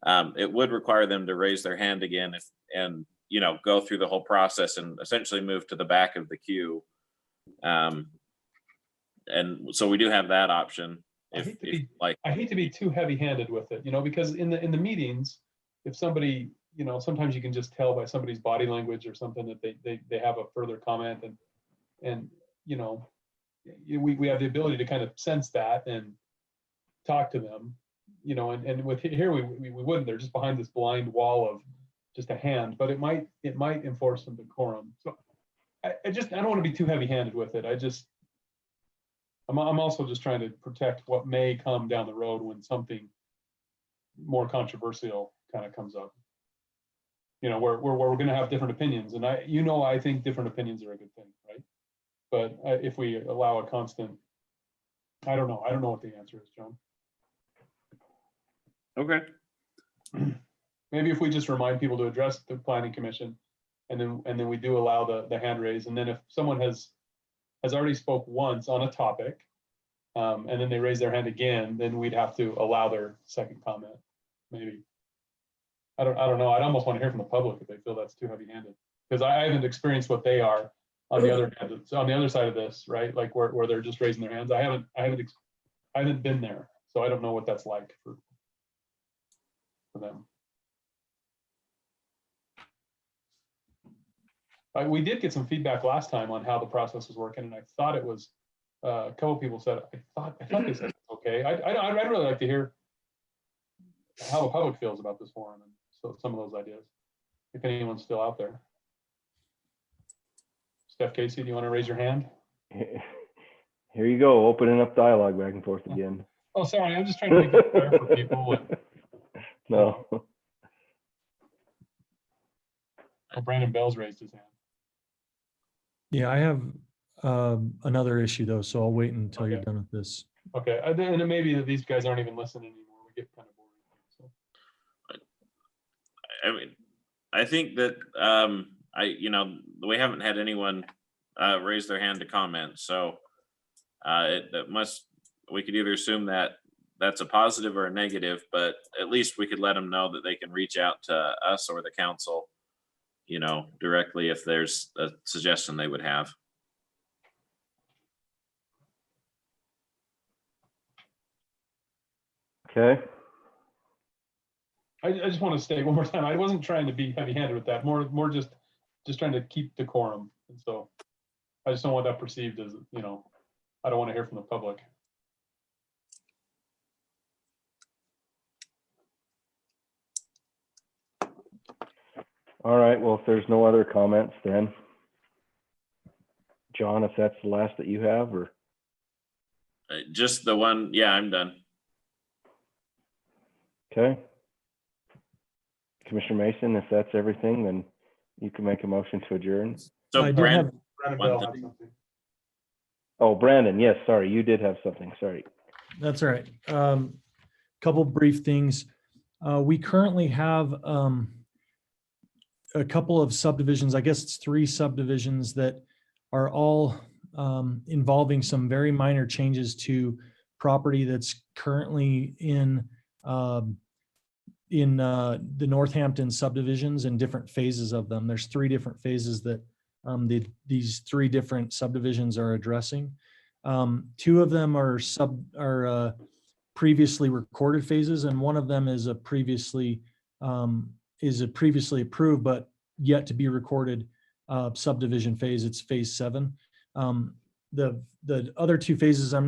It would require them to raise their hand again and go through the whole process and essentially move to the back of the queue. And so we do have that option. I hate to be too heavy-handed with it, because in the meetings, if somebody, sometimes you can just tell by somebody's body language or something that they have a further comment, and we have the ability to kind of sense that and talk to them, and with here we wouldn't. They're just behind this blind wall of just a hand, but it might enforce some decorum. So I don't want to be too heavy-handed with it. I'm also just trying to protect what may come down the road when something more controversial kind of comes up. Where we're going to have different opinions, and I think different opinions are a good thing, right? But if we allow a constant, I don't know what the answer is, John. Okay. Maybe if we just remind people to address the planning commission, and then we do allow the hand raise, and then if someone has already spoke once on a topic, and then they raise their hand again, then we'd have to allow their second comment. Maybe. I don't know. I'd almost want to hear from the public if they feel that's too heavy-handed, because I haven't experienced what they are on the other side of this, right? Like where they're just raising their hands. I haven't been there, so I don't know what that's like for them. We did get some feedback last time on how the process was working, and I thought it was a couple people said I thought they said it's okay. I'd really like to hear how the public feels about this forum and so some of those ideas, if anyone's still out there. Steph Casey, do you want to raise your hand? Here you go, opening up dialogue back and forth again. Oh, sorry, I'm just trying to make it fair for people. No. Oh, Brandon Bell's raised his hand. Yeah, I have another issue though, so I'll wait until you're done with this. Okay, and it may be that these guys aren't even listening anymore. We get kind of bored. So. I mean, I think that we haven't had anyone raise their hand to comment, so we could either assume that that's a positive or a negative, but at least we could let them know that they can reach out to us or the council, directly if there's a suggestion they would have. Okay. I just want to state one more time, I wasn't trying to be heavy-handed with that, more just trying to keep decorum. And so I just don't want that perceived as, I don't want to hear from the public. All right, well, if there's no other comments, then John, if that's the last that you have, or just the one. Yeah, I'm done. Okay. Commissioner Mason, if that's everything, then you can make a motion to adjourn. So Brandon Bell one had thing. something. Oh, Brandon, yes, sorry, you did have something, sorry. That's all right. Couple brief things. We currently have a couple of subdivisions, I guess it's 3 subdivisions that are all involving some very minor changes to property that's currently in the Northampton subdivisions in different phases of them. There's 3 different phases that these three different subdivisions are addressing. Two of them are previously recorded phases, and one of them is a previously approved but yet to be recorded subdivision phase. It's phase 7. The other two phases I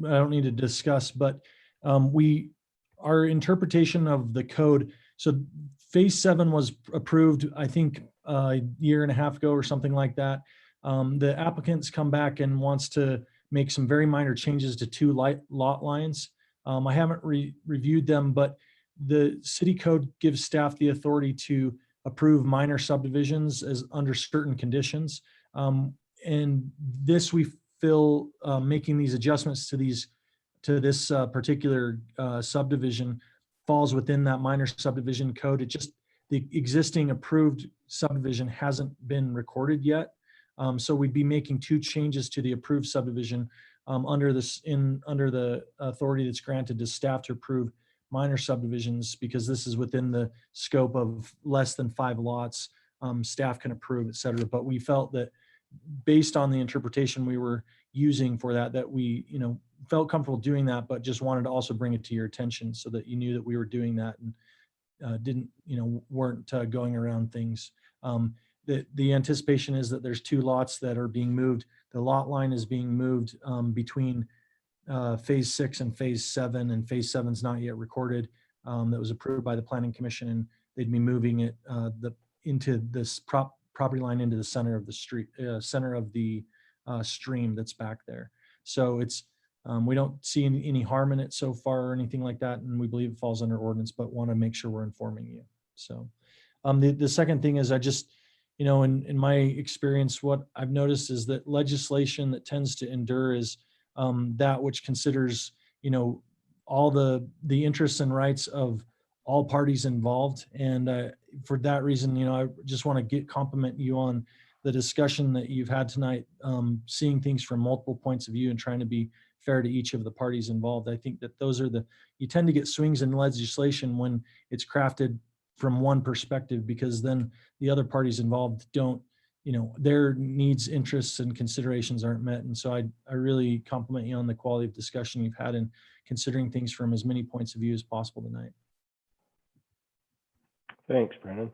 don't need to discuss, but our interpretation of the code. So phase 7 was approved, I think, a year and a half ago or something like that. The applicants come back and wants to make some very minor changes to 2 lot lines. I haven't reviewed them, but the city code gives staff the authority to approve minor subdivisions as under certain conditions. And this, we feel making these adjustments to this particular subdivision falls within that minor subdivision code. It just, the existing approved subdivision hasn't been recorded yet. So we'd be making 2 changes to the approved subdivision under the authority that's granted to staff to approve minor subdivisions, because this is within the scope of less than 5 lots. Staff can approve, et cetera. But we felt that based on the interpretation we were using for that we, felt comfortable doing that, but just wanted to also bring it to your attention so that you knew that we were doing that and weren't going around things. The anticipation is that there's 2 lots that are being moved. The lot line is being moved between phase 6 and phase 7, and phase 7 is not yet recorded. That was approved by the Planning Commission, and they'd be moving it into this property line into the center of the street, center of the stream that's back there. So it's we don't see any harm in it so far or anything like that, and we believe it falls under ordinance, but want to make sure we're informing you. So the second thing is, I just, in my experience, what I've noticed is that legislation that tends to endure is that which considers, all the interests and rights of all parties involved. And for that reason, I just want to compliment you on the discussion that you've had tonight, seeing things from multiple points of view and trying to be fair to each of the parties involved. I think that those are you tend to get swings in legislation when it's crafted from one perspective, because then the other parties involved don't, their needs, interests, and considerations aren't met. And so I really compliment you on the quality of discussion you've had and considering things from as many points of view as possible tonight. Thanks, Brandon.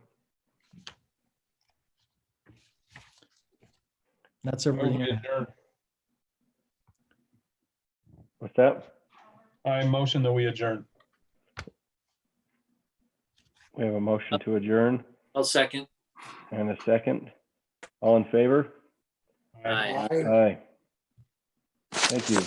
That's everything. What's that? I motion that we adjourn. We have a motion to adjourn I'll second. and a second. All in favor? Aye. Aye. Thank you.